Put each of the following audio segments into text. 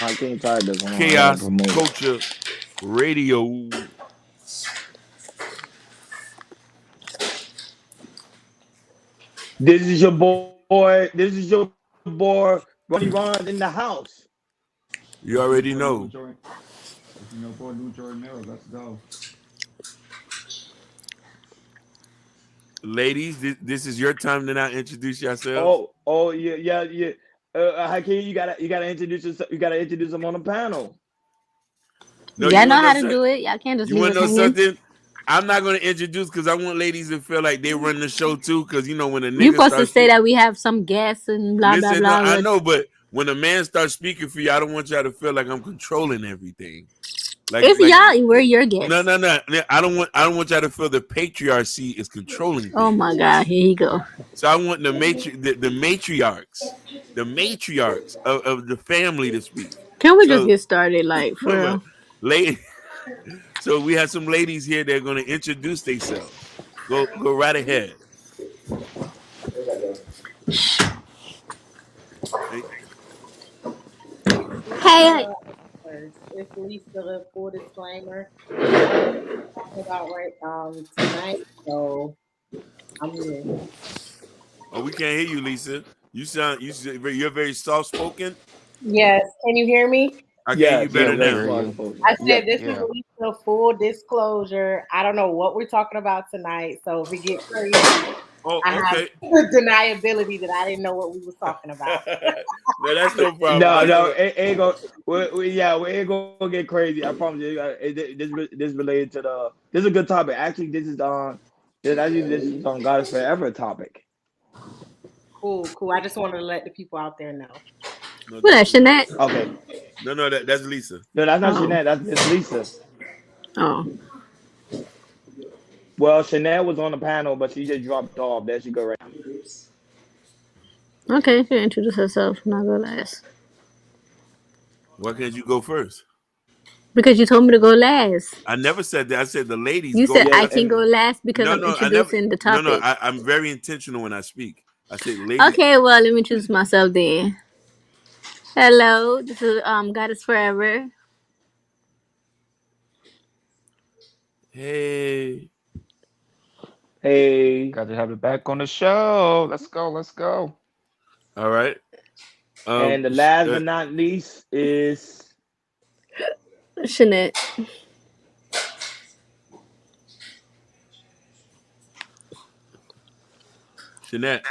I can't try this. Hold on, I gotta Chaos promote it. Culture Radio. This is your boy. This is your boy, Ronnie Ron in the house. You It's your already boy New know. Jordan. It's your boy New Jordan Mills. Let's go. Ladies, this is your time to now introduce yourselves. Oh, yeah. Hakeem, you gotta introduce yourself. You gotta introduce them on the panel. No, you Y'all know want to know how to something? do it. Y'all can't just You leave want us to know hanging. something? I'm not going to introduce because I want ladies to feel like they run the show too. Because when a You nigga supposed to starts say speaking, that we have some guests and blah blah listen, no, blah. I But know, but when a man starts speaking for you, I don't want y'all to feel like I'm controlling everything. if Like y'all, we're your no, guests. no, no. I don't want y'all to feel the patriarchy is controlling Oh things. my God, here you go. So I want the matriarchs, of the family to speak. Can we just So, get started, like for but real? lady, so we have some ladies here that are going to introduce themselves. Go right ahead. Hey, Hey, First. It's Lisa, the full disclaimer. I don't know what we're talking about right tonight, so I'm here. oh, we can't hear you, Lisa. You're very soft spoken. Yes, can you hear me? I can hear you Yes, Yeah, better we can very now. hear far you. spoken. I Yeah. said this is Yeah. Lisa, full disclosure. I don't know what we're talking about tonight, so if it get crazy, Oh, I have okay. deniability that I didn't know what we was talking about. No, that's no problem. No, That's no, no. it ain't go. We ain't gonna get crazy. I promise you. This related to the. This is a good topic. Actually, this is on. This is on God is forever topic. Cool, cool. I just wanted to let the people out there know. No, what that definitely. Shanette? Okay. No, that's Lisa. No, that's not Oh, Shanette. That's Miss Lisa. oh. Well, Shanette was on the panel, but she just dropped off. There she go right now. Okay, she introduce herself. Not go last Why can't you go first? because you told me to go last. I never said that. I said the ladies You go said Yeah, I first. can go and last because No, I'm no, I never. introducing the No, no. topic. I'm very intentional when I speak. I say ladies. Okay, well let me introduce myself then. Hello, this is God is Forever. Hey. hey, Got to have it back on the show. Let's go. Let's go. All right. and the last but not least is Shanette. Jeanette.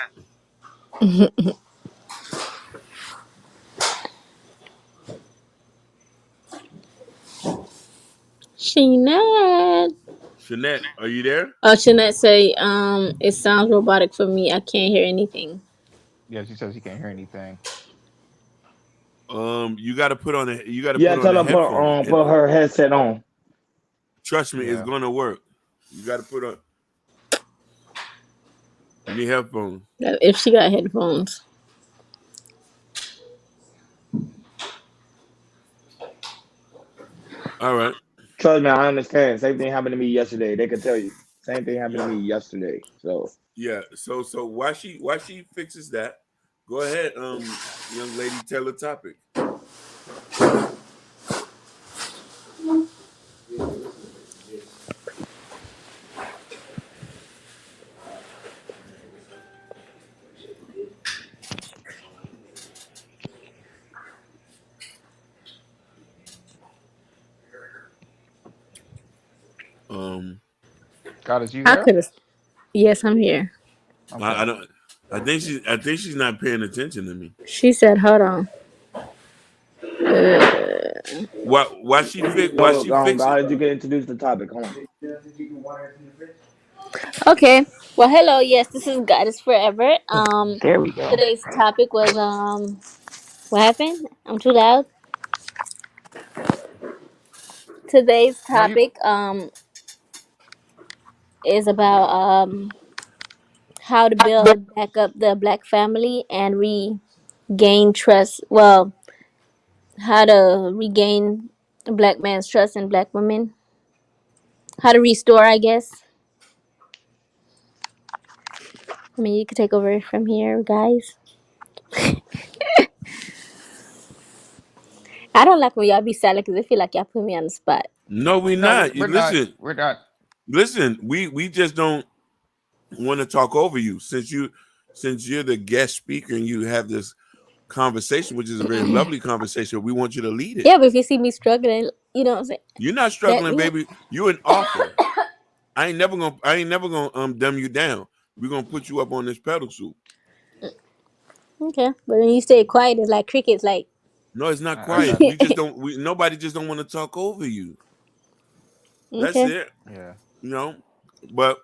Shanette. Jeanette, are you there? Shanette say, it sounds robotic for me. I can't hear anything. Yeah, she says she can't hear anything. You got to put on yeah. Tell the her headphones. put her headset on. Trust me, it's Yeah. gonna work. You got to put on. You need headphones. If she got headphones. All right. Trust me, I understand. Same thing happened to me yesterday. They could tell you. Same thing happened to me yesterday. So Yeah. So why she fixes that? Go ahead, young lady. Tell the topic. Um, God, is you I there? could have. Yes, I'm here. I Okay. don't. I think she's not paying attention to me. She said, "Hold on." Why no, she fix it? God, you can introduce the topic. Hold on. Okay. Well, hello. Yes, this is God is Forever. There we go. Today's topic was what happened? I'm too loud. Today's No, you. topic is about how to build back up the black family and regain trust. Well, how to regain a black man's trust in black women. How to restore, I guess. I mean, you could take over from here, guys. I don't like when y'all be silent because I feel like y'all put me on the spot. No, we No, not. You we're not. listen, We're not. listen. We just don't want to talk over you since you're the guest speaker and you have this conversation, which is a very lovely conversation. We want you to lead it. Yeah, but if you see me struggling, you know what I'm saying? You're not Let struggling, me. baby. You an author. I ain't never gonna dumb you down. We're gonna put you up on this pedestal. Okay, but when you stay quiet, it's like crickets. Like, No, it's not I quiet. got We you. just don't. Nobody just don't want to talk over you. That's okay, it. Yeah. You know. But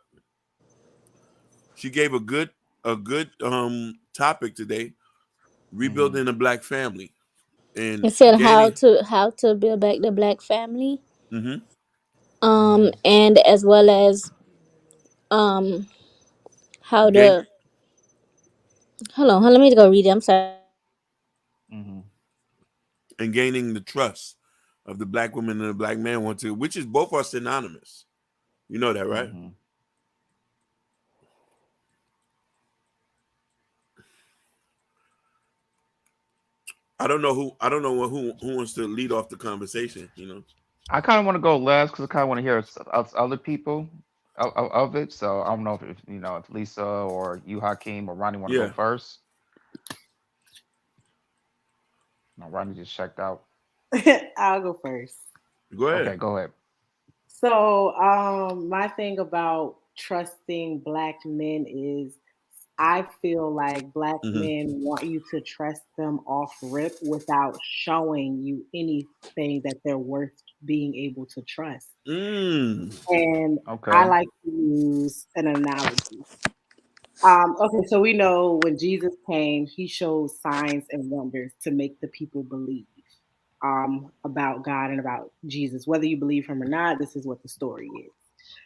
she gave a good topic today. Mm-hmm. Rebuilding the black family and it said gaining. how to build back the black family, Mm-hmm. Mm-hmm. and as well as um how Gain to hold on, let me go read it. I'm sorry. Mm-hmm. and gaining the trust of the black woman and the black man want to, which is both are synonymous. You know that, right? Mm-hmm. I don't know who wants to lead off the conversation. I kind of want to go last because I kind of want to hear other people of it. So I don't know if if Lisa or you, Hakeem, or Ronnie want to go Yeah. first. No, Ronnie just checked out. I'll go first. Go ahead. Okay, go ahead. So, my thing about trusting black men is I feel like black Mm-hmm. men want you to trust them off rip without showing you anything that they're worth being able to trust. Mm. And I Okay. like to use an analogy. Okay, so we know when Jesus came, he showed signs and wonders to make the people believe about God and about Jesus. Whether you believe him or not, this is what the story is.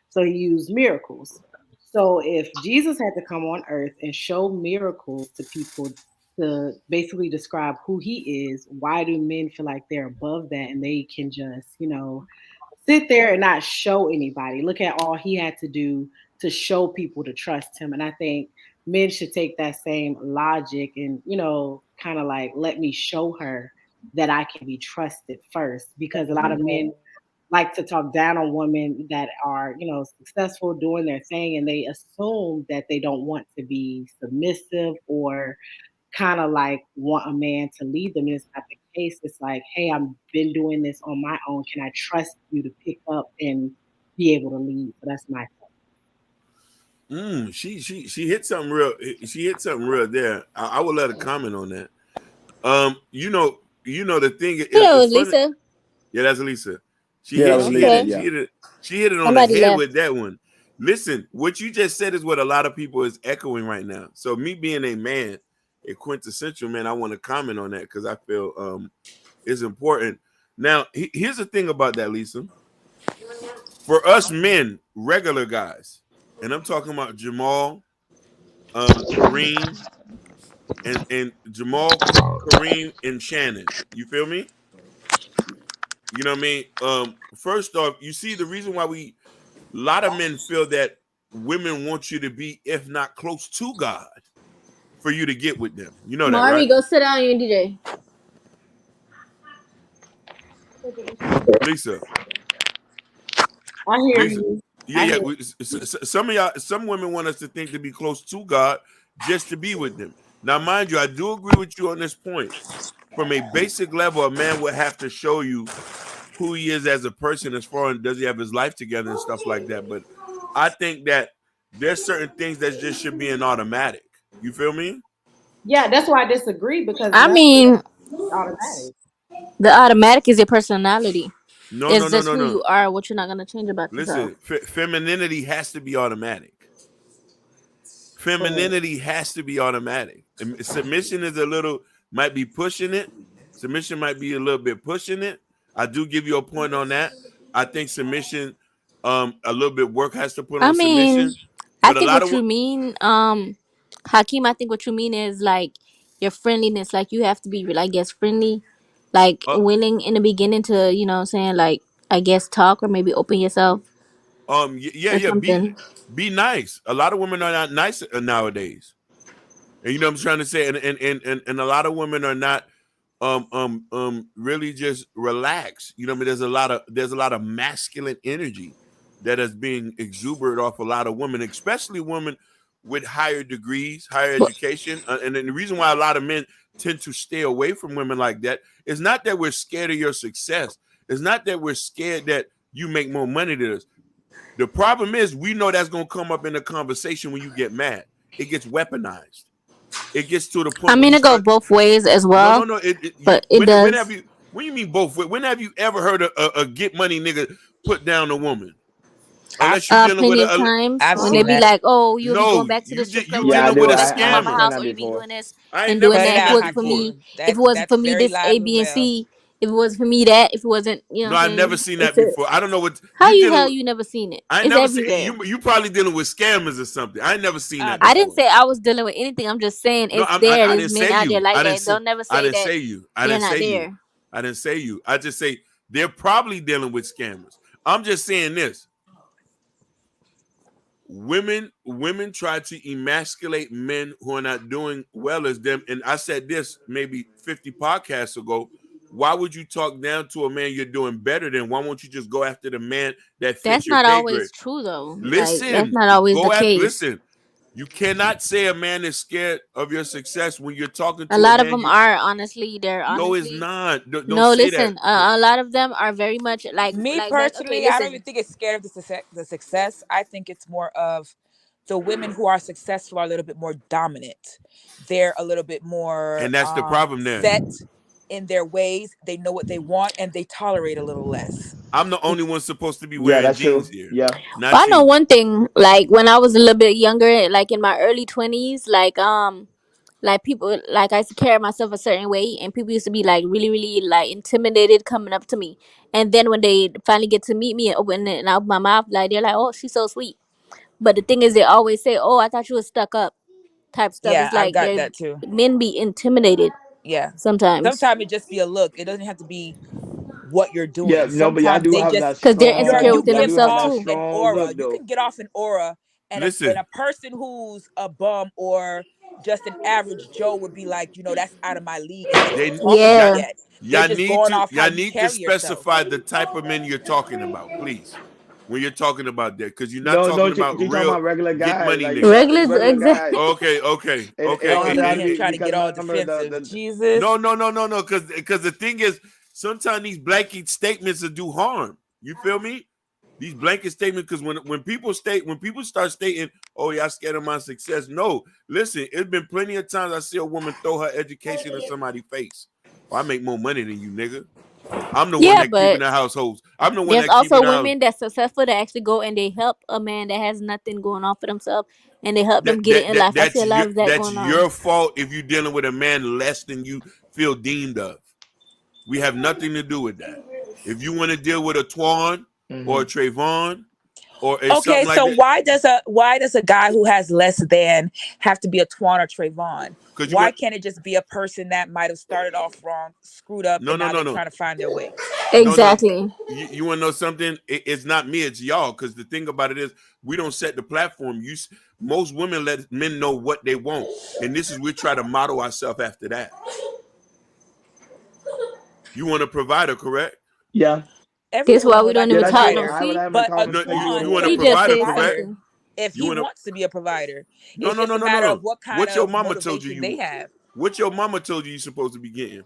So he used miracles. So if Jesus had to come on earth and show miracles to people to basically describe who he is, why do men feel like they're above that and they can just, sit there and not show anybody? Look at all he had to do to show people to trust him. And I think men should take that same logic and, kind of like, let me show her that I can be trusted first, because a lot of men like to talk down on women that are, successful doing their thing, and they assume that they don't want to be submissive or kind of like want a man to lead them. And it's not the case. It's like, hey, I've been doing this on my own. Can I trust you to pick up and be able to lead? So that's my She hit something real. She hit something real there. I would let her comment on that. The thing Who that is was, funny. Lisa? Yeah, that's Lisa. She Yeah, that hit was she hit Lisa. it. Okay, She Yeah. hit it. She hit it on the somebody head with left. that one. Listen, what you just said is what a lot of people is echoing right now. So me being a man, a quintessential man, I want to comment on that because I feel it's important. Now, here's the thing about that, Lisa. For us men, regular guys, and I'm talking about Jamal, Kareem, and Jamal, Kareem, and Shannon. You feel me? You know what I mean? First off, you see the reason why a lot of men feel that women want you to be, if not close to God, for you to get with them. You know that, Mari, right? go sit down, you DJ. Lisa, I hear Lisa. you. Yeah, I yeah. hear Some of y'all, some women want us to think to be close to God just to be with them. Now, mind you, I do agree with you on this point. From a basic level, a man would have to show you who he is as a person, as far as does he have his life together and stuff like that. But I think that there's certain things that just should be an automatic. You feel me? Yeah, that's why I disagree, because I none of mean, it's automatic. the automatic is your personality. No, no, It's no, just no, who no. you are, what you're not gonna change about yourself. Listen, femininity has to be automatic. Correct. Femininity has to be automatic. And submission is a little, might be pushing it. Submission might be a little bit pushing it. I do give you a point on that. I think submission, a little bit work has to put I on mean, submission. I But a think lot of what you mean, Hakeem, I think what you mean is like your friendliness. Like you have to be, I guess, friendly, like uh, willing in the beginning to, you know, what I'm saying, like, I guess, talk or maybe open yourself yeah, or yeah, something. be nice. A lot of women are not nice nowadays. And you know what I'm trying to say? And a lot of women are not really just relax. You know what I mean? There's a lot of masculine energy that is being exuberant off a lot of women, especially women with higher degrees, higher But education. And then the reason why a lot of men tend to stay away from women like that is not that we're scared of your success. It's not that we're scared that you make more money than us. The problem is we know that's gonna come up in the conversation when you get mad. It gets weaponized. It gets to the I point where mean, you it go start. both ways as No, well, no, no. but it When have does. you? When you mean both? When have you ever heard a get money nigga put down a woman? I've Unless you're dealing with Plenty of a times I've when they seen be that. like, "Oh, you'll be going no. back to the strip club, You or Yeah, you'll I dealing be with do. a going back to my I've mama seen scammer. house, that or you'll be before. doing this I ain't and never doing Cut it seen that." If it out, that wasn't for before. Hakeem. me, if it That's wasn't that's for me, very this live A, and B, and well. C. If it wasn't for me, that. If it wasn't, you know No, what I'm I never saying? seen that It's a before. I don't know what how you you hell dealing. you never seen it? I ain't It's never seen everywhere. you. You probably dealing with scammers or something. I ain't never seen that I But didn't before. say I was dealing with anything. I'm just saying No, it's there. I There's didn't say men out there you. like that. Don't never I say didn't that say you. I they're didn't not say you. there. I didn't say you. I just say they're probably dealing with scammers. I'm just saying this. Women try to emasculate men who are not doing well as them. And I said this maybe 50 podcasts ago. Why would you talk down to a man you're doing better than? Why won't you just go after the man that fits That's your not pay grade? always true though. Like that's Listen, not always the go at case. listen. You cannot say a man is scared of your success when you're talking A to a lot of man. them You are honestly. They're no, it's honestly. not. Don't No, say that. listen. A lot of them are very much me like. Okay, personally, I don't even listen. think it's scared of the success. I think it's more of the women who are successful are a little bit more dominant. They're a little bit more And that's the problem there. set in their ways. They know what they want and they tolerate a little less. I'm the only one supposed to be Yeah, wearing that's jeans true. here, Yeah. But I not know you. one thing. Like when I was a little bit younger, like in my early 20s, like people, like I used to carry myself a certain way, and people used to be like really, really like intimidated coming up to me. And then when they finally get to meet me and I open my mouth, like they're like, "Oh, she's so sweet." But the thing is, they always say, "Oh, I thought you was stuck up," type stuff. Yeah, It's I've like got they that too. men be intimidated Yeah. sometimes Sometimes it just be a look. It doesn't have to be what you're Yeah, doing. no, but y'all Sometimes do they have just that because they're insecure you strong. within Y'all do give have themselves that off too. an strong aura. look You though. can get off an aura, and Listen, a person who's a bum or just an average Joe would be like, that's out of my league, and they ain't even they talked to you y'all, Yeah. yet. They're just going off how y'all you need to carry yourself. specify the type of men you're talking about, please. When you're talking about that, because you're not No, talking no, about she talking real about regular get guys, money like niggas. Regular regular exact. guys. Okay, okay, It okay. don't have Oh, to look have at him to trying to because get all remember defensive. the Jesus. No, because the thing is, sometimes these blanket statements will do harm. You feel me? These blanket statements, because when people start stating, "Oh, yeah, I scared of my success." No, listen, it's been plenty of times I see a woman throw her education in somebody's face. Oh, I make more money than you, nigga. I'm the one Yeah, that keeping but the households. I'm the one there's that keeping also the house. women that's successful that actually go and they help a man that has nothing going on for themselves, and they help them That get it that, in that life. I see that's a lot your of that that's going on. your fault if you're dealing with a man less than you feel deemed of. We have nothing to do with that. If you want to deal with a Twan or a hmm Trayvon or a Okay, something like so that, why does a guy who has less than have to be a Twan or Trayvon? because you Why want can't it just be a person that might have started off wrong, screwed up, no and no now no they're no trying to find their way? no. Exactly. You want to know something? It's not me, it's y'all. Because the thing about it is, we don't set the platform. Most women let men know what they want, and this is we try to model ourselves after that. You want a provider, correct? yeah, This Every why woman we would don't like a yeah. even That's talk. true. No, provider, I would see, have a but a No, conversation Twan you with want a can he be a just provider, said correct? provider something. if You he want a wants to be a provider. no It's no just no a no no matter of no. what kind What your of mama told motivation they you? have. What your mama told you supposed to be getting?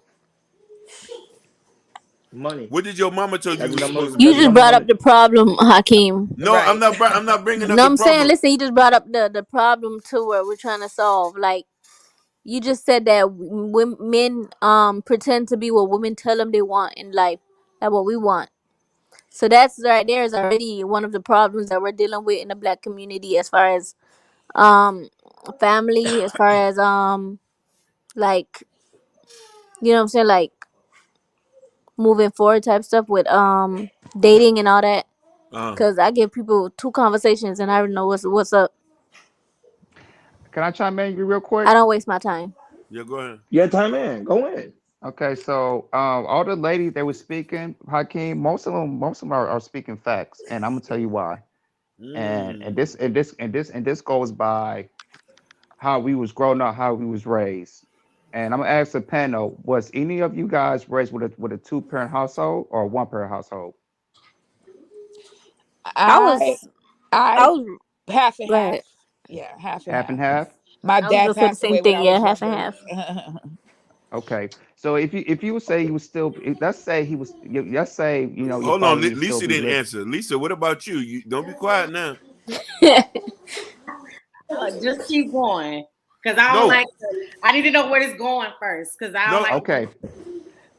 money. What did your mama told you That's the was number. supposed to be You That's the just getting? number brought one. up the problem, Hakeem. No, Right. I'm not bringing up No, the I'm saying, problem. listen, you just brought up the problem too, where we're trying to solve. Like you just said that men pretend to be what women tell them they want in life, like what we want. So that's right there is already one of the problems that we're dealing with in the black community, as far as um family, as far as like, you know what I'm saying, like moving forward type stuff with dating and all that. Uh, Cause I give people two conversations and I already know what's up. Can I chime in real I quick? don't waste my time. yeah, go ahead. Yeah, time in. Go in. Okay, so all the ladies that were speaking, Hakeem, most of them are speaking facts, and I'm gonna tell you why. And this Mm. and this and this and this goes by how we was grown up, how we was raised. And I'm gonna ask the panel: was any of you guys raised with a two parent household or one parent household? I I was, I I was, half and go half. ahead. Yeah, half and Half and half. half. My I was dad gonna say the passed same away when thing. I Yeah, was half and younger. half. Okay, so if you would say he was still, let's say he was, let's say your Hold on, father would still Lisa be didn't living. answer. Lisa, what about you? You don't be quiet now. Just keep going, because I don't No, like. I need to know where it's going first, because I don't no, like. Okay,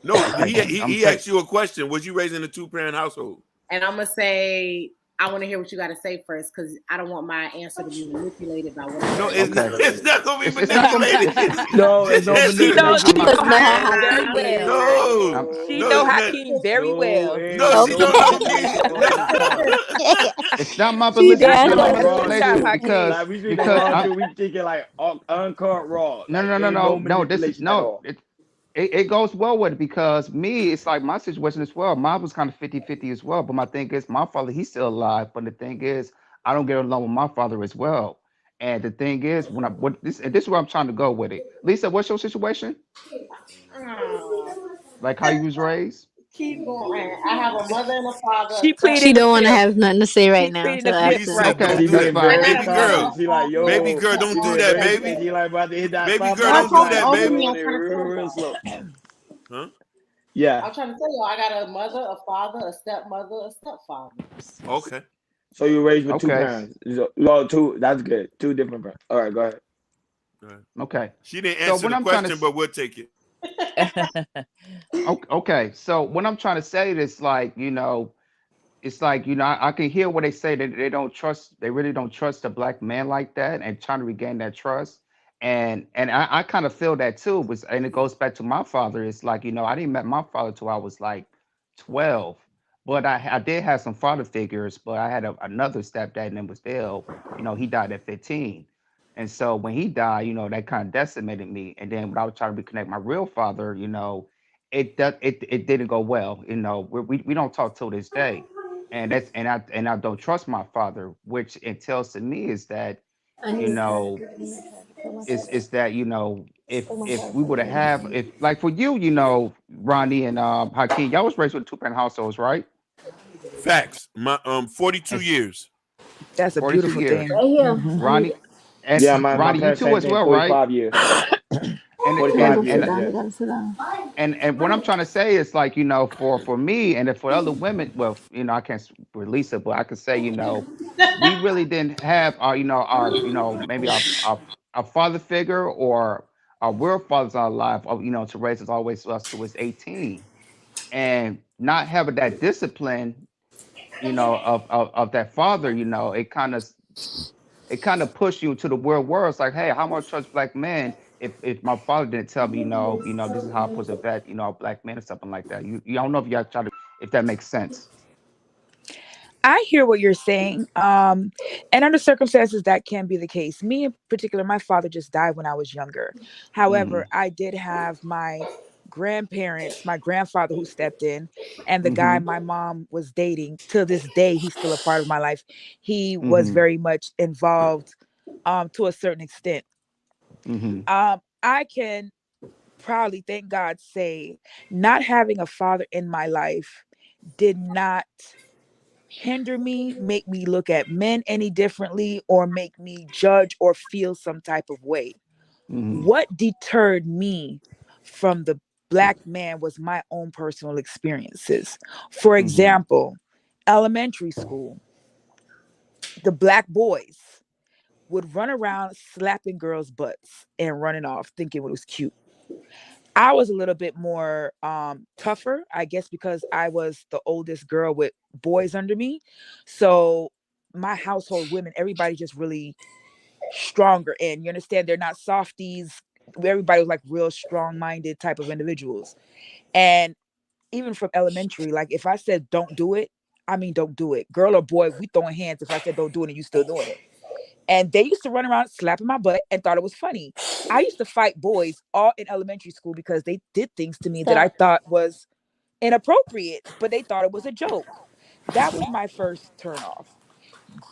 no. okay, I'm He take. asked you a question. Was you raised in a two-parent household? And I'm gonna say I want to hear what you got to say first, because I don't want my answer to be manipulated by what I No, say. it's not. Okay, It's not gonna be it's not gonna. manipulated. No, it's no Just she answer. knows manipulation I'm she a, know Because no, Hakeem very ain't well. No, I'm, She no, know it's not. Hakeem very no, well. No, ain't she no don't know okay. Hakeem. manipulation on No. this part. it's not my She it's did Yeah, not doing my Like a raw good job, shit. manipulation Hakeem. Like we speaking because raw I'm shit, we thinking like uncut raw. no Like no no ain't no no no this is manipulation at no all. it goes well with it because me, it's like my situation as well. Mine was kind of 50-50 as well. But my thing is, my father, he's still alive. But the thing is, I don't get along with my father as well. And the thing is, when I what this and this is where I'm trying to go with it. Lisa, what's your situation? Oh, Like how you was raised? keep going. I have a mother and a father, a She step. she pleading the don't want to fifth. have nothing to say right She now. pleading So the fifth after, Lisa, right Okay, don't She now. do that's being that, fine. I got very baby a mother, girl. cautious. a She like, father, Baby a yo, girl, don't she do being stepmother, that, very. and baby. She like about to hit that Baby five girl, no, I'm five don't do trying to sign. that, open She me. baby. I'm on it trying to tell real y'all. slow. Huh? Yeah. I'm trying to tell y'all. I got a mother, a father, a stepmother, a stepfather. Okay. So you raised with two Okay, parents. No, two. That's good. Two different parents. All right, go ahead. All right. okay. She didn't So answer when the I'm trying to question, but we'll take it. okay, so what I'm trying to say is like it's like I can hear what they say that they don't trust, they really don't trust a black man like that and trying to regain that trust. And I kind of feel that too, was and it goes back to my father. It's like I didn't met my father till I was like 12, but I did have some father figures, but I had another stepdad and it was Dale. He died at 15. And so when he died, that kind of decimated me. And then when I was trying to reconnect my real father, it didn't go well. We don't talk till this day, and I don't trust my father, which entails to me is that you know is that if we would have if like for you, Ronnie and Hakeem, y'all was raised with two parent households, right? Facts. My 42 And years. That's a 42 beautiful years, thing. right here, Hmm. Ronnie, and Yeah, my Ronnie, you parents too same as thing. well, right? 45 years. And they gotta 45 go sit and years. down. They Yes. gotta sit down. and what I'm trying to say is like for me and for other women, well, I can't release it, but I could say we really didn't have our maybe our father figure or our real fathers in our life, to raise us always us to was 18, and not having that discipline, of that father, it kind of pushed you into the real world. It's like, hey, how much trust black men if my father didn't tell me, this is how I'm supposed to vet, a black man or something like that. You don't know if y'all try to if that makes sense. I hear what you're saying. And under circumstances that can be the case. Me in particular, my father just died when I was younger. Mm-hmm. However, I did have my grandparents, my grandfather who stepped in, and the guy Mm-hmm. my mom was dating. To this day, he's still a part of my life. He was Mm-hmm. very much involved to a certain extent. Mm-hmm. I can proudly, thank God, say not having a father in my life did not hinder me, make me look at men any differently, or make me judge or feel some type of way. Mm-hmm. What deterred me from the black man was my own personal experiences. For Mm-hmm. example, elementary school, the black boys would run around slapping girls' butts and running off thinking it was cute. I was a little bit more tougher, I guess, because I was the oldest girl with boys under me. So my household women, everybody just really stronger. And you understand, they're not softies. Everybody was like real strong minded type of individuals. And even from elementary, like if I said don't do it, I mean don't do it. Girl or boy, we throwing hands if I said don't do it and you still doing it. And they used to run around slapping my butt and thought it was funny. I used to fight boys all in elementary school because they did things to me that I Stop. thought was inappropriate, but they thought it was a joke. That was my first turn off.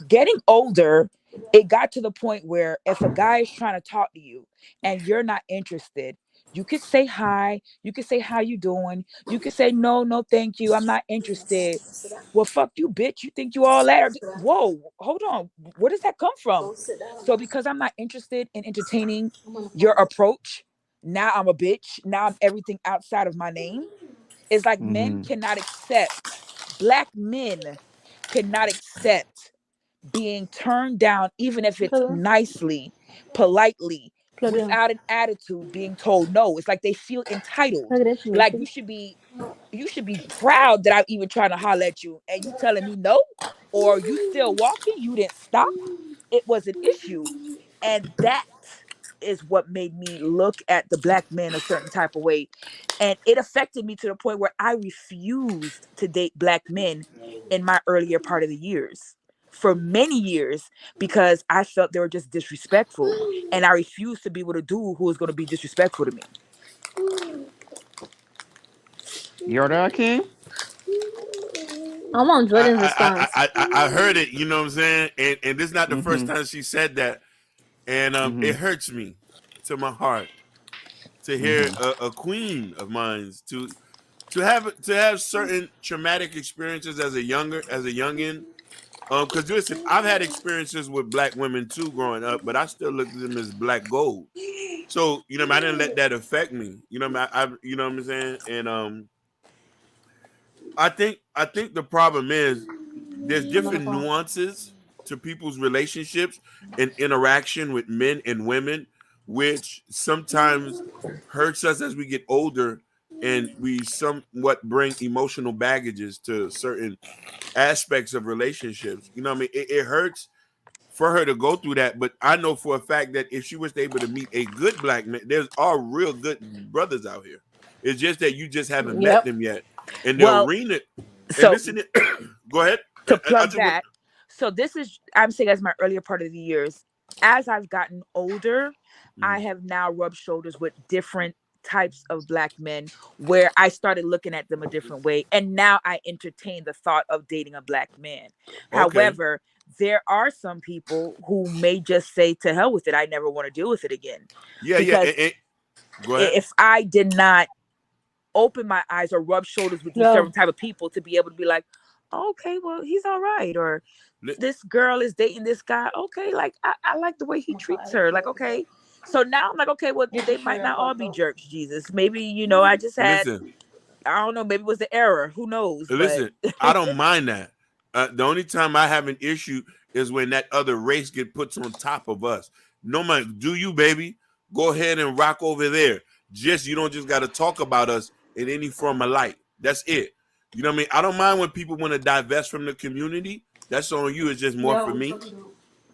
Getting older, it got to the point where if a guy is trying to talk to you and you're not interested, You could say hi. You could say how you doing. You could say no, thank you. I'm not interested. Well, fuck you, bitch. You think you all that? Whoa, hold on. Where does that come from? So because I'm not interested in entertaining your approach, now I'm a bitch. Now I'm everything outside of my name. It's like men Mm-hmm. cannot accept, black men cannot accept being turned down, even if it's Hello? nicely, politely, Plug it in. without an attitude, being told no. It's like they feel entitled. Plug it into me. Like you should be proud that I'm even trying to holler at you and you telling me no, or you still walking, you didn't stop. It was an issue. And that is what made me look at the black man a certain type of way. And it affected me to the point where I refused to date black men in my earlier part of the years for many years because I felt they were just disrespectful. And I refused to be with a dude who was going to be disrespectful to me. You heard that, King? I want Jordan's I, response. I, I, I heard it, you know what I'm saying? And this is not the first Mm-hmm. time she said that. And Mm-hmm. it hurts me to my heart to hear Mm-hmm. a queen of mine to have certain traumatic experiences as a youngin. Because listen, I've had experiences with black women too growing up, but I still looked at them as black gold. So I didn't let that affect me. You know what I'm saying? And I think the problem is there's I'm on the different phone. nuances to people's relationships and interaction with men and women, which sometimes hurts us as we get older, and we somewhat bring emotional baggages to certain aspects of relationships. You know what I mean? It hurts for her to go through that, but I know for a fact that if she was able to meet a good black man, there's all real good brothers out here. It's just that you just haven't met Yep. them yet. And the Well, arena, and so listen, go ahead. to I plug just want, that, so this is, I'm saying, as my earlier part of the years, as I've gotten older, I mm, have now rubbed shoulders with different types of black men where I started looking at them a different way, and now I entertain the thought of dating a black man. okay, However, there are some people who may just say, to hell with it, I never want to deal with it again. yeah, Because go ahead. if I did not open my eyes or rub shoulders with these Yo. certain type of people to be able to be like, okay, well, he's all right, or Li- this girl is dating this guy, okay, like I like the way he treats her, like, okay. So now I'm like, okay, well, Get they the might shirt not up all off be though. jerks, Jesus. Maybe, I just had, Listen, I don't know, maybe it was the error, who knows, but listen. I don't mind that. The only time I have an issue is when that other race get put on top of us. No man, do you, baby? Go ahead and rock over there. Just you don't just got to talk about us in any form of light. That's it. You know what I mean? I don't mind when people want to divest from the community. That's on you. It's just more for Yo. me.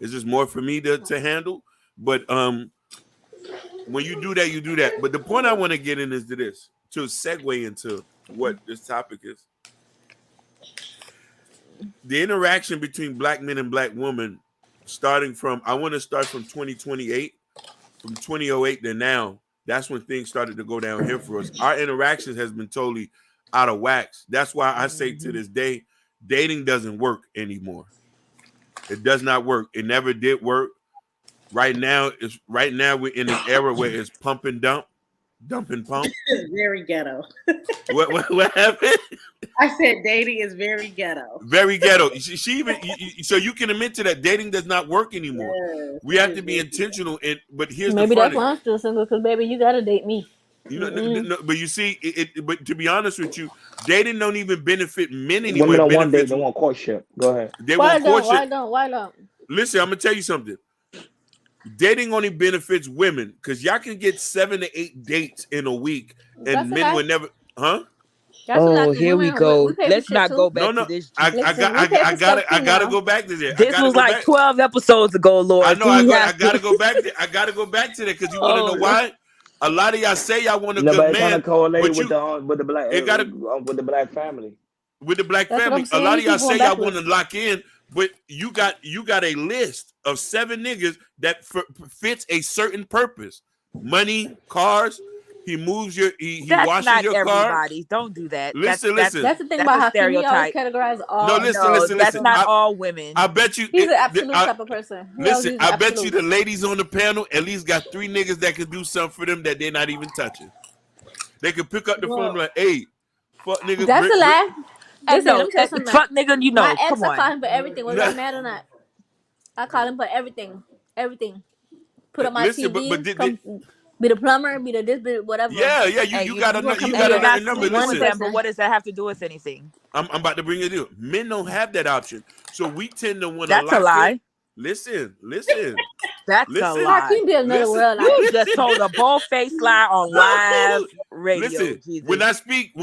It's just more for me to handle. But when you do that, you do that. But the point I want to get in is to this, to segue into what this topic is. The interaction between black men and black women, I want to start from 2028, from 2008 to now. That's when things started to go down here for us. Our interactions has been totally out of wax. That's why I say to this day, dating doesn't work anymore. It does not work. It never did work. Right now we're in an era where it's pump and dump and pump. Very ghetto. What happened? I said dating is very ghetto. Very ghetto. She even so you can admit to that dating does not work anymore. Yes, We it have is to be very intentional. But here's the Maybe that's funny, why I'm still single, because baby, you gotta date me. Mm-mm. but you see, but to be honest with you, dating don't even benefit men anymore. Women It don't want date, benefits they want courtship. Go ahead. they Why want don't? courtship. Why don't? Why don't? Listen, I'm gonna tell you something. Dating only benefits women because y'all can get 7 to 8 dates in a week, That's and a men lie. would never, huh? That's a lie. oh, 'Cause here we women, we go. pay for Let's shit not too. go No, back to no. this, I Jesus. got Listen, we pay for stuff I too gotta now. go back to there. I This gotta was go like back. 12 episodes ago, I Lord. know Do we I have to? gotta go back there. I gotta go back to that because you want to know Oh, Lord. why? A lot of y'all say y'all want a No, good but it kind man, of correlated but with the black it gotta with the black family. with the black That's what I'm family. A saying. lot You of y'all keep going say y'all want to backwards. lock in, but you got a list of 7 niggas that fits a certain purpose: money, cars. He moves your. He That's washes not your car. everybody. Don't do that. Listen, That's listen. That's the thing that's about a Hakeem. He always stereotype. categorize No, all. listen, No, listen, that's listen. not all women. I bet you. He's an absolute type of person. He always Listen, uses I bet you absolute. the ladies on the panel at least got 3 niggas that could do something for them that they're not even touching. They could pick up the phone and be like, "Hey, fuck nigga, That's a lie. And Listen, let no, me tell you something. fuck nigga, you My know. ex, Come I call on. him for everything, whether I'm mad or not. I call him for everything, everything. Put up my Listen, but TV, come be the plumber, be the this, be the whatever. yeah, And you you got You gonna come you in and got you're here not another number. sleeping one with Listen, them, but person. what does that have to do with anything? I'm about to bring it in. Men don't have that option, so we tend to want to That's a lock in. lie. Listen, That's a listen, lie. Hakeem be another listen, world. You Like, just told a bull-faced lie on live radio. Listen, when Jesus.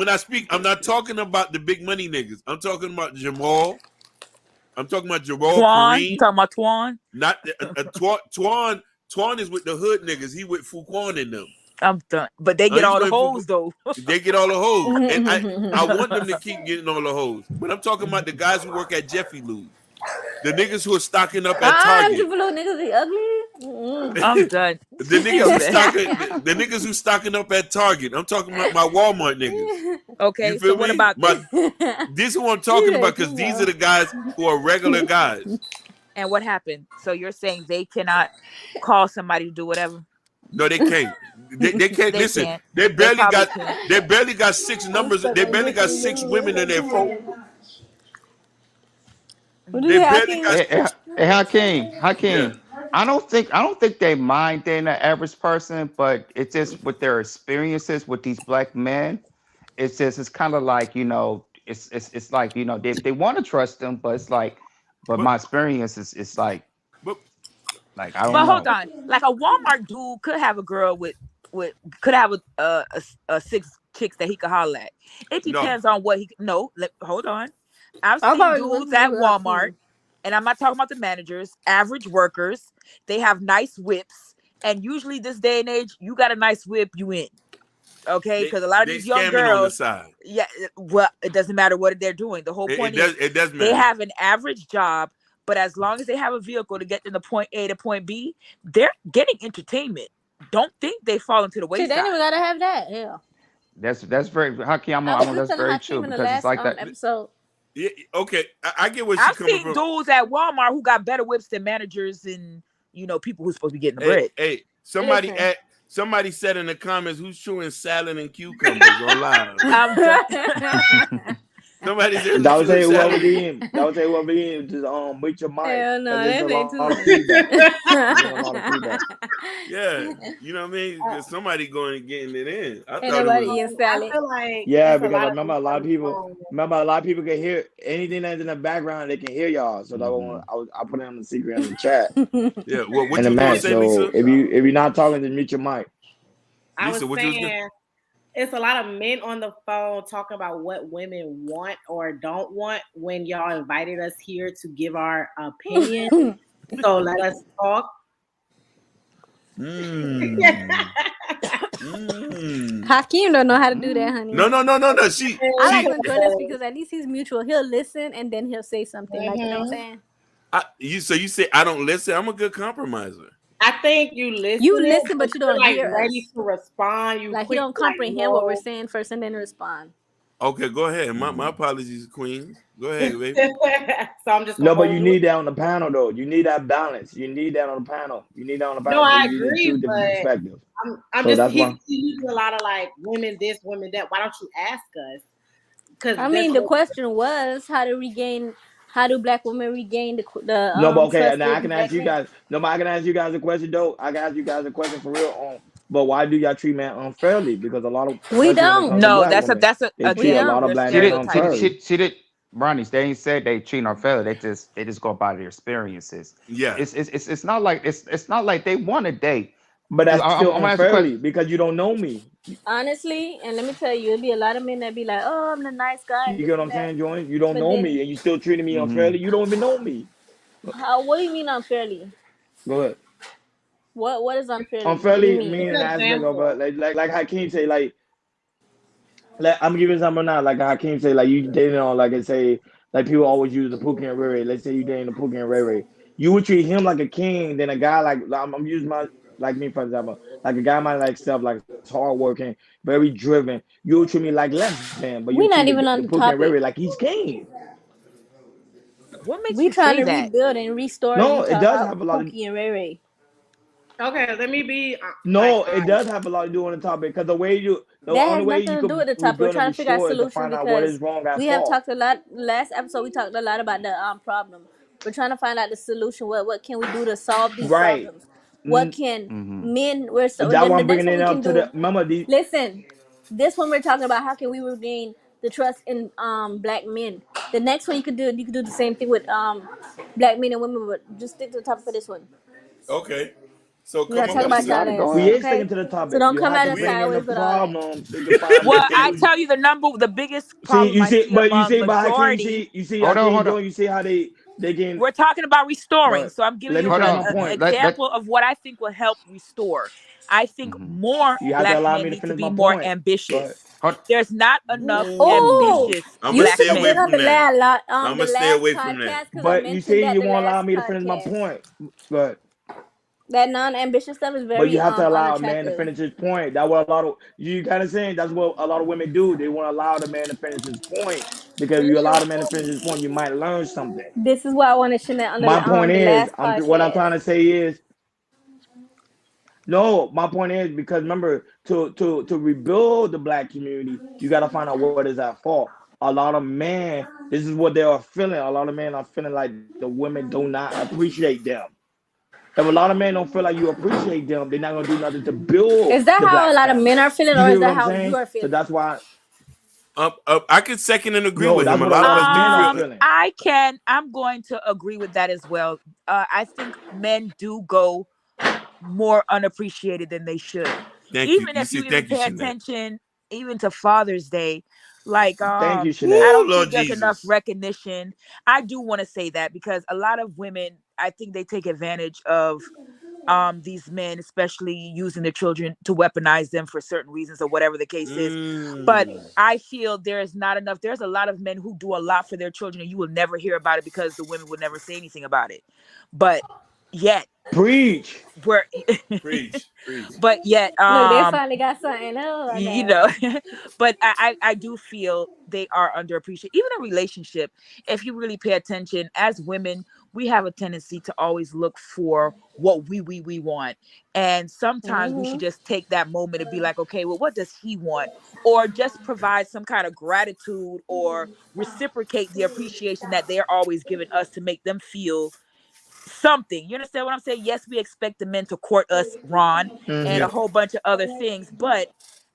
I speak, I'm not talking about the big money niggas. I'm talking about Jamal. I'm talking about Jamal Twan, you Kareem. talking about Twan? Not Twan. Twan is with the hood niggas. He with Fuquan in them. I'm done. But they get He's all the with hoes though. They get all the hoes, and I want them to keep getting all the hoes. But I'm talking about the guys who work at Jeffy Lou's, the niggas who are stocking up at them Target. little niggas be ugly. I'm done. The niggas who the niggas who stocking up at Target. I'm talking about my Walmart niggas. Okay, You so feel what me? about But them? this is who I'm talking about because these are the guys who are regular guys. And what happened? So you're saying they cannot call somebody to do whatever? No, they can't. They can't They listen. can't. They They barely probably got. can't. They barely got 6 numbers. They barely got 6 women in their phone. What do They you say, barely Hakeem? got. Hey, Hakeem, Yeah. I don't think they mind dating the average person, but it's just with their experiences with these black men. It's kind of like it's like they want to trust them, but it's like, but But my experience is it's but like I don't But hold know. on, like a Walmart dude could have a girl with could have a 6 chicks that he could holler at. It no. depends on what he. No, hold on. I've I've seen already dudes went at through Walmart, Hakeem. and I'm not talking about the managers. Average workers, they have nice whips, and usually this day and age, you got a nice whip, you in. Okay, because a lot of They these young scamming on the girls, side. yeah, well, it doesn't matter what they're doing. The whole point is It does they matter. have an average job, but as long as they have a vehicle to get them to point A to point B, they're getting entertainment. Don't think they fall into the Shit, they wayside. don't even gotta have that. Yeah. That's very Hakeem. I was just That's telling very true Hakeem in the because it's last like that. episode. Yeah, okay, I get where she's I've coming seen from. dudes at Walmart who got better whips than managers and people who's supposed to be getting the bread. Hey, Listen. somebody said in the comments who's chewing salad and cucumbers on live. I'm done. Somebody said That who's would chewing say whoever salad. be in. That would say whoever be in. Just mute your mic Hell no, because there's that a ain't lot of too feedback. much. There's a lot of feedback. Yeah, you know what I mean? There's somebody going and getting it in. I Ain't thought it nobody was. eating I salad. feel like Yeah, it's a because lot I of remember a people lot on of the people. phone. Remember a lot of people can hear anything that's in the background. They can hear y'all. So that one, I put it on the secret in the chat Yeah, what in you the was gonna match. say, So Lisa? if you're not talking, just mute your mic. I was Lisa, what you was gonna? saying it's a lot of men on the phone talking about what women want or don't want when y'all invited us here to give our opinion. So let us talk. Hakeem don't know how to do that, honey. No. She I like when Jordan speaks because at least he's mutual. He'll listen and then he'll say something. Like, you know what I'm saying? you say I don't listen. I'm a good compromiser. I think you listen. You listen, but you don't like hear ready us. to respond. You Like, he quick don't to, like, comprehend what we're no. saying first and then respond. Okay, go ahead. My apologies, Queens. Go ahead, baby. So I'm just No, gonna but you hold need that on the panel though. You need that balance. You need that on the panel. You need that on the No, panel. So I you using two agree, different but perspectives. I'm So just that's why. he's using a lot of like women this, women that. Why don't you ask us? Because I mean, the question was how do black women regain No, but the okay. Now I trusted can ask black you men? guys. No, but I can ask you guys a question though. I can ask you guys a question for real. But why do y'all treat men unfairly? Because a lot of, We especially when it don't. comes to No, black that's women, they We treat a again, lot don't. of you're black See men that? stereotyping. unfairly. Ronnie, they ain't said they cheat or fail. They just go by their experiences. Yeah. It's not like it's not like they want to date. But that's still I'm gonna ask you a question. unfairly because you don't know me. Honestly, and let me tell you, it'd be a lot of men that be like, "Oh, I'm the nice guy," You and get this what I'm and that. saying, Joy? You don't But know then, me, and you still treating me unfairly. You don't even know me. how? What do you mean unfairly? Go ahead. What is unfairly? What do you Unfairly mean? mean Give an an aspect of example. like Hakeem say like I'm giving example now. Like Hakeem say, like you dating on like I say, like people always use the Pookie and Ray Ray. Let's say you dating the Pookie and Ray Ray. You would treat him like a king than a guy like I'm using my like me for example, like a guy might like self, like it's hardworking, very driven. You'll treat me like less than, but you We're treat not the even on the Pookie and Ray Ray topic. like he's king. What makes We you trying say to that? rebuild and restore, and No, you it talk does about have a lot of. Pookie and Ray Ray. Okay, let me be like No, it does have a lot to do on the topic because the That only has way nothing you to do with could the topic. We're rebuild and trying to figure out a restore is to solution find out what is because wrong at we have fault. talked a lot. Last episode, we talked a lot about the problem. We're trying to find out the solution. What can we do to solve these Right. problems? What Mm, can Mm-hmm. men? We're so that's then why the I'm next bringing one it we up can to the do. remember the Listen, this one we're talking about how can we regain the trust in black men. The next one you could do the same thing with black men and women, but just stick to the topic for this one. Okay. So We're come not up talking with a Yes, about you got y'all it. Go ass, we ahead. is sticking okay? to the So topic. don't You come have at to us we bring in the sideways with all that. problem so you can find the Well, I solution. tell you the biggest See, problem you I see, see but you among see, but how can you majority. see? You see, how Hold on, can you hold on, do? You see how they can. We're talking about restoring. But So I'm giving let me you hold finish an my on. point. example of what I think will help restore. I think Mm-hmm. more You have to black allow men me to need to finish be my more point. But ambitious. Hold. There's not enough Ooh. ambitious Oh, I'm gonna black you stay should have away been men. on from that. I'm the gonna stay last away from that. podcast because I but you mentioned say that you the won't allow last me to finish my podcast. point. But That non-ambitious stuff is but very you have to allow a man to unattractive. finish his point. That's what a lot of you kind of saying. That's what a lot of women do. They want to allow the man to finish his point because if you allow the man to finish his point, you might learn something. This is why I wanted Chanel on My point the is, last what I'm podcast. trying to say is no. My point is because remember to rebuild the black community, you got to find out what is at fault. A lot of men, this is what they are feeling. A lot of men are feeling like the women do not appreciate them. If a lot of men don't feel like you appreciate them, they're not gonna do nothing to build Is that the how a black lot of family. men are feeling, You or get is what that I'm how you saying? are So feeling? that's why I could second and agree no, with that's him. A what a lot of lot us of do men are feel that. feeling. I'm going to agree with that as well. I think men do go more unappreciated than they should. Thank you. Even You if see, you even thank you, pay Shanette. attention, even to Father's Day, like Thank you, I Shanette. Woo, don't Lord think there's enough Jesus. recognition. I do want to say that because a lot of women, I think they take advantage of these men, especially using their children to weaponize them for certain reasons or whatever the case is. But Mm. I feel there is not enough. There's a lot of men who do a lot for their children and you will never hear about it because the women would never say anything about it. But yet Preach. we're Preach, preach. but yet Look, they finally got something. Oh my you god. know but I do feel they are underappreciated. Even a relationship, if you really pay attention, as women we have a tendency to always look for what we want, and sometimes we should Hmm. just take that moment and be like, okay, well, what does he want, or just provide some kind of gratitude or reciprocate the appreciation that they're always giving us to make them feel something. You understand what I'm saying? Yes, we expect the men to court us, Ron, and a Yeah. Mm-hmm. whole bunch of other things, but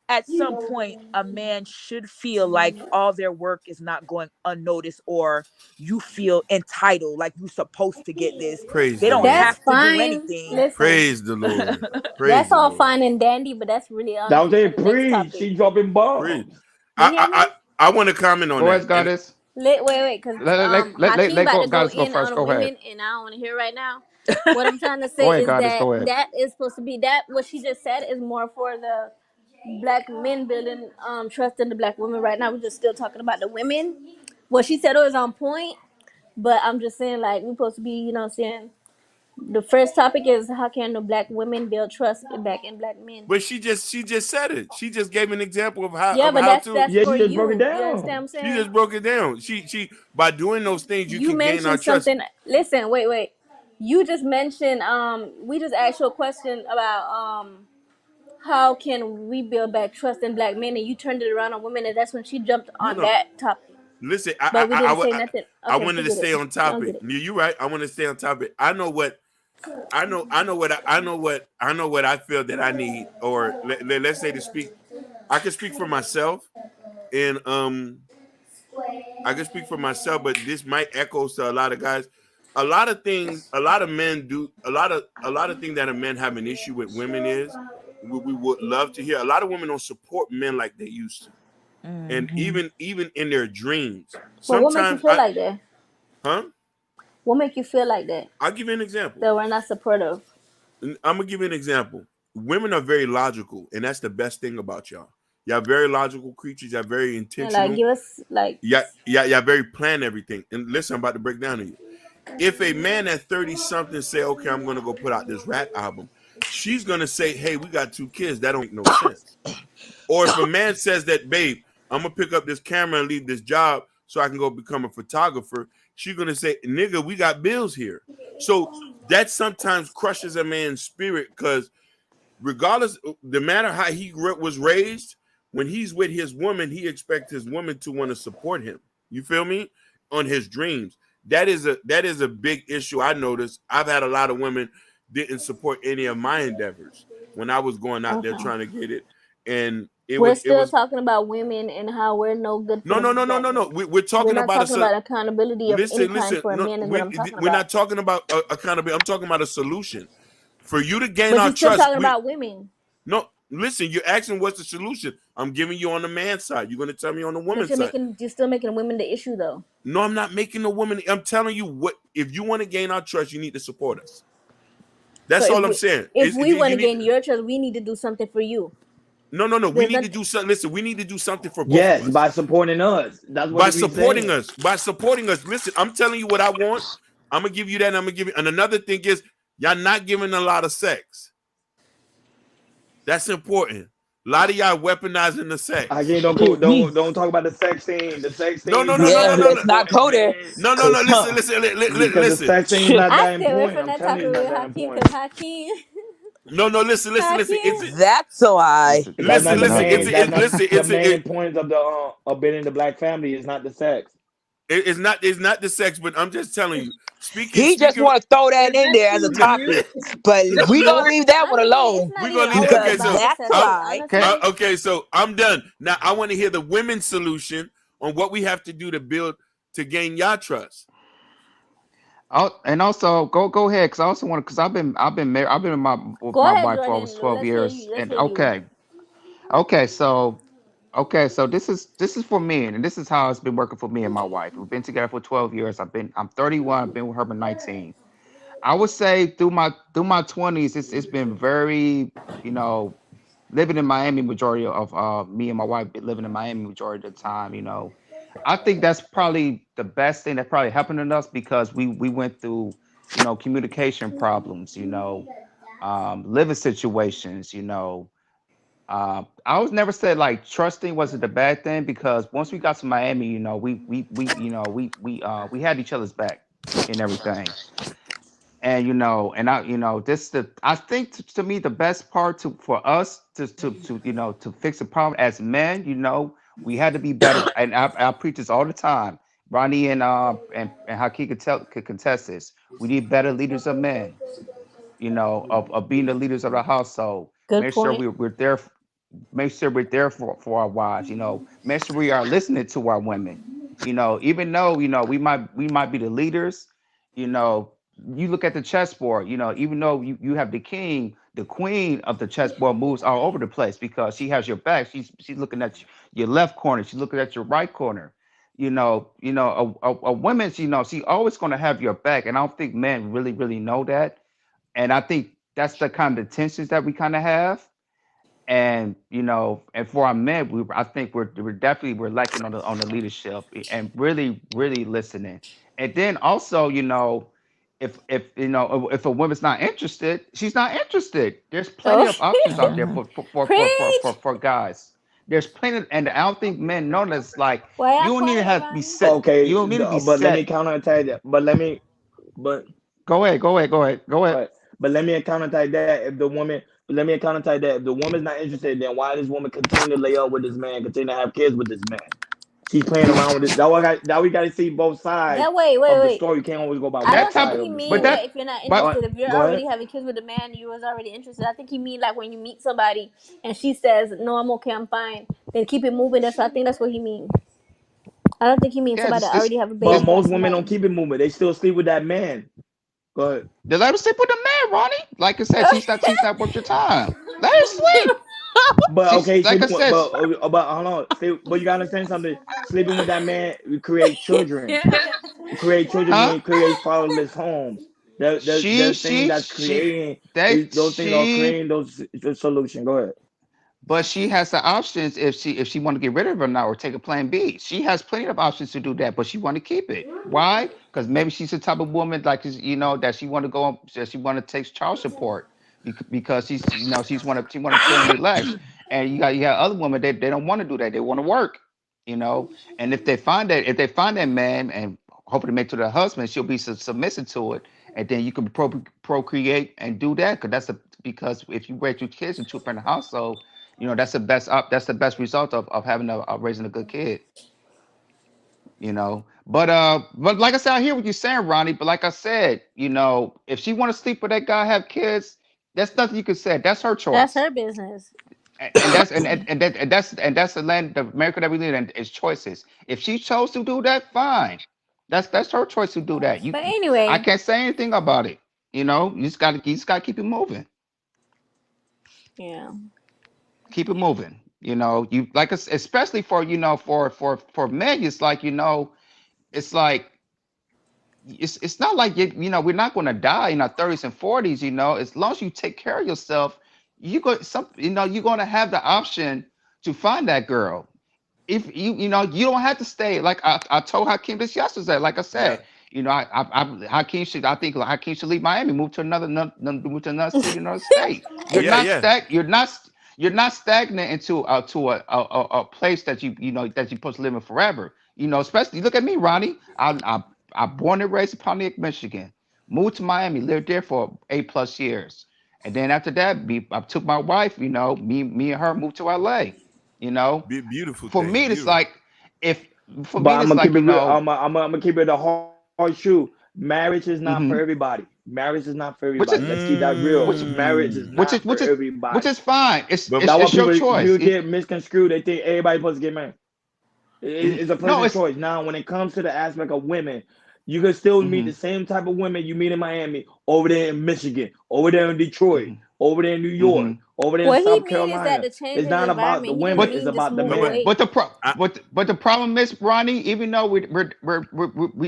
at some point a man should feel like all their work is not going unnoticed, or you feel entitled like you're supposed to get this. Praise They the don't Lord. That's have to do fine. anything. Listen, Praise the Lord. Praise that's the all Lord. fine and dandy, but that's really That was unfit for it. the next Preach. topic. She dropping Praise. bombs. You I hear I me? I, I want to comment on Go that. ahead, And goddess. Wait, because Hakeem Let about go, to go goddess go in first. on Go ahead. women, and I don't want to hear right now. What I'm trying to say Go ahead, is goddess. that Go ahead. that is supposed to be that what she just said is more for the black men building trust in the black women. Right now, we're just still talking about the women. What she said was on point, but I'm just saying like we're supposed to be, you know, what I'm saying the first topic is how can the black women build trust back in black men. but she just said it. She just gave an example of Yeah, but how that's to. that's Yeah, for she just broke it you. You understand what down. I'm She saying? just broke it down. She by doing those things you You can gain our mentioned trust. something. Listen, wait. You just mentioned we just asked you a question about how can we build back trust in black men, and you turned it around on women, and that's when she jumped No, on no. that topic. Listen, But we didn't say nothing. I Okay, wanted to forget it. stay on We don't get topic. it. You're right. I want to stay on topic. I know what I feel that I need, or let's say to speak. I can speak for myself, and I can speak for myself, but this might echo to a lot of guys. A lot of things, a lot of men do a lot of things that a men have an issue with women is we would love to hear. A lot of women don't support men like they used to, and Mhm. even in their dreams. But what make you Sometimes feel like that? huh? What make you feel like that? I'll give you an example. That we're not supportive. I'm gonna give you an example. Women are very logical, and that's the best thing about y'all. Y'all very logical creatures. Y'all very And like, intentional. give us like. Yeah, very plan everything. And listen, I'm about to break down to you. If a man at 30 something say, okay, I'm gonna go put out this rap album, she's gonna say, "Hey, we got 2 kids. That don't make no sense." Or if a man says that, "Babe, I'm gonna pick up this camera and leave this job so I can go become a photographer," she's gonna say, "Nigga, we got bills here." So that sometimes crushes a man's spirit because regardless, no matter how he was raised, when he's with his woman, he expects his woman to want to support him. You feel me? On his dreams. That is a big issue. I noticed. I've had a lot of women didn't support any of my endeavors when I was going out there Okay. trying to get it, and it We're was it still was talking about women and how we're no good for no, no, the no, no, black no, no. men. We're We're talking not about talking about accountability of any listen, kind listen. for a No, man is what I'm talking we're about. not talking about accountability. I'm talking about a solution for you to gain But our you're still trust. talking about women. No, listen. You're asking what's the solution. I'm giving you on the man's side. You're going to tell me on the But woman's side. you're still making women the issue though. No, I'm not making the woman. I'm telling you what. If you want to gain our trust, you need to support us. So That's all I'm saying. if we want You to need gain your trust, we need to do something for you. no, no, no. We There's need to nothing. do something. Listen, we need to do something for both of Yes, us by supporting us. That's what by we supporting saying. us. By supporting us. Listen, I'm telling you what I want. I'm gonna give you that. And I'm gonna give you. And another thing is, y'all not giving a lot of sex. That's important. A lot of y'all weaponizing the I can't sex. don't go Shit, me. don't talk about the sex scene. The sex No, scene no, is no, not no, Yeah, no, that no, no. let's not important, go there. man. No, no, no. Cause Listen, listen, Because the listen. sex scene is shit, not I that stay away important. from I'm that telling you, topic it's not with that Hakeem because important. Hakeem, No, no. Listen, listen, listen. Hakeem. that's a lie. That's not Listen, the listen. another. main. That's not Listen. the main point of the of building the black family. Is not the sex. It's not the sex, but I'm just telling you. He just Speaking. want to throw that Is in that there as a too No, topic, deep? but no, we no. gonna leave that one Honestly, it's alone not We're even gonna leave it. always Okay, because about so the that's sex. a I'm lie. Okay. okay. So I'm done now. I want to hear the women's solution on what we have to do to build to gain your trust. Oh, and also go ahead because I also want to because I've been married. I've been with Go my ahead, wife for Jordan. almost 12 Let's hear years. you. Let's And hear you. okay, so this is for me, and this is how it's been working for me and my wife. We've been together for 12 years. I'm 31. I've been with her for 19. I would say through my 20s, it's been very, you know, living in Miami majority of me and my wife been living in Miami majority of the time, I think that's probably the best thing that probably happened to us because we went through, communication problems, living situations, I was never said like trusting wasn't the bad thing because once we got to Miami, we had each other's back and everything. And this the I think to me the best part for us to fix the problem as men, we had to be better. And I preach this all the time. Ronnie and Haki could contest this. We need better leaders of men, of being the leaders of the household. Good Make sure point. we're there. Make sure we're there for our wives. Make sure we are listening to our women. Even though we might be the leaders. You know, you look at the chessboard. Even though you have the king, the queen of the chessboard moves all over the place because she has your back. She's looking at your left corner. She's looking at your right corner. A woman. She always going to have your back, and I don't think men really know that. And I think that's the kind of tensions that we kind of have. And and for our men, I think we're definitely we're lacking on the leadership and really listening. And then also, if a woman's not interested, she's not interested. There's plenty Oh, of options out there Mhm. for guys. There's plenty, and I don't think men know this. Like why you y'all don't need to quiet, have be Ronnie? set. You Okay, don't need to be but let me set. counterattack that. But Go ahead. but let me counterattack that. If the woman, let me counterattack that. If the woman's not interested, then why this woman continue to lay up with this man, continue to have kids with this man? She's playing around with it. That we got to see both sides That wait, of the wait. story. You can't always go by I one That don't type side think of, he of the but mean story. that that, if you're not but All right, interested. If you're go already ahead. having kids with a man, you was already interested. I think he mean like when you meet somebody and she says, "No, I'm okay, I'm fine." Then keep it moving. That's I think that's what he mean. I don't think he means yeah, somebody that already have a But baby by most women don't somebody. keep it moving. They still sleep with that man. Go ahead. let her sleep with the man, Ronnie. Like I said, she's not worth your time. Let her sleep. But She's okay, like I sleeping with said. but hold on. But you gotta understand something. Sleeping with that man, we create children. Create children Huh? mean create fatherless homes. The thing that's creating those things are creating those solution. Go ahead. But she has the options if she want to get rid of her now or take a plan B. She has plenty of options to do that, but she want to keep it. Why? Because maybe she's the type of woman like that she want to go that she want to take child support. because she want to chill and relax. And you got other women, they don't want to do that. They want to work, you know. And if they find that man and hopefully make to their husband, she'll be submissive to it, and then you can procreate and do that because if you raise your kids in two-parent household, that's the best result of having of raising a good kid. But like I said, I hear what you're saying, Ronnie. But like I said, if she want to sleep with that guy, have kids, that's nothing you can say. That's her That's choice. her business. And that's the land of America that we live in is choices. If she chose to do that, fine. That's her choice to do that. But I anyway, can't say anything about it. You just gotta keep it moving. yeah. Keep it moving. You like especially for men, it's not like we're not going to die in our 30s and 40s. As long as you take care of yourself, you're going to have the option to find that girl. If you don't have to stay. Like I told Hakeem this yesterday. Like I Yeah. said, Hakeem should leave Miami, move to another city, another state. You're Yeah, not yeah. stack you're not stagnant into a place that you're supposed to live in forever. Especially look at me, Ronnie. I born and raised in Pontiac, Michigan. Moved to Miami, lived there for 8+ years, and then after that, I took my wife. Me and her moved to LA. You know, Beautiful for thing. me, it's Beautiful. like if for But me, I'm it's gonna like keep it real. I'm gonna keep it a hard shoe. Marriage is not for hmm everybody. Marriage is not for which everybody. is Let's keep that real. which Marriage is Mm. which not is for which is which everybody. is fine. It's But it's, That's why it's your people choice. get misconstrued. They think everybody's supposed to get married. It's a No, person's it's choice. Now, when it comes to the aspect of women, you can still meet hmm the same type of women you meet in Miami, over there in Michigan, over there in Detroit, hmm over there in New hmm York, over there in What he South mean is that Carolina. to change It's his not about the environment. He didn't women, but it's mean just about the move no, but men. away. I, but the problem is, Ronnie. Even though we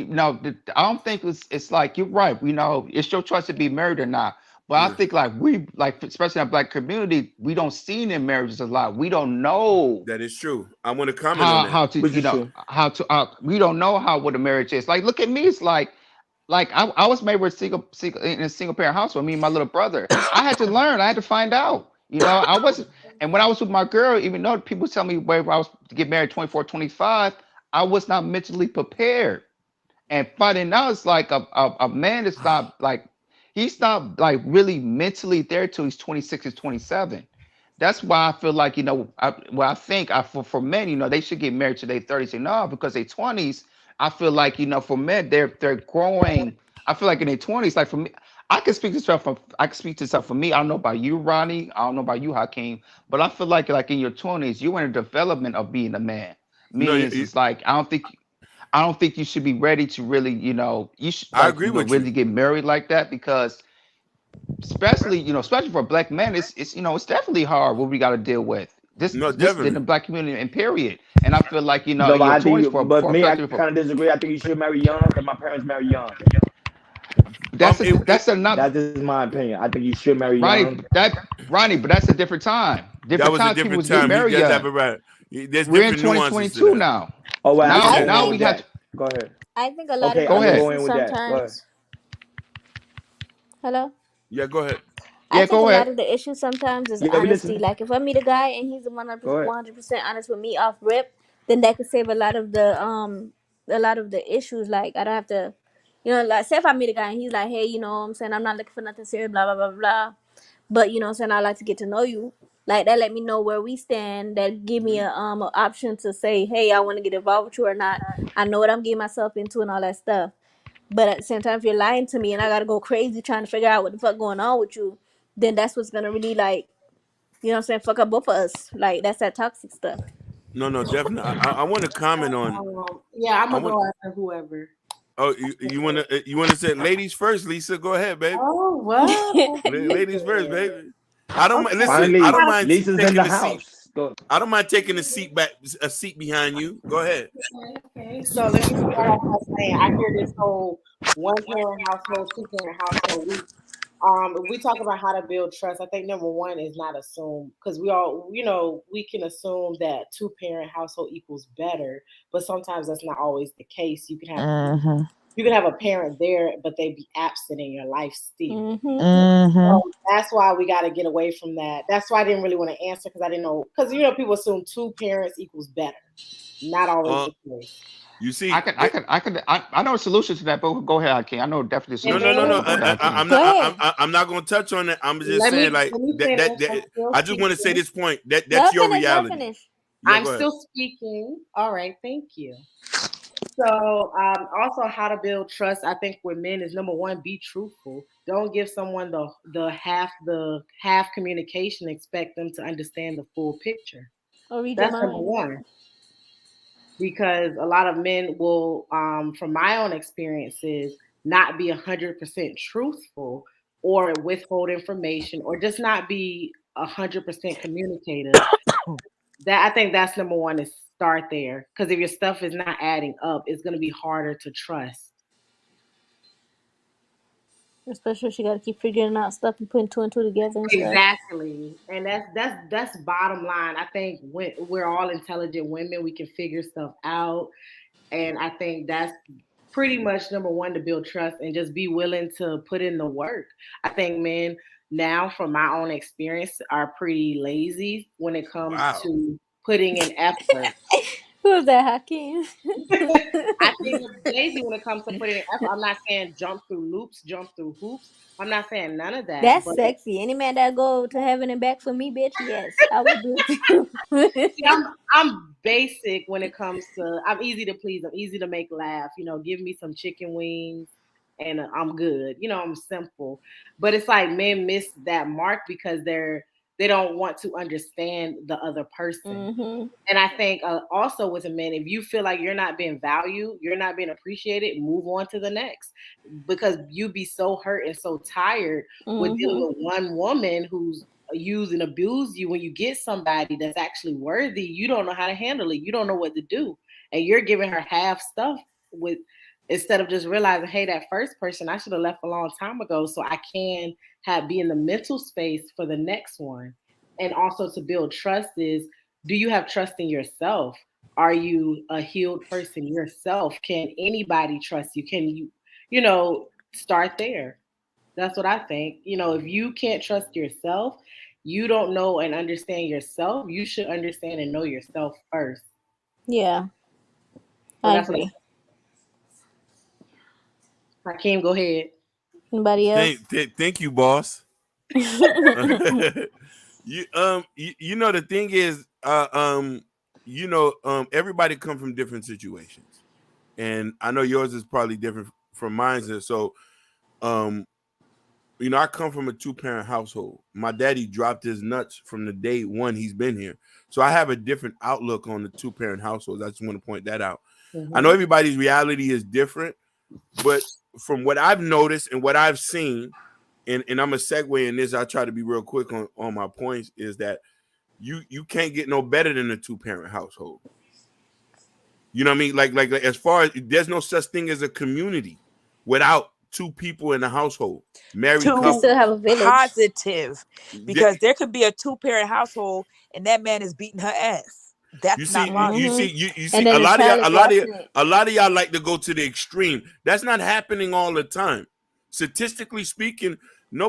no, I don't think it's like you're right. It's your choice to be married or not. But I yeah. think especially in the black community, we don't see in marriages a lot. We don't know That is true. I want to comment on how that. how to Which is true. how to we don't know how what a marriage is. Like look at me. It's like I was married with in a single parent household. Me and my little brother. I had to learn. I had to find out. I wasn't. And when I was with my girl, even though people tell me where I was to get married 24, 25, I was not mentally prepared. And finding out it's like a man is not like he's not like really mentally there till he's 26 or 27. That's why I feel like I think for men, they should get married to their 30s and all because their 20s. I feel like for men they're growing. I feel like in their 20s, like for me, I can speak to stuff for me. I don't know about you, Ronnie. I don't know about you, Hakeem, but I feel like in your 20s, you're in the development of being a man. No, Means it's like I don't think you should be ready to really, you should I agree with you. really get married like that because especially for a black man, it's definitely hard what we got to deal with. No, This in definitely. the black community and period. And I feel like No, in but your I twenties think, for but for a me, I country kind of for disagree. I think you should marry young because my parents marry young. that's a, It, it, that's another That's just my opinion. I think you should marry young. Ronnie, but that's a different time. that Different was a times people different was getting time. You married guys have young. it right. There's We're in different nuances to 2022 that. now. Oh, well, I You can I Now said, go in now we with think have that. Go ahead. I think a lot of Okay, go I the can ahead. go issues in with that. Go ahead. sometimes. Hello. yeah, go ahead. I Yeah, think a go lot ahead. of the issue sometimes is Yeah, we honesty. listening. Like if I meet a guy and he's Go ahead. 100% honest with me off rip, then that could save a lot of the issues. Like I don't have to, like say if I meet a guy and he's like, hey, what I'm saying, I'm not looking for nothing serious, blah blah blah blah. But what I'm saying, I like to get to know you. Like that let me know where we stand. That give me a option to say, hey, I want to get involved with you or not. I know what I'm getting myself into and all that stuff. But at the same time, if you're lying to me and I gotta go crazy trying to figure out what the fuck going on with you, then that's what's gonna really like, fuck up both of us. Like that's that toxic stuff. No, no, definitely. I want to comment on. Yeah, I'm I gonna want. go after whoever. Oh, you want to say ladies first, Lisa? Go ahead, baby. Oh, what? Ladies first, baby. I don't Okay. listen. I don't Finally, mind Lisa's in taking the a seat. house. Go. I don't mind taking a seat behind you. Go ahead. Okay. So let me start off by saying I hear this whole one parent household, two parent household. If we talk about how to build trust, I think number one is not assume because we all, we can assume that two parent household equals better, but sometimes that's not always the case. You can have Mm-hmm. you can have a parent there, but they be absent in your life still. Mm-hmm. So that's why we got to get away from that. That's why I didn't really want to answer because I didn't know. Because people assume two parents equals better. Not always Uh, the case. you see, I know a solution to that, but go ahead, Hakeem. I know definitely a And solution to then that, but go ahead, Hakeem. I'm Go not. ahead. I'm not going to touch on that. I'm just let saying, me like let me that. finish. I'm That still I just want to say speaking. this point. That's Let your finish. Let reality. finish. Yeah, I'm go ahead. still speaking. All right, thank you. So, also how to build trust. I think with men is number one, be truthful. Don't give someone the half communication. Expect them to understand the full picture. Or read your That's number mind. one. Because a lot of men will, from my own experiences, not be 100% truthful or withhold information or just not be 100% communicative. That I think that's number one is start there. Because if your stuff is not adding up, it's going to be harder to trust. Especially if she got to keep figuring out stuff and putting two and two together and stuff. Exactly, and that's bottom line. I think when we're all intelligent women, we can figure stuff out, and I think that's pretty much number one to build trust and just be willing to put in the work. I think men now, from my own experience, are pretty lazy when it comes Wow. to putting in effort. Who's that, Hakeem? I think they're lazy when it comes to putting in effort. I'm not saying jump through loops, jump through hoops. I'm not saying none of that, That's but sexy. Any man that go to heaven and back for me, bitch, yes, I would do it see, too. I'm basic when it comes to. I'm easy to please. I'm easy to make laugh. Give me some chicken wings, and I'm good. I'm simple. But it's like men miss that mark because they don't want to understand the other person. hmm And I think also with a man, if you feel like you're not being valued, you're not being appreciated, move on to the next because you be so hurt and so tired with dealing hmm with one woman who's use and abuse you. When you get somebody that's actually worthy, you don't know how to handle it. You don't know what to do. And you're giving her half stuff with instead of just realizing, hey, that first person I should have left a long time ago so I can be in the mental space for the next one. And also to build trust is do you have trust in yourself? Are you a healed person yourself? Can anybody trust you? Can start there? That's what I think. If you can't trust yourself, you don't know and understand yourself. You should understand and know yourself first. Yeah, So I that's what agree. Hakeem, go ahead. Anybody else? Thank you, boss. The thing is, everybody come from different situations, and I know yours is probably different from mine. So, um, I come from a two-parent household. My daddy dropped his nuts from the day one he's been here, so I have a different outlook on the two-parent households. I just want to point that out. I know Mm-hmm. everybody's reality is different, but from what I've noticed and what I've seen, and I'm a segue in this. I try to be real quick on my points. Is that you can't get no better than a two-parent household. You know what I mean? Like as far as there's no such thing as a community without two people in the household, married Too You can still couples. have a village. positive because there could be a two-parent household and that man is beating her ass. You That's see, not you logical. see, hmm you see. And then A the lot of y'all, child is watching it. a lot of y'all like to go to the extreme. That's not happening all the time. Statistically speaking,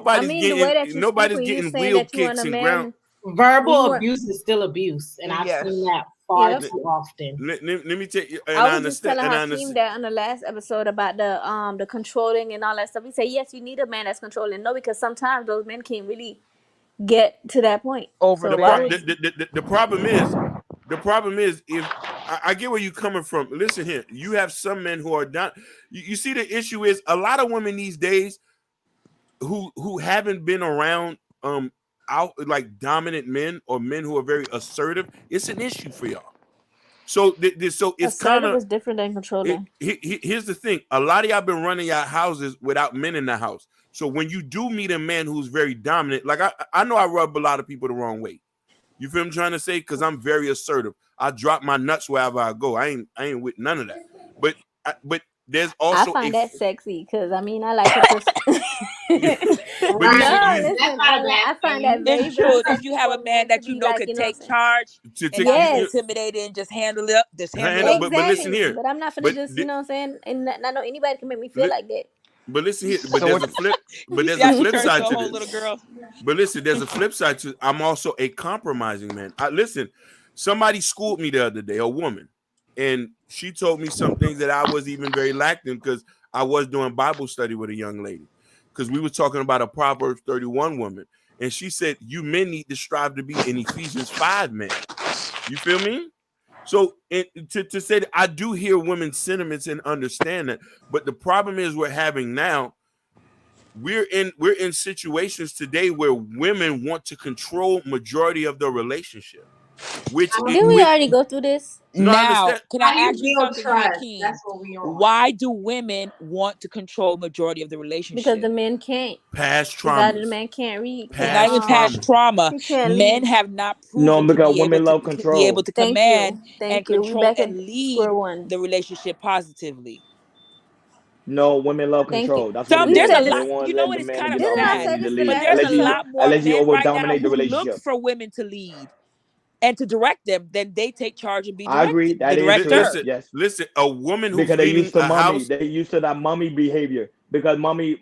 I mean, the way that you speak nobody's when you getting saying wheel that you want kicks a and ground. man, when Verbal you want, abuse is still abuse, and I've seen Yes. that far yep. too often. Let me tell you, I and I was just understand, telling and I Hakeem understand. that on the last episode about the controlling and all that stuff. He said yes, you need a man that's controlling. No, because sometimes those men can't really get to that point. Over So the the, why pro- would brain. you? the problem is if I get where you're coming from. Listen here, you have some men who are not. You see, the issue is a lot of women these days who haven't been around out like dominant men or men who are very assertive. It's an issue for y'all. So so it's kind Assertive of is different than controlling. here's the thing. A lot of y'all been running y'all houses without men in the house. So when you do meet a man who's very dominant, like I know I rub a lot of people the wrong way. You feel what I'm trying to say? Because I'm very assertive. I drop my nuts wherever I go. I ain't with none of that. But there's I also a find that sexy because I mean I like a person. but listen, No, Right. That's listen, not a bad I find that thing. very It's very true. If sexy you have for a a man man to that you be know like, could you know what I'm take saying? charge and not be you, Yes, intimidated and just handle it up, just handle it up. but listen exactly. here, But I'm not gonna but just, you know what I'm saying? And I know anybody can make me feel li- like that. but listen here, but So there's what? a flip, but You there's see a how she flip turned side to a to whole this. little girl. But listen, there's a flip side to. I'm also a compromising man. Listen, somebody schooled me the other day, a woman, and she told me some things that I was even very lacking because I was doing Bible study with a young lady because we were talking about a Proverbs 31 woman, and she said, "You men need to strive to be an Ephesians 5 man." You feel me? So to say that I do hear women's sentiments and understand that, but the problem is we're having now we're in situations today where women want to control majority of the relationship, which How it Didn't we which already go through this? no, I Now, understand. can I do you ask you build something, trust? Hakeem? That's what we on. Why do women want to control majority of the Because the relationship? men can't. Past Because either the traumas, man can't read, It's can't not past even past traumas. trauma. he can't Men lead. have not No, proven to because be able women to love be able control. to Thank command you. and Thank you. We control back at and square lead one. the relationship positively. No, women love Thank you. control. That's what it Some We is. there's a said They this. lot, don't want you to know let what, the it's man to kind of get Didn't all the I sad, say money to this the but lead, last there's a time? lot more unless you men over right now dominate the who look relationship. for women to lead and to direct them. Then they take charge and be I agree. the That is true. director. Listen, Yes. listen. A woman who's Because they leading used to a mommy. house, They used to that mommy behavior. Because mommy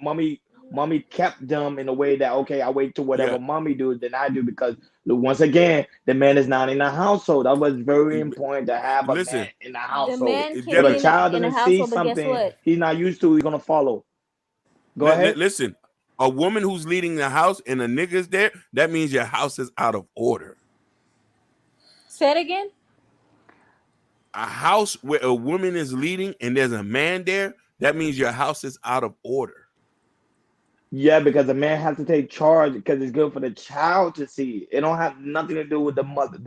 kept them in a way that okay, I wait till yeah. whatever mommy do, then I do because once again, the man is not in the household. That was very important to have a man Listen, in the The household. man it can If be a definitely. child in a doesn't see household, but guess something what? he's not used to, he's gonna follow. Go ahead. Listen, a woman who's leading the house and a nigga's there, that means your house is out of order. Say it again. A house where a woman is leading and there's a man there, that means your house is out of order. Yeah, because the man has to take charge because it's good for the child to see. It don't have nothing to do with the mother,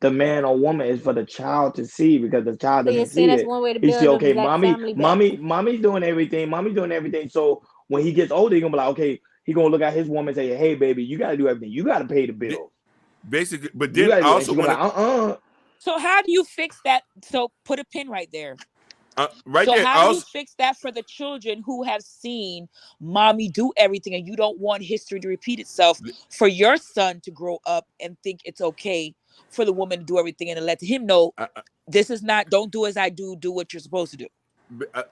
the man or woman. It's for the child to see because the child So you're doesn't saying see that's it. one way to He see, build a okay, black mommy, family back. mommy's doing everything. Mommy's doing everything. So when he gets older, he gonna be like, okay, he gonna look at his woman and say, hey, baby, you gotta do everything. You gotta pay the bills. Basically, but You then gotta I do, and also she gonna want be like, So how do you fix that? So put a pin right there. right So there. how I do you also fix that for the children who have seen mommy do everything and you don't want history to repeat itself for your son to grow up and think it's okay for the woman to do everything and to let him know I, this is not, don't do as I do what you're supposed to do.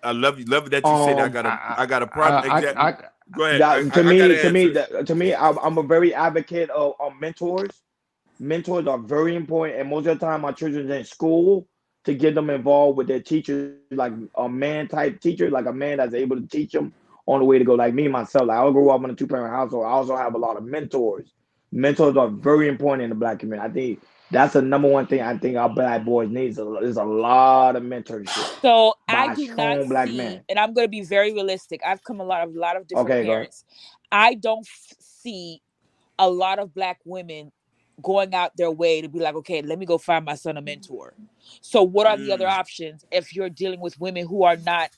I love that you say that. um, I got a problem. Exactly. I Go ahead. that I got to to answer me, it. that, to me, I'm a very advocate of mentors. Mentors are very important, and most of the time, my children's in school to get them involved with their teachers, like a man type teacher, like a man that's able to teach them on the way to go. Like me myself, like I grew up in a two-parent household. I also have a lot of mentors. Mentors are very important in the black community. I think that's the number one thing I think our black boys need is a lot of mentorship So I by a do not strong black see, man. and I'm going to be very realistic. I've come a lot of different Okay, go ahead. parents. I don't see a lot of black women going out their way to be like, okay, let me go find my son a mentor. So what are the other Mm. options if you're dealing with women who are not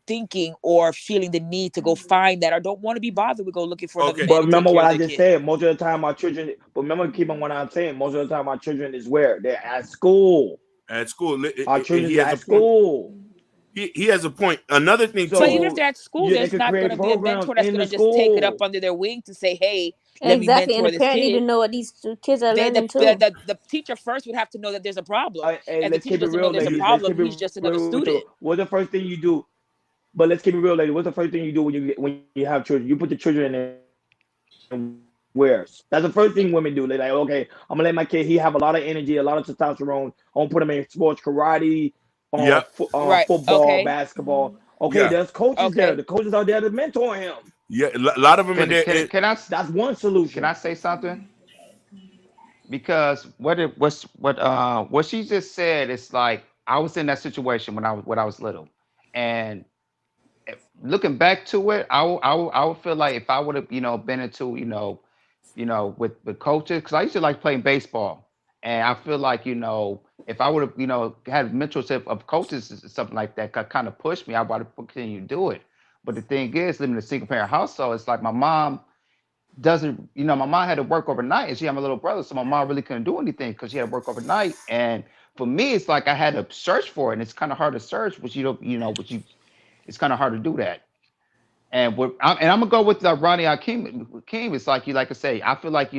thinking or feeling the need to go find that or don't want to be bothered with go looking for another Okay. man But to take remember care what of I their just kid? said. Most of the time, our children. But remember, keep on what I'm saying. Most of the time, our children is where they're at school. At school, Our children he is has a at point. school. He has a point. Another thing But too. even if So they're at school, yeah, they there's could not going create to be a programs mentor that's in going the to just take it up school. under their wing to say, hey, let me Exactly. And mentor the this parent need to kid. know what these kids are They learning too. the teacher first would have to know that there's a problem. Hey, If the let's teacher keep it doesn't know real, there's a ladies. Let's problem, keep it he's just another real. student. What's the first thing you do? But let's keep it real, ladies. What's the first thing you do when you have children? You put the children in where? That's the first thing women do. They're like, okay, I'm gonna let my kid. He have a lot of energy, a lot of testosterone. I'm gonna put him in sports, karate, Yeah. Right. football, Okay. basketball. Okay, there's Yeah. coaches there. The Okay. coaches are there to mentor him. Yeah. A lot of them are there. That's one can I solution. say something? Because what she just said is like I was in that situation when I was little, and looking back to it, I would feel like if I would have been into with coaches because I used to like playing baseball, and I feel like if I would have had mentorship of coaches and something like that kind of pushed me, I would have continued to do it. But the thing is, living in a single parent household, it's like my mom doesn't my mom had to work overnight and she had my little brother, so my mom really couldn't do anything because she had to work overnight. And for me, it's like I had to search for it, and it's kind of hard to search, but you don't, but it's kind of hard to do that. And I'm gonna go with Ronnie Hakeem. It's like you like to say. I feel like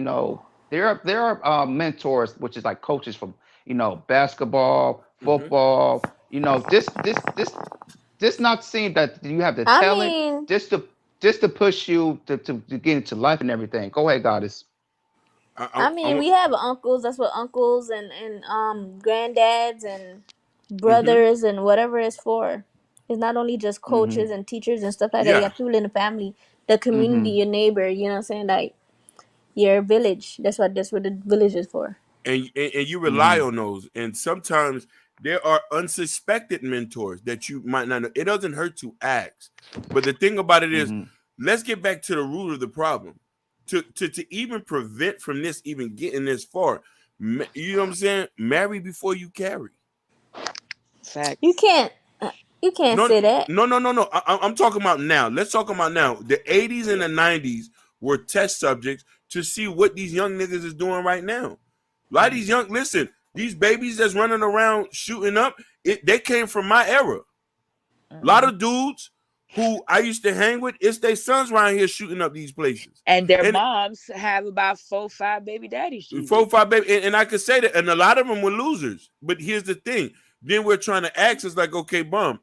there are mentors, which is like coaches from basketball, Mm-hmm. football. This not saying that you have the I talent mean, just to push you to get into life and everything. Go ahead, goddess. I we have uncles. That's what uncles and granddads and mm-hmm. brothers and whatever it's for. It's not only just Mm-hmm. coaches and teachers and stuff like that. You Yeah, have people in the family, the community, Mm-hmm. your neighbor. You know what I'm saying? Like your village. That's what the village is for. and you rely Mm-hmm. on those, and sometimes there are unsuspected mentors that you might not know. It doesn't hurt to ask, but the thing about it is, Mm-hmm. let's get back to the root of the problem. To even prevent from this even getting this far, you know what I'm saying? Marry before you carry. You Facts. can't. You can't No, say that. no. I'm talking about now. Let's talk about now. The 80s and the 90s were test subjects to see what these young niggas is doing right now. A lot of these listen, these babies that's running around shooting up, they came from my era. A lot Mhm. of dudes who I used to hang with, it's their sons around here shooting up these places. And their And moms have about 4, 5 baby daddies, four, Jesus. five, baby, and I could say that, and a lot of them were losers. But here's the thing. Then we're trying to ask, it's like, okay, bum,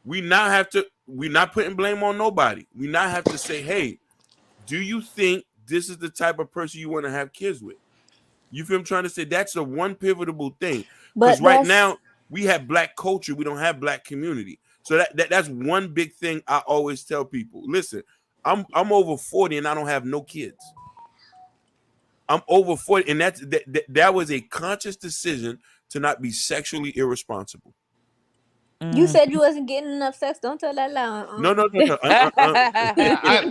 we're not putting blame on nobody. We now have to say, hey, do you think this is the type of person you want to have kids with? You feel I'm trying to say? That's the one pivotal thing. Because But right that's now we have black culture, we don't have black community. So that's one big thing I always tell people. Listen, I'm over 40 and I don't have no kids. I'm over 40, and that was a conscious decision to not be sexually irresponsible. you Mm. said you wasn't getting enough sex. Don't tell that lie. No, no, no, no. I,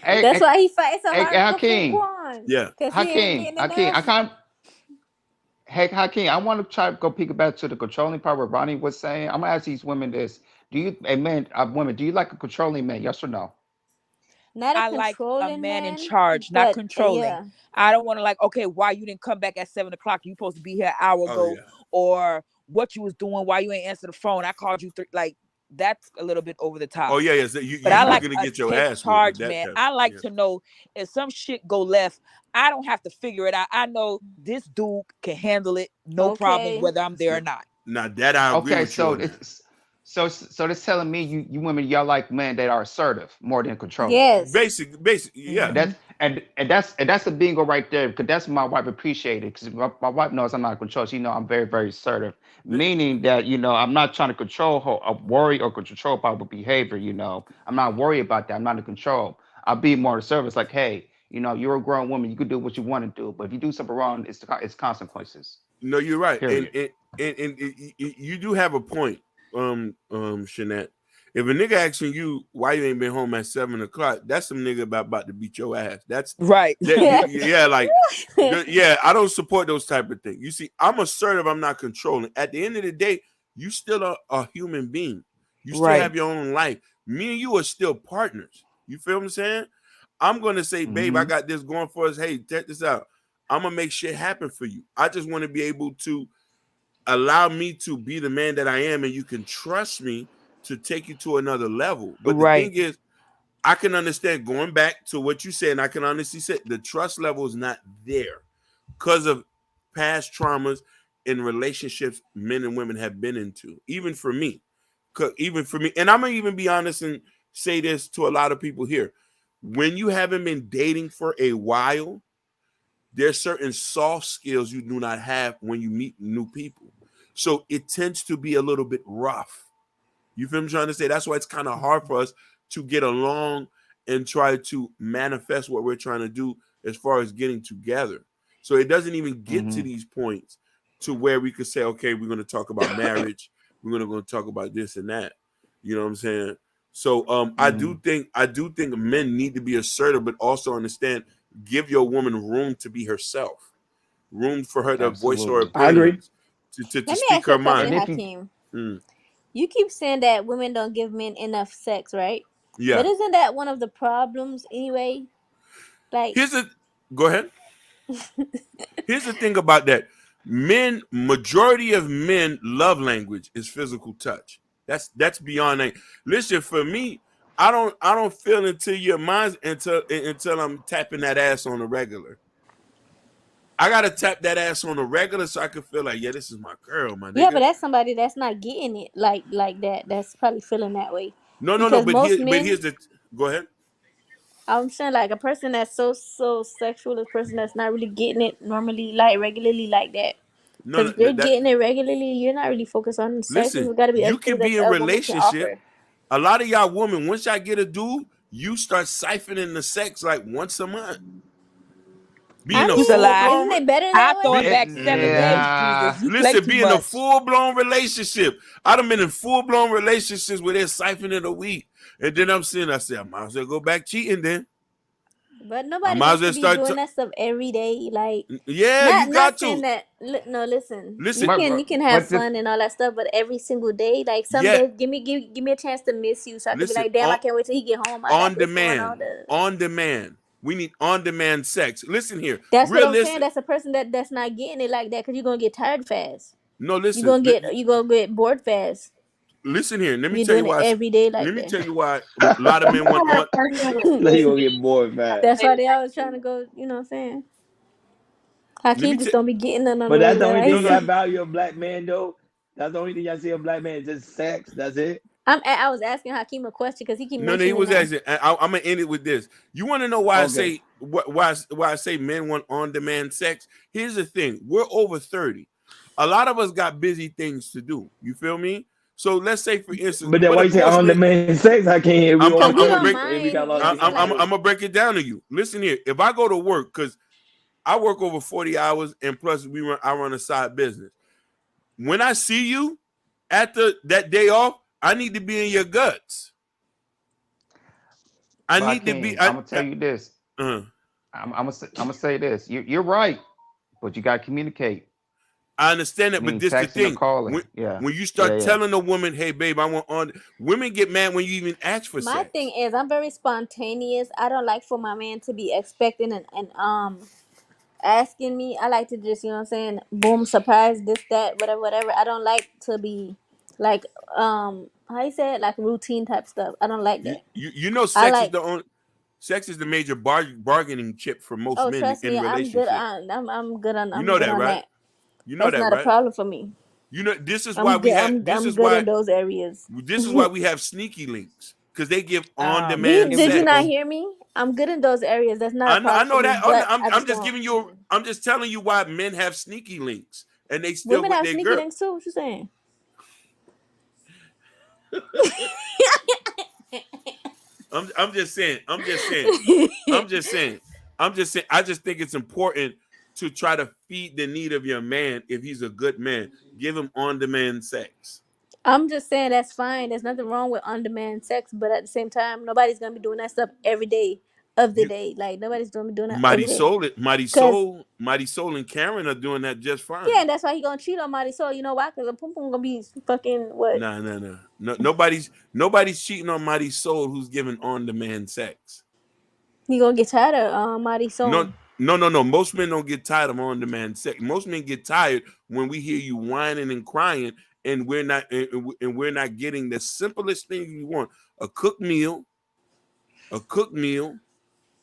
hey, That's hey, why he fighting so hey, hard for Hakeem, Fuquan. Yeah. Cause he ain't Hakeem, getting Hakeem. enough. I can't. Hey, Hakeem, I want to try to go peek back to the controlling part where Ronnie was saying. I'm gonna ask these women this: Do you, hey men, women, do you like a controlling man? Yes or no? Not a I like a controlling man in man, charge, not but controlling. yeah. I don't want to like, okay, why you didn't come back at 7 o'clock? You supposed to be here an hour Oh ago, yeah. or what you was doing, why you ain't answer the phone? I called you like that's a little bit over the Oh top. yeah, yeah. So you But you I you're like gonna a get your take ass whooped with charge that man. type. I like Yeah. to know if some shit go left, I don't have to figure it out. I know this dude can handle it, no problem, Okay. whether I'm there Now, or not. now that I agree Okay, with you so on that. it's so it's telling me you women y'all like men that are assertive more than controlling. Yes. Basic, yeah. And Hmm. that's a bingo right there because that's my wife appreciated because my wife knows I'm not in control. She know I'm very very assertive, meaning that I'm not trying to control her, worry or control about her behavior. I'm not worried about that. I'm not in control. I'll be more assertive. It's like, hey, you're a grown woman. You can do what you want to do, but if you do something wrong, it's consequences. No, you're right, and Period. you do have a point, Shanette. If a nigga asking you why you ain't been home at 7 o'clock, that's some nigga about to beat your ass. That's Right. that yeah, like yeah. I don't support those type of things. You see, I'm assertive. I'm not controlling. At the end of the day, you still are a human being. You still Right. have your own life. Me and you are still partners. You feel what I'm saying? I'm gonna say, babe, I Hmm. got this going for us. Hey, check this out. I'm gonna make shit happen for you. I just want to be able to allow me to be the man that I am, and you can trust me to take you to another level. But the thing Right. is, I can understand going back to what you said, and I can honestly say the trust level is not there because of past traumas in relationships men and women have been into. Even for me, and I'm gonna even be honest and say this to a lot of people here: when you haven't been dating for a while, there's certain soft skills you do not have when you meet new people. So it tends to be a little bit rough. You feel me trying to say? That's why it's kind of hard for us to get along and try to manifest what we're trying to do as far as getting together. So it doesn't even get to Hmm. these points to where we could say, okay, we're going to talk about marriage. We're going to talk about this and that. You know what I'm saying? So Hmm. I do think men need to be assertive, but also understand, give your woman room to be herself, room for her to voice her Absolutely. I agree. opinions, to Let me speak ask you her a question, And mind. if you Hakeem. Mm, You keep saying that women don't give men enough sex, right? But yeah. isn't that one of the problems anyway? Like, Here's a Go ahead. Here's the thing about that. Majority of men love language is physical touch. That's beyond that. Listen, for me, I don't feel into your minds until I'm tapping that ass on the regular. I gotta tap that ass on the regular so I can feel like, yeah, this is my girl, my Yeah, but nigga. that's somebody that's not getting it like that. That's probably feeling that way. No. Because But most men, here's the. Go ahead. I'm saying like a person that's so sexual, a person that's not really getting it normally, like regularly like that. Because No, if you're that. getting it regularly, you're not really focused on sex. Listen, It's got to be you everything can that be in a woman can relationship. offer. A lot of y'all women, once y'all get a dude, you start siphoning the sex like once a month. I Being a It's a full mean, lie. blown. isn't it better I that throw way? it back 7 days, Yeah. Jesus. You play Listen, too be in a much. full blown relationship. I done been in full blown relationships where they're siphoning a week, and then I'm saying, I said, I might as well go back cheating. Then But I nobody might as wants to well be start. doing that stuff every day. Like, Yeah, you not got saying to that. No, listen. listen. You can have But the fun and all that stuff, but every single day, like some Yeah, days, give me a chance to miss you, so I could be listen. like, damn, I can't wait till he get home. I got On this going on. demand, on demand. We need on demand sex. Listen here, That's what I'm saying. realistic. That's a person that's not getting it like that because you're gonna get tired fast. No, listen. You gonna get bored fast. Listen here. Let me You're tell you doing it why. every day Let like me that. tell you why a lot of I'm men the want kind on. of person Like that he gonna get bored fast. That's why they always trying to go. You know what I'm saying? Let me Hakeem just tell. don't be getting none on But the that's the regular. only Like, No, thing no, y'all value a black man though. That's the only thing y'all see a black man, just sex. That's it. I was asking Hakeem a question because he keep no. He mentioning was that. asking. I'm gonna end it with this. You want to know why I Okay. say why I say men want on demand sex? Here's the thing. We're over 30. A lot of us got busy things to do. You feel me? So let's say, for instance, But then but why of you say course, on man, demand sex? I can't hear we I'm on I'm, Cause we I'm the gonna don't break. we got mind, lost we I'm like gonna break it down to you. Listen here. If I go to work, because I work over 40 hours, and plus I run a side business. When I see you after that day off, I need to be in your guts. I but need to be. King, I'm gonna tell you this. Uh, I'm gonna say this. You're right, but you gotta communicate. I understand I that, but mean, this the texting or thing. calling. Yeah, When you yeah, start yeah. telling a woman, "Hey, babe, I want on," women get mad when you even ask for my thing sex. is I'm very spontaneous. I don't like for my man to be expecting and asking me. I like to just, you know what I'm saying, boom, surprise, this, that, whatever. I don't like to be like how you say it, like routine type stuff. I don't like that. You know, I sex is like the only. Sex is the major bargaining chip for most oh men trust in me, I'm good relationships. You I'm know good that, on right? that. You know That's that, not a right? problem for me. You know this is why I'm good in those areas. this is why we have sneaky links, because they give on Me demand and Did you not sex. Nico. hear me? I'm good in those areas. That's not a I problem for know me, that. Oh, no, but I I'm just just don't. giving you. I'm just telling you why men have sneaky links and they still Women with have their sneaky girl. links too. What you saying? I'm just saying. I'm just saying. I'm just saying. I'm just saying. I just think it's important to try to feed the need of your man. If he's a good man, give him on demand sex. I'm just saying that's fine. There's nothing wrong with on-demand sex, but at the same time, nobody's gonna be doing that stuff every day of the You day. Like nobody's gonna be doing that every day. Cause Mighty Soul, and Karen are doing that just yeah, fine. and that's why he gonna cheat on Marty. So you know why? Cause the pum pum gonna be fucking what? Nah, nah, nah. No, nobody's cheating on Mighty Soul who's giving on demand sex. He gonna get tired of Marty No, soon. no. Most men don't get tired of on demand sex. Most men get tired when we hear you whining and crying, and we're not getting the simplest thing you want: a cooked meal, a cooked meal,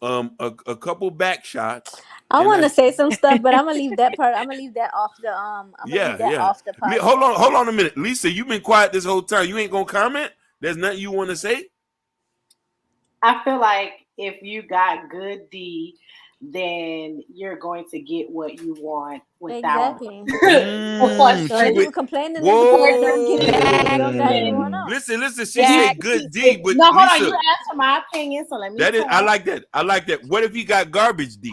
a couple back shots, I and want to that's say some stuff, but I'm gonna leave that part. I'm gonna leave that off the I'm gonna leave yeah, that yeah. off the podcast. Hold on a minute, Lisa. You've been quiet this whole time. You ain't gonna comment. There's nothing you want to say. I feel like if you got good D, then you're going to get what you want without Exactly. the So She frustration. you went. complaining is because you don't get it because you don't got it Whoa. going on. Listen. She You, said Facts. good D, but no, hold on. You Lisa, asked for my opinion, so let me that is. I talk. like that. I like that. What if he got garbage D?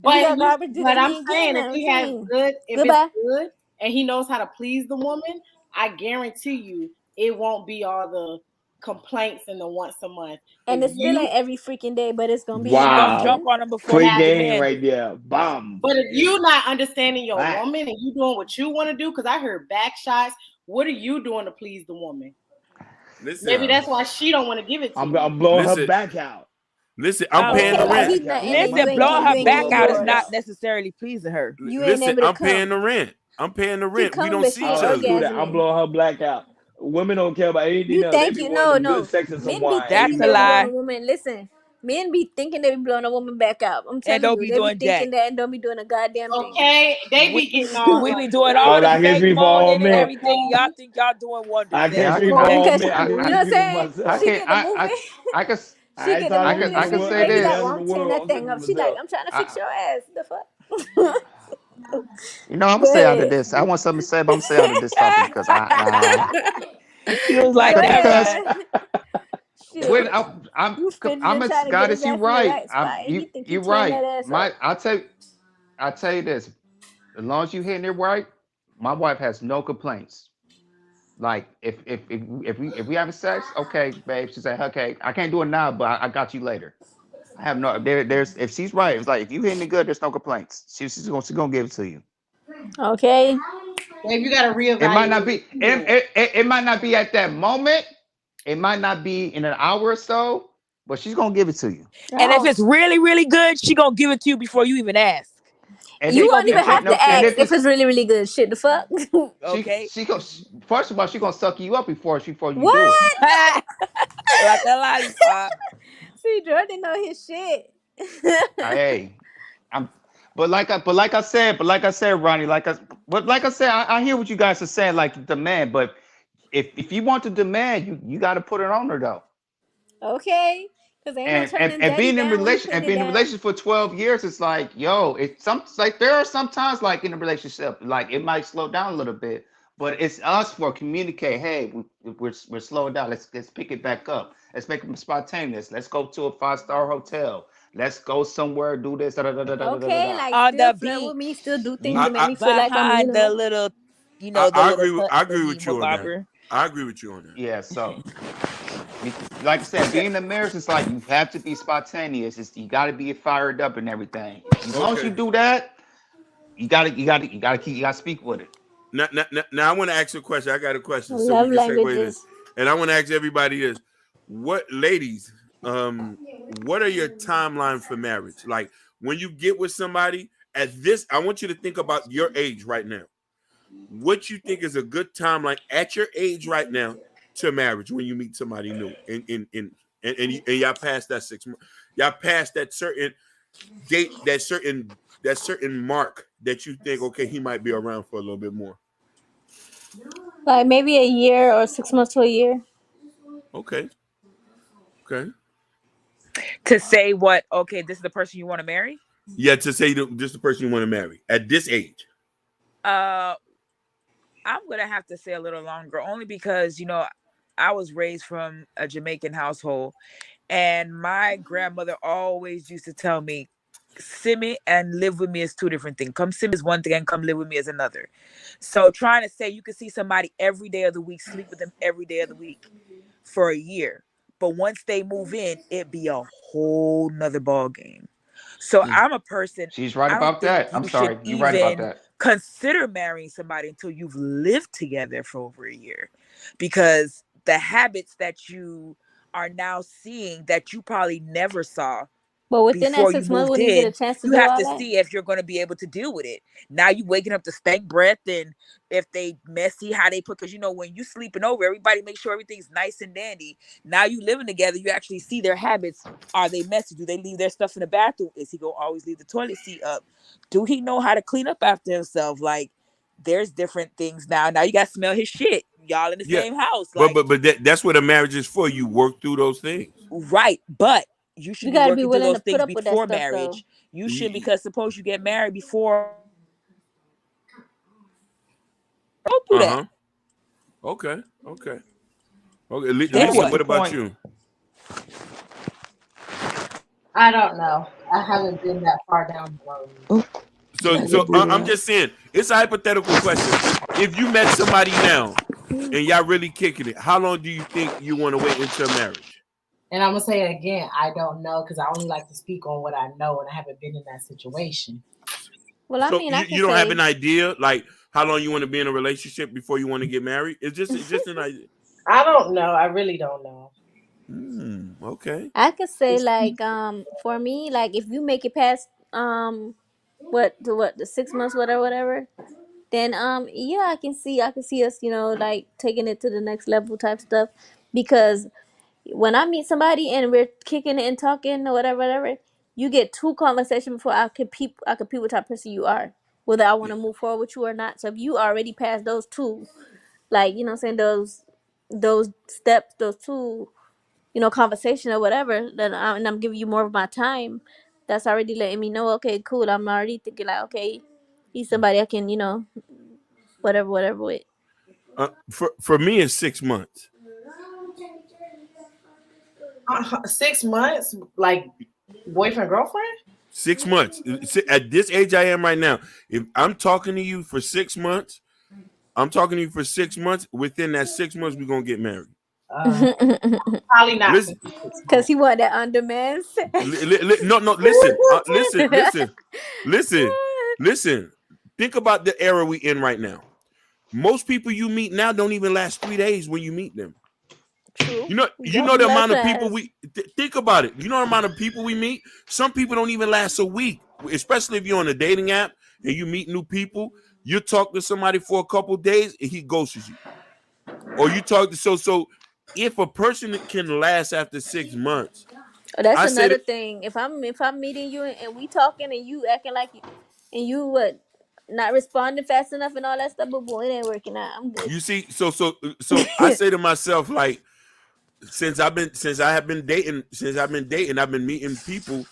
If you But got garbage, then but he I'm ain't getting saying if that. What he you has mean? good, if it's Goodbye. good and he knows how to please the woman, I guarantee you it won't be all the complaints and the once a month. And If it still you ain't every freaking day, but it's gonna be She now gonna and Wow. jump then. on him before Quick he have, game demand right it. there. Bomb. but if you not understanding your Back. woman and you doing what you want to do, because I heard back shots, what are you doing to please the woman? Listen, Maybe that's why she don't want to give it to you. I'm blowing her listen. back out. Listen, I'm I don't paying the care. Blow her rent. back He's out. not, and then My Listen, you God, blowing I'm her ain't blow back her do out is back not yours. out. necessarily pleasing her. You ain't Listen, able to I'm paying come. the rent. I'm paying the She rent. We coming, don't but see she each ain't Let's other. do that. I'm orgasming. blowing her black out. Women don't care about anything You else. They think be you wanting know? some good No, sex and some men be wine. That's thinking a Anything they be else. blowing a lie. woman. Listen, men be thinking they be blowing a woman back up. I'm And telling don't you, be they be doing jack. thinking that and don't be doing a goddamn thing. Okay, they We, be getting we all be doing Oh, all the I can't fake speak for all moaning and men. everything, and y'all okay. think y'all doing wonders. I They can't Yeah, ain't speak doing for I, all jack. Because men. I can you only know what I'm speak for saying? I myself. She can't. get the moving. I can. She I ain't get the trying to I speak can. moving for and I the can she world. say and he Me like, this. well, answer I'm the tearing world. that I'm speaking thing for up. She like, myself. I'm trying to I, fix your ass. The fuck. I'm gonna Go say out of ahead. this. I want something to say, but I'm gonna say out of this topic because He was Go like, never because mind. ahead. when Shit. You I'm fidgeting a trying to get his goddess. You ass in the right. right spot and he think you You tearing right. that ass My up. I tell you this. As long as you hitting it right, my wife has no complaints. Like if we having sex, okay, babe. She said, okay, I can't do it now, but I got you later. I have no there's if she's right, it's like if you hitting it good, there's no complaints. She's gonna give it to you. Okay. Babe, you gotta It might reevaluate not the be feeling. it might not be at that moment. It might not be in an hour or so, but she's gonna give it to you. And if Oh. it's really, really good, she gonna give it to you before you even ask. And You She it, gonna won't be even and, have putting no, to and ask if if it's it's really, really good. Shit, the fuck? okay. she goes first of all, she gonna suck you up before you do it. What? Like a lollipop. See, Jordan know his shit. Hey, I'm but like I said, Ronnie, like I said, I hear what you guys are saying, like demand, but if you want to demand, you got to put it on her though. Okay. Because ain't no And, and turning and daddy being in down when you relation putting and it being in a down. relationship for 12 years, it's like, yo, it's like there are some times like in a relationship, like it might slow down a little bit, but it's us for communicate. Hey, we're slowing down. Let's pick it back up. Let's make it spontaneous. Let's go to a 5-star hotel. Let's go somewhere. Do this. Da, da, da, da, da, da, da, Okay, da. like On still the flirt with me, beach. still do things You, to make I, me feel like I'm, Behind the little, the I little agree. hut I agree thingy, with you on that. bobber. I agree with you on that. yeah. So, like I said, being in a marriage is like you have to be spontaneous. You got to be fired up and everything. As long as you Okay. do that, you gotta speak with it. Now I want to ask you a question. I got a question, so we love can segue this. languages. And I want to ask everybody this: what, ladies, what are your timeline for marriage? Like when you get with somebody at this, I want you to think about your age right now. What you think is a good timeline at your age right now to marriage when you meet somebody new, and y'all past that 6 months, y'all past that certain date, that certain mark that you think, okay, he might be around for a little bit more. Like maybe a year or 6 months to a year. Okay, okay, To say what? Okay, this is the person you want to marry. yeah. To say just the person you want to marry at this age. Uh, I'm gonna have to say a little longer, only because I was raised from a Jamaican household, and my grandmother always used to tell me, "Simi and live with me is two different things. Come see me is one thing, and come live with me is another." So trying to say you can see somebody every day of the week, sleep with them every day of the week for a year, but once they move in, it be a whole nother ball game. So Mm. I'm a person. She's right I don't about think that. I'm you should sorry, you're right about even that. consider marrying somebody until you've lived together for over a year, because the habits that you are now seeing that you probably never saw But within that before you 6 months, moved would he get a in, chance to you do have all to that? see if you're going to be able to deal with it. Now you waking up to stank breath, and if they messy, how they put, because when you sleeping over, everybody make sure everything's nice and dandy. Now you living together, you actually see their habits. Are they messy? Do they leave their stuff in the bathroom? Is he going to always leave the toilet seat up? Do he know how to clean up after himself? Like, there's different things now. Now you got to smell his shit. Y'all in the Yeah, same house. but Like, that's what a marriage is for. You work through those things. right. But you should You be gotta be working through willing to those put things up with that before stuff, though. marriage. You should, because suppose you get married before, go through Uh that. huh. Okay. Okay. Okay. Then Lisa, Yeah. what? what Good about point. you? I don't know. I haven't been that far down the road. Oh, So, gotta so do I'm that. just saying, it's a hypothetical question. If you met somebody now and y'all really kicking it, how long do you think you want to wait into a marriage? And I'm gonna say it again. I don't know because I only like to speak on what I know, and I haven't been in that situation. Well, I So mean, I you can don't have an say, idea like how long you want to be in a relationship before you want to get married? It's just an idea. I don't know. I really don't know. Okay. I could say like for me, like if you make it past what the 6 months, whatever, then yeah, I can see us, like taking it to the next level type stuff. Because when I meet somebody and we're kicking it and talking or whatever, you get two conversation before I compete what type of person you are, whether I want Yeah. to move forward with you or not. So if you already passed those two, like what I'm saying, those steps, those two, conversation or whatever, then and I'm giving you more of my time, that's already letting me know, okay, cool. I'm already thinking like, okay, he's somebody I can, whatever with. For me, it's 6 months. 6 months, like boyfriend girlfriend. 6 months. At this age I am right now, if I'm talking to you for 6 months, I'm talking to you for 6 months. Within that 6 months, we're gonna get married. Probably not for Listen, 6 months. Cause he want that on demand sex. no, listen. Think about the era we in right now. Most people you meet now don't even last 3 days when you meet them. True. You know the Definitely less amount of people fast. we think about it. You know the amount of people we meet. Some people don't even last a week, especially if you're on a dating app and you meet new people. You talk to somebody for a couple days and he ghosts you, or you talk to so. If a person can last after 6 months, Oh, that's I say another that thing. If I'm meeting you and we talking and you acting like you, and you what, not responding fast enough and all that stuff, but boy, it ain't working out. I'm good. you see. So I say to myself, like, since I've been dating, I've been meeting people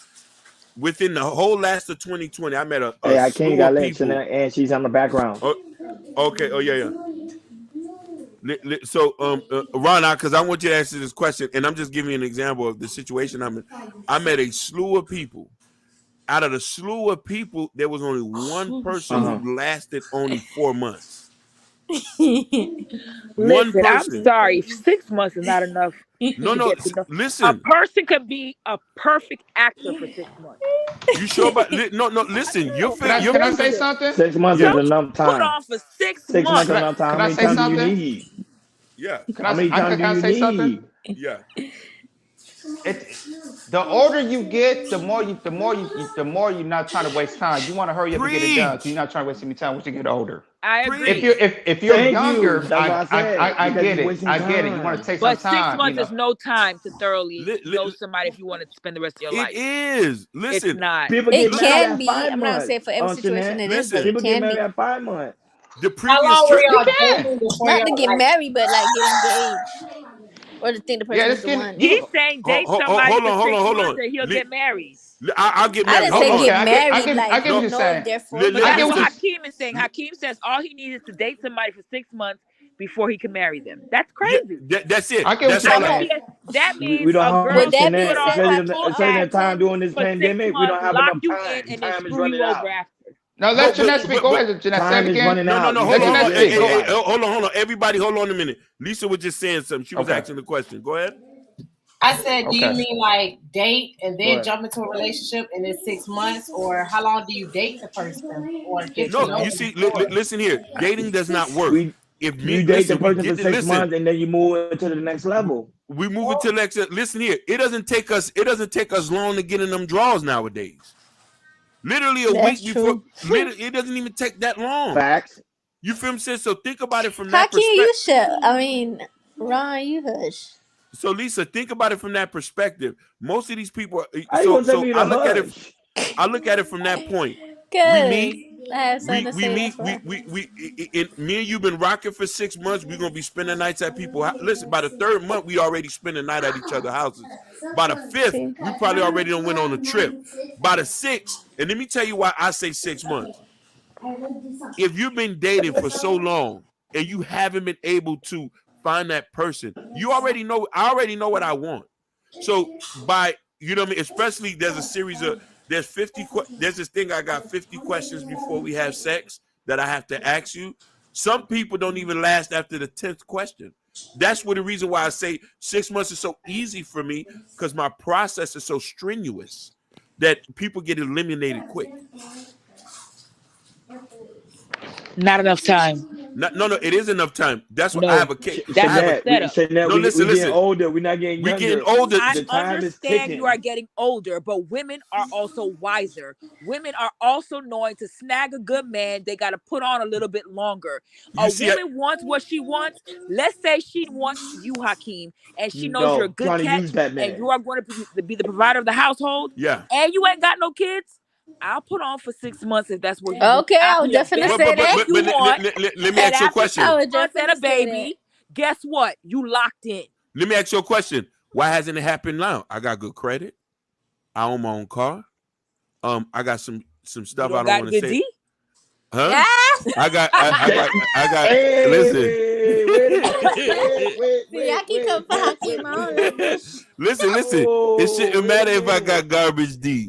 within the whole last of 2020. I met a Hey, I can't slew got of let people. Chanel and she's on the background. Oh, okay. Oh, yeah. So, Ron, because I want you to answer this question, and I'm just giving you an example of the situation I'm in. I met a slew of people. Out of the slew of people, there was only one person Uh-huh. who lasted only 4 months. One Listen, I'm person. sorry. 6 months is not enough No, to no. get to know. A Listen. person could be a perfect actor for 6 months. You sure about? No, no. I Listen. do. You're Can I say thinking. something? 6 months Yeah, is Some enough put time. on for six 6 months is months. enough time. How Can I many say times do you something? need? yeah, How many times do Can I you say something? need? yeah. It the older you get, the more you're not trying to waste time. You want to hurry up and get it done because you're Preach, not trying to waste any time once you get older. I If agree. you're preach. if you're Thank you. younger, That's what I said. I Because get you're it. wasting I get it. You want to time. take some But six time, months is no time to thoroughly Li- li- know somebody if you want to spend the rest of your it life. is. It's Listen, not. People get It look, married look. can at be. five I'm not gonna months. say for every situation Chanel. it is, but Listen. it People get can married be. at 5 months. The How previous long were trip. you y'all can. dating before Not to y'all get like? married, but like get engaged, or to think the Yeah, person is it's the getting one. He's saying date somebody Hold for on, hold six on, hold months on. and he'll get married. I'll get I married. didn't Hold say on. okay. get married. I Like get what No, you're know if saying. they're for But I you. get that's what what you. Hakeem is saying. Hakeem says all he needs is to date somebody for 6 months before he can marry them. That's yeah, crazy. that's it. I get what That's you're I all. know saying. he has, that We means don't a have girl With enough, should that being put Chanel, on said, her especially, full Hakeem, especially in the act time during this for six pandemic. We months, don't have lock enough you in, time. and then Time is screw running you over out. after. Now But let Jeanette speak. Go but ahead, Jeanette. Say it Time is again. running no, no, out. no. You Hold Let on, can't hold Jeanette on. just speak. Go yeah. ahead. Hold on. Everybody, hold on a minute. Lisa was just saying something. She was Okay. asking the question. Go ahead. I said, do you Okay. mean like date and Go then ahead. jump into a relationship and it's 6 months, or how long do you date the person or get to No, 6 months. know you them see, for? listen here. Dating does not work. We If me, you date the listen, we person for get to six listen. months and then you move into the next level. We move it to next. Listen here. It doesn't take us. It doesn't take us long to get in them draws nowadays. Literally a that's week before. true. Literally, it doesn't even take that long. Facts. You feel me? So think about it from that Hakeem, you perspective. should. I mean, Ron, you hush. So Lisa, think about it from that perspective. Most of these people. How you So gonna tell so me I to look at it. hush? I look at it from that point. We Cause meet. I have something to We say. meet. That's why. Me and you been rocking for 6 months. We're gonna be spending nights at people. Listen, by the third month, we already spend the night at each other's houses. By the fifth, See. we probably already done went on a trip. By the sixth, and let me tell you why I say 6 months. If you've been dating for so long and you haven't been able to find that person, you already know. I already know what I want. So by you know what I mean, especially there's a series of there's 50 there's this thing I got 50 questions before we have sex that I have to ask you. Some people don't even last after the 10th question. That's what the reason why I say 6 months is so easy for me because my process is so strenuous that people get eliminated quick. Not enough time. No, it is enough time. That's what I have No, a case. I that's have the a setup. Shanae, no. we Listen, getting listen. older. We're not getting We getting younger. older. I The time is understand you are ticking. getting older, but women are also wiser. Women are also knowing to snag a good man, they got to put on a little bit longer. You A see, woman wants what she wants. Let's say she wants you, Hakeem, and she knows you're a No, good trying to use catch that and man. you are going to be the provider of the household, yeah. and you ain't got no kids. I'll put on for 6 months if that's what you want. Okay, I'll I was be a just gonna best say that. man you want. Let me And ask you a after question. I six was just months and a gonna say that. baby, guess what? You locked in. Let me ask you a question. Why hasn't it happened now? I got good credit. I own my own car. I got some You stuff I don't don't got want to good say. D? Huh? Ah! I got. Listen. Hey, wait a minute. See, I can come for Hakeem. I don't let bush. Listen. It Oh, shouldn't wait a matter if I got minute. garbage D.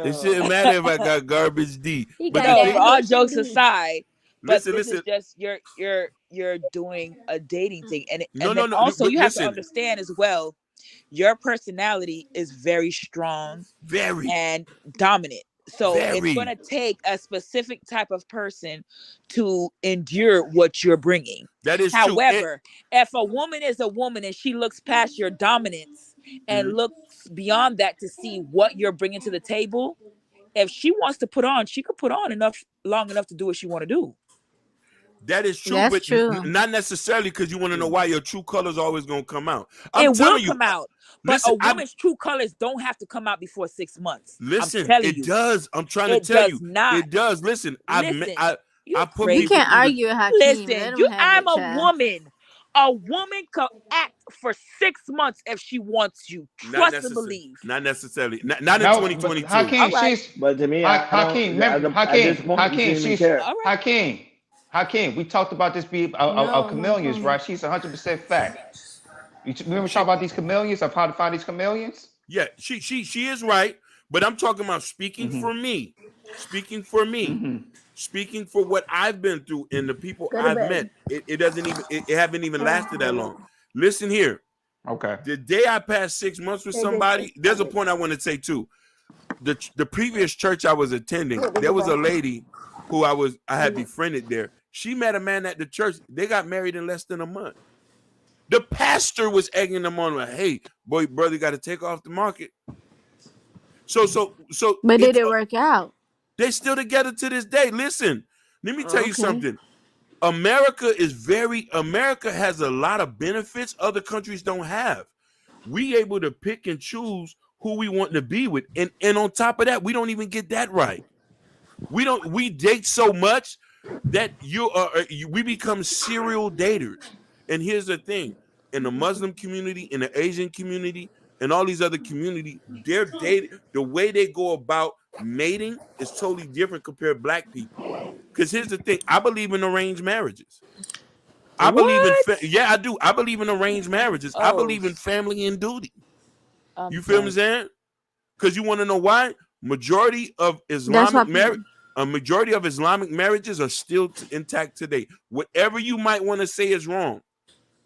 It Damn. shouldn't matter if I got garbage D. He But got the No, thing, but that all Haitian jokes D. aside, but listen, this is listen. just you're doing a dating thing, No, and no, then no. also But you have to listen, understand as well, your personality is very strong very, and dominant. So it's going very. to take a specific type of person to endure what you're bringing. That is true. However, if a woman is a woman and she looks past your dominance and Mhm. looks beyond that to see what you're bringing to the table, if she wants to put on, she could put on enough long enough to do what she want to do. That is true, That's but true. not necessarily because you want to know why your true colors always gonna come out. I'm It will telling you. come out, but Listen, a I woman's true colors don't have to come out before 6 months. I'm listen. telling It you, does. I'm trying to it tell does you, not. it does. Listen, Listen, I you're put You people crazy. can't through the. argue with Hakeem. Let Listen, him have I'm it, a child. woman. A woman could act for 6 months if she wants you. Not Trust and necessarily. believe. Not necessarily. Not in No, but 2022. All Hakeem, right, she's But to me, I Hakeem. don't. Remember, At this point, you Hakeem, shouldn't even she's care. all right. Hakeem. Hakeem, we talked about this being a No, don't chameleons, tell me. right? She's 100% fact. You remember talking about these chameleons of how to find these chameleons? Yeah, she is right, but I'm talking about speaking Mm-hmm. for me, speaking for me, Mm-hmm. speaking for what I've been through and the people Go to I've met. bed. It doesn't even it haven't even lasted that long. Listen here, Okay. the day I passed 6 months with somebody, there's a point I want to say too. The previous church I was attending, there was a lady who I had befriended there. She met a man at the church. They got married in less than a month. The pastor was egging them on, like, "Hey, boy, brother, got to take off the market." So But did it's it work out? they're still together to this day. Listen, let me tell you Okay. something. America has a lot of benefits other countries don't have. We able to pick and choose who we want to be with, and on top of that, we don't even get that right. We date so much that we become serial daters. And here's the thing: in the Muslim community, in the Asian community, and all these other communities, their date, the way they go about mating is totally different compared to black people. Because here's the thing: I believe in arranged marriages. I believe in What? yeah, I do. I believe in arranged marriages. I Oh, believe in family and duty. I'm You feel me done. saying? Because you want to know why? Majority of That's why Islamic people. marriage, a majority of Islamic marriages are still intact today. Whatever you might want to say is wrong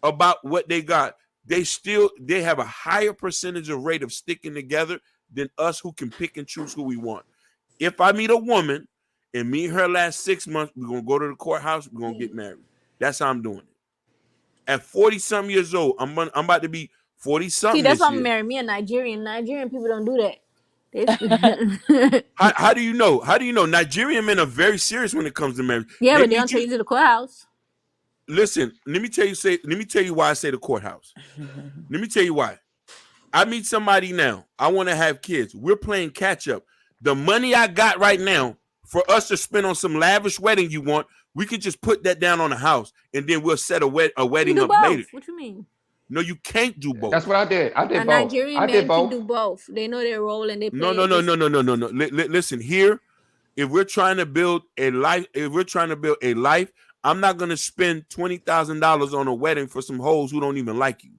about what they got, they have a higher percentage of rate of sticking together than us who can pick and choose who we want. If I meet a woman and me and her last 6 months, we're gonna go to the courthouse, we're gonna get married. That's how I'm doing it. At 40 some years old, I'm about to be 40 See, something that's why this I'm gonna year. marry me a Nigerian. Nigerian people don't do that. They How do you know? How do you know? Nigerian men are very serious when it comes to marriage. yeah, They but they don't meet take you. you to the courthouse. Listen, let me tell you why I say the courthouse. Let me tell you why. I meet somebody now. I want to have kids. We're playing catch up. The money I got right now for us to spend on some lavish wedding you want, we can just put that down on the house and then we'll set a You can wedding do up later. both. What you mean? No, you can't do That's both. what I did. I A did both. Nigerian I did man can both. do both. They know their role and they No, play no, it. no, Just no, no, no, no, no. Listen here. If we're trying to build a life, I'm not gonna spend $20,000 on a wedding for some hoes who don't even like you.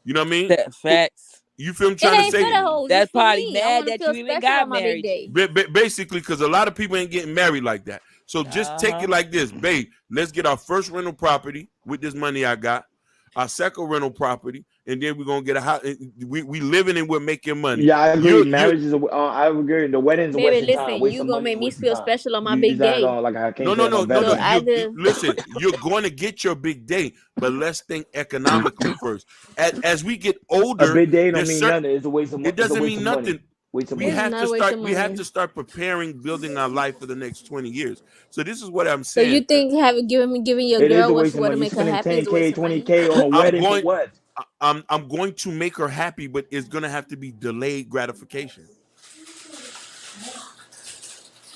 You know what I mean? That facts. You feel I'm it trying to ain't for say? the hoes. It's That's for probably me. I mad want to that you feel even special got on my big married. day. Basically, because a lot of people ain't getting married like that. So just take it like this, babe. Let's get our first rental property with this money I got, our second rental property, and then we're gonna get a house. We living and we're making money. Yeah, I agree. You Marriage is I agree. The wedding's a Baby, waste of time. listen, Waste you of gonna money make and me waste of feel time. special on my Use big that day. on like I no can't say it on So better. either listen. You're going to get your big day, but let's think economically first. As we get A older, big day don't there's mean certain. nothing. It's a waste of It It's a doesn't waste mean of nothing. money. Waste of We this is money. have not to a waste start. of We have money. to start preparing, building our life for the next 20 years. So this is what I'm So you saying. think having giving your It is girl a what waste she of want to money. You're make her spending happy is a 10K, waste of money? 20K on a I'm wedding for going. what? I'm going to make her happy, but it's gonna have to be delayed gratification.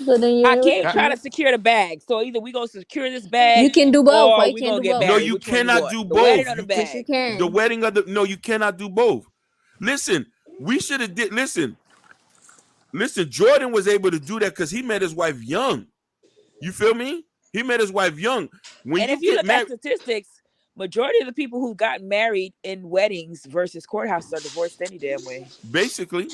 So then you ain't Hakeem That- trying to ready. secure the bag. So either we gonna secure this You bag can do both. Why or you we can't gonna do get both? No, married. you Which one you cannot want? do The wedding both. or the You Yes, bag? you the can. wedding of the no, you cannot do both. Listen, we should have did. Listen. Jordan was able to do that because he met his wife young. You feel me? He met his wife young. When And you if you get look at married, statistics, majority of the people who got married in weddings versus courthouses are divorced any damn way. basically,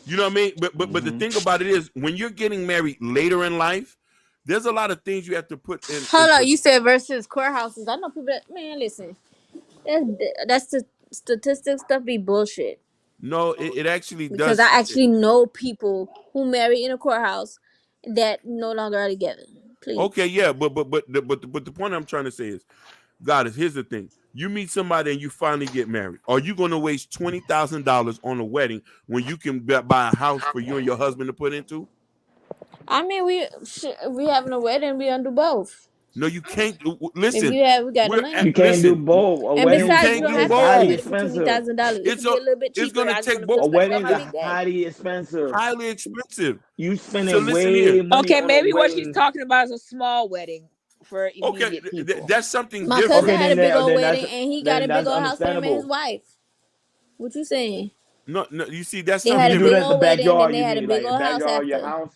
you know what I mean. But the Hmm. thing about it is, when you're getting married later in life, there's a lot of things you have to put in Hold on, you said versus courthouses. I know people that man, listen, that's the statistics stuff be bullshit. No, it actually Because does. I actually know people who marry in a courthouse that no longer are together. Okay, Please. yeah, but the point I'm trying to say is, God, here's the thing: you meet somebody and you finally get married. Are you going to waste $20,000 on a wedding when you can buy a house for you and your husband to put into? I mean, we having a wedding. We gonna do both. No, you can't. If Listen, we got the money. You can't do listen. both. A And You wedding besides, is you can't don't do have is to have a highly both. wedding for expensive. $20,000. It It's could be a, a little bit it's cheaper. gonna I just take want to feel both. A special wedding on is my big day. highly expensive. Highly expensive. You So spending listen here. way money Okay, on a maybe what she's wedding. talking about is a small wedding for Okay, immediate people. that's something My cousin different. Okay, had a big old then wedding, and he got a big that's old house for him and his understandable. wife. What you saying? No, no, you see, that's They something had You a do different. big that in the old wedding, and then backyard. they You had a mean big like old house backyard of your after. house?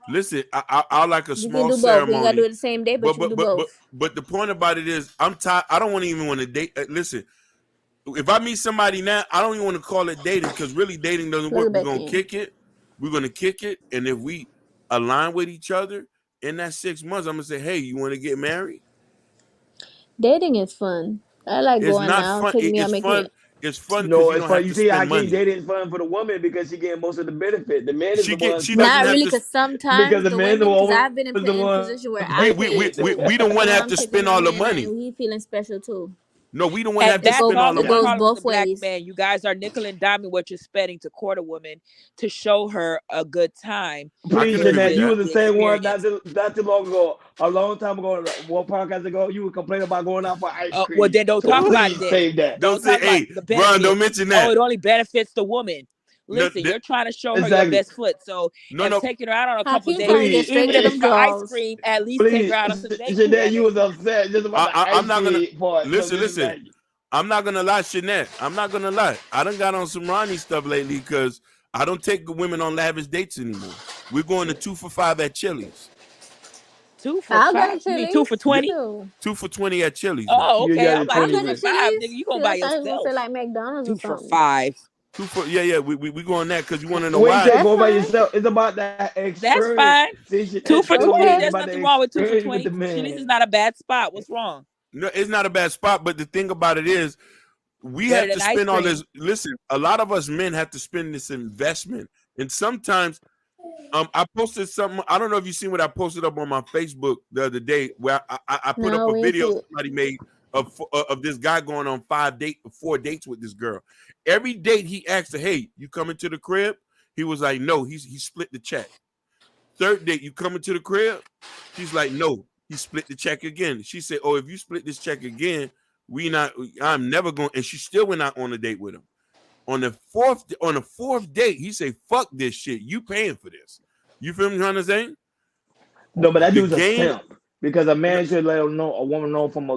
Listen, I like a You can small do both. We ain't gotta do ceremony, it the same day, but but you can but do but but both. but the point about it is, I'm tired. I don't want to even want to date. Listen, if I meet somebody now, I don't even want to call it dating because really dating doesn't Plug work. it We're back gonna in. kick it. We're gonna kick it, and if we align with each other in that 6 months, I'm gonna say, hey, you want to get married? Dating is fun. I like It's going not out, fun. take me out, it's make me. fun. It's fun because No, you it's don't fun. have You to see, spend I can't money. date is fun for the woman because she getting most of the benefit. The man is the one She doesn't Not have really, to. because sometimes because the the man women, because I've been was the in one position where We I we paid we we, too. we don't want So to have I'm to taking spend my all the man out, money. and he feeling special too. No, we don't want to And have to It that's spend go all the also it the goes money. problem with the both black ways. man. You guys are nickel and diming what you're spending to court a woman to show her a good time I can Please, agree with Jeanette, versus you was that. the the same one experience. not too long ago, a long time ago, one podcast ago. You would complain about going out for ice Well, cream. then don't So talk about it please then. save that. Don't Don't say, talk about hey, the Ron, don't benefits. mention Oh, that. it only benefits the woman. No, Listen, you're trying to show her your Exactly. best foot. So no, if no. taking her out on a couple Hakeem dates, trying to get Please, straight even to if it's them for ice draws. cream, at least take her please, out on some dates, Jeanette, damn you it. was upset just about the I'm ice not gonna cream part. So listen. this is Listen, like, I'm not gonna lie, Shanette. I'm not gonna lie. I done got on some Ronnie stuff lately because I don't take women on lavish dates anymore. We're going to 2 for $5 at Chili's. 2 for 5? I'll go to You mean two Chili's. for Yeah, 20? Too. 2 for $20 at Chili's now. Oh, you okay. got I'm it like I'll two go 20 for to for five. Nigga, Chili's. you going Shit, I by thought he was gonna say yourself. like McDonald's or Two for something. 5. Yeah. We going that because you want to know Wait, you why? said That's go by fine. yourself. It's about that That's experience. fine. See, Two Jeanette for telling me 20. it's Okay. There's about the nothing wrong with two for experience with 20. the Chili's is man. not a bad spot. What's wrong? No, it's not a bad spot. But the thing about it is, we Better have to than ice spend all this. cream. Listen, a lot of us men have to spend this investment, and sometimes I posted something. I don't know if you seen what I posted up on my Facebook the other day, where I put up No, a we ain't video see it. somebody made of this guy going on 4 dates with this girl. Every date he asked her, "Hey, you coming to the crib?" He was like, "No." He split the check. Third date, you coming to the crib? She's like, "No." He split the check again. She said, "Oh, if you split this check again, we not. I'm never going." And she still went out on a date with him. On the fourth date, he said, "Fuck this shit. You paying for this." You feel me? Trying to say No, but that the dude's a game? simp because a No, man should let him know, a woman know from the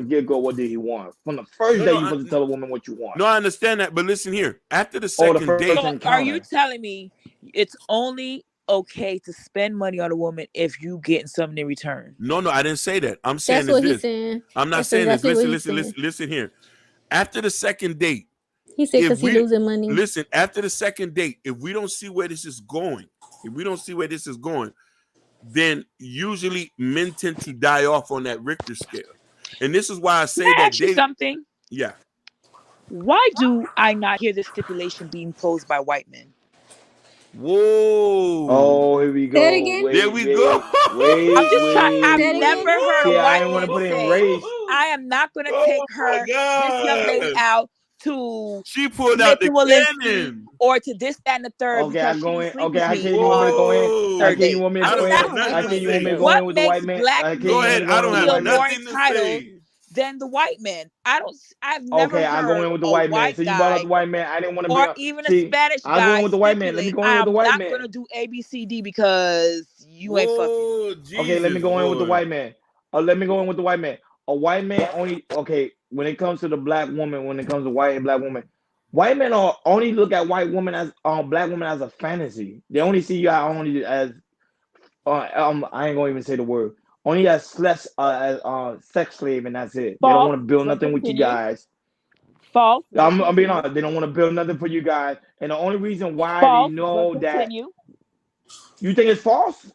get go what did he want. From the first no, day, no, you supposed to tell a woman what you want, no. I understand that, but listen here. After the or the second first date, So are you encounter. telling me it's only okay to spend money on a woman if you getting something in return? no, I didn't say that. I'm saying That's is what he's this. saying. I'm not That's saying this. exactly what Listen, he's listen, saying. listen, listen here. After the second date, He said if because he we losing money. listen, after the second date, if we don't see where this is going, then usually men tend to die off on that Richter scale. And this is why I Can say I that ask you dating. something? Yeah. Why do I not hear this stipulation being posed by white men? Whoa. Oh, here we Say it go. again. There Wait, we go. wait, wait, I'm just trying. I've Say it wait. never again. heard a See, I white didn't want to man put it in say, race. "I am not going to Oh take my this young lady God. out to She pulled out the ritualistic cannon. or to this, that, and the third Okay, I because she go didn't in. sleep Okay, with how me can you want me to on go in? the How third Whoa. can you date." want me to I'm I go don't just in? have asking nothing How to can you want me to say. go what in with the makes white man? black How can Go you want me ahead. to men I go in don't with the have feel white man? more nothing to entitled say. than the white men? I've never Okay, I go heard in with the a white man. white So you brought up the guy white man. I didn't want to bring or up. even a See, Spanish I go in guy with the white man. Let me stipulate, go in "I with the am white not going man. to do ABCD because you ain't fucking." Whoa, Okay, let me Jesus, go in with the boy. white man. Let me go in with the white man. A white man only okay when it comes to the black woman. When it comes to white and black woman, white men are only look at white women as black women as a fantasy. They only see you only as I ain't gonna even say the word. Only as sex slave, and that's it. They don't False, want to build but nothing with you continue. guys. False, but I'm being continue. honest. They don't want to build nothing for you guys, and the only reason why they False, but know that continue. you think it's false.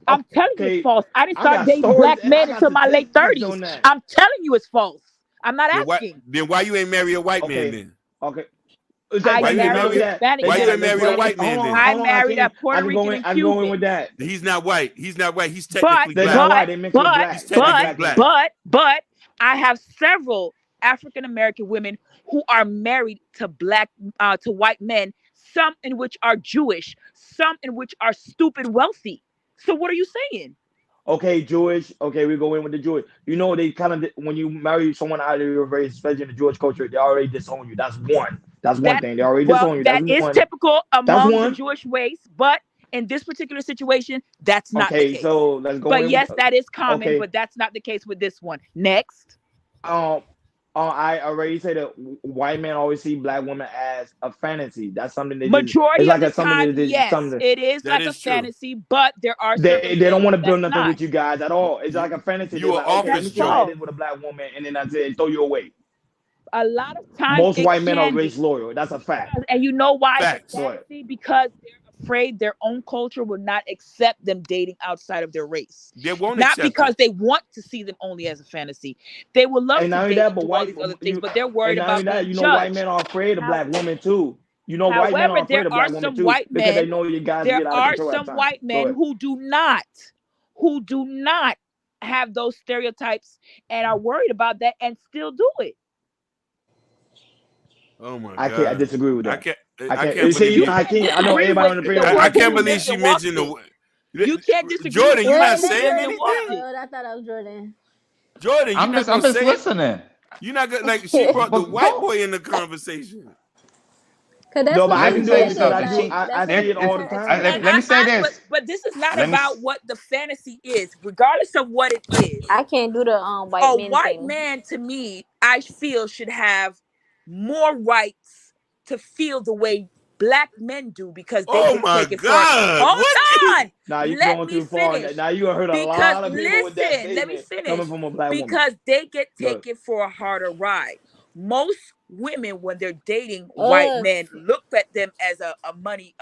I'm telling you it's Okay, false. I didn't I start got dating stories black and I men got until my late statistics 30s. on that. I'm telling you it's false. I'm not Then why asking. then why you ain't marry a white man Okay, then? okay. I Why you ain't Let's married look a at marry that. Hispanic why Let's you say, ain't man let's marry go a in. and white man then? I Hold on. married a I Puerto can go Rican in. and I can go in Cuban. with that. He's not white. He's not white. He's But, technically They're black. not but, white. They mix with but, He's black. They're not technically but, black black. men. but I have several African American women who are married to to white men, some in which are Jewish, some in which are stupid wealthy. So what are you saying? Okay, Jewish. Okay, we go in with the Jewish. You know, they kind of when you marry someone out of your race, especially in the Jewish culture, they already disown you. That's one. That's one That thing. They already well, disown you. That's that is one. typical That's among the one. Jewish race, but in this particular situation, that's not the Okay, case. so let's go But in with. yes, that is common, Okay, but that's not the case with this one. Next. um, I already said that white men always see black women as a fantasy. That's something they just. It's Majority of like the something time, that they yes, something. it is That like a is true. fantasy, but there are They don't want circumstances to build that's nothing not. with you guys at all. It's You like a fantasy. you They're an like, okay, let That's me office see how it job. false. is with a black woman, and then that's it. And throw you away. A lot of times Most it white men are can race be. loyal. That's a fact. And you know why it's a Facts. Go ahead. fantasy? Because they're afraid their own culture will not accept them dating outside of their race. They won't Not accept it. because they want to see them only as a fantasy. They would love And to not only date that, and but do all white these other things, you, but they're and worried not only about that, being you know, white judged. men are afraid of black women too. You know, white men However, are there afraid of are black women some too white because they men, know you guys there get out of are control at some times. white Go men ahead. who do not have those stereotypes and are worried about that and still do it. Oh my I can't. I gosh. disagree with I that. can't I I can't. can't See, believe You you I can't can't. I know disagree everybody with on the the panel. I work that can't you believe lived she and walked mentioned through. the You can't disagree with Jordan, the you work not Wait, is that that you saying lived Jordan? and walked anything? through. I thought that was Jordan. Jordan, you not gonna I'm just say it? listening. You're not gonna like she brought the But white go. boy in the conversation. Cause that's No, but what I Let she me can do tell it you said because though. I something. do. Like She I that's see what it that's all her the time. And let me say but this. this is not Let me about what the fantasy is, regardless of what it is. I can't do the white A men white thing. man, to me, I feel should have more rights to feel the way black men do because they Oh get my taken for. God. Hold What? on, Now you let going me too far. finish. Now you gonna hurt a Because lot of people with that listen, let me statement coming finish. from a black woman. Because they get Good. taken for a harder ride. Most women, when they're dating white Ugh. men, look at them as a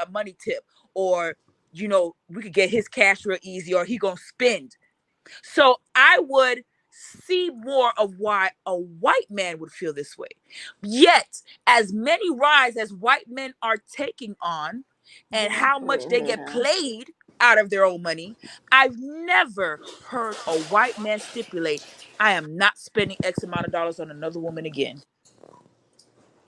money tip, or we could get his cash real easy, or he gonna spend. So I would see more of why a white man would feel this way. Yet, as many rides as white men are taking on and how much they get played out of their own money, I've never heard a white man stipulate, I am not spending X amount of dollars on another woman again.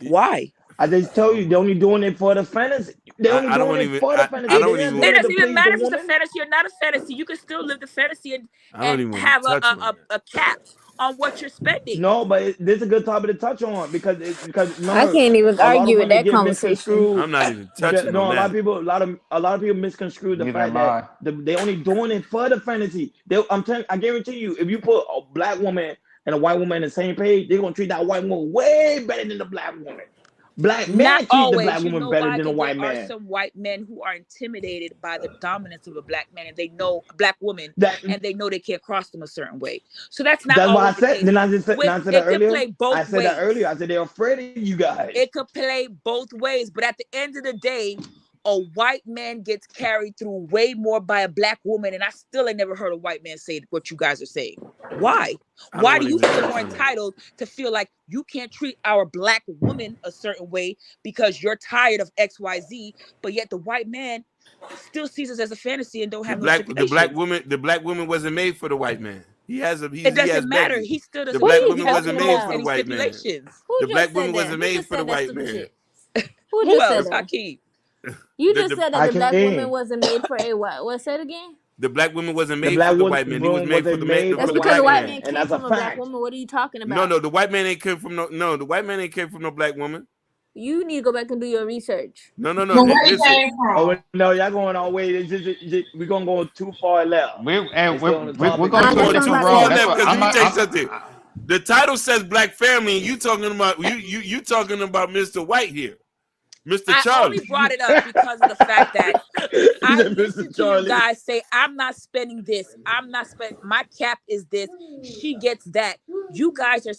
Why? I just tell Oh you, my. they're only doing it for the fantasy. They're only I doing don't it even for the I fantasy. It, They're don't not even doing it it doesn't to even please the matter if it's a woman. fantasy or not a fantasy. You can still live the fantasy and, I don't and even want have to touch on that. a cap on what you're spending. No, but this is a good topic to touch on because I remember, can't even a lot of argue with women that get conversation. misconstrued. I'm not even touching on No, that. a lot of people misconstrue the neither fact am that I. they only doing it for the fantasy. I guarantee you, if you put a black woman and a white woman in the same page, they're gonna treat that white woman way better than the black woman. Black Not man treat the black always. You woman know better why? than a Because there white are man. some white men who are intimidated by the dominance of a black man, and they know a black woman, That and they know they can't cross them a certain way. So that's not that's why I always the said. case. Then I just said. Then With I said that it could earlier. play both I said that earlier. ways. I said they're afraid of you guys. It could play both ways. But at the end of the day, a white man gets carried through way more by a black woman, and I still ain't never heard a white man say what you guys are saying. Why? I don't Why want do to you even feel touch more on that. entitled to feel like you can't treat our black woman a certain way because you're tired of XYZ, but yet the white man still sees us as a fantasy and don't The have no black stipulations? woman wasn't made for the white man. He has It he has doesn't matter. Becky. He still The doesn't Who black feel you he woman doesn't talking wasn't made impose for about? the any white man. stipulations. Who The black just said woman that? wasn't Who made just for the said that white stupid man. shit? Who Who just else? said The that? Hakeem. You the just the, said that I the black woman can't. wasn't made for a white. What? Say it again. the black woman wasn't The made black for the white man. He was woman made for wasn't made That's for the because white the black white man, man. man and came that's a from a black fact. woman. What are you talking No, about? no, the white man ain't came from the white man ain't came from no black woman. You need to go back and do your research. No, no, no. But where he Listen, came Oh from? no, y'all going all way. We're gonna go too far left and stay on the We're topic. we going Nah, Cause to a that's going what I'm too different about to road. far say. That's left what because let I'm me not. tell you something. The title says black family, and you talking about you talking about Mr. White here, Mr. I only Charlie. brought it up because of the fact that he I said, listened Mr. to you Charlie. guys say, I'm not spending this. I'm not spending, my cap is this. She gets that. You guys are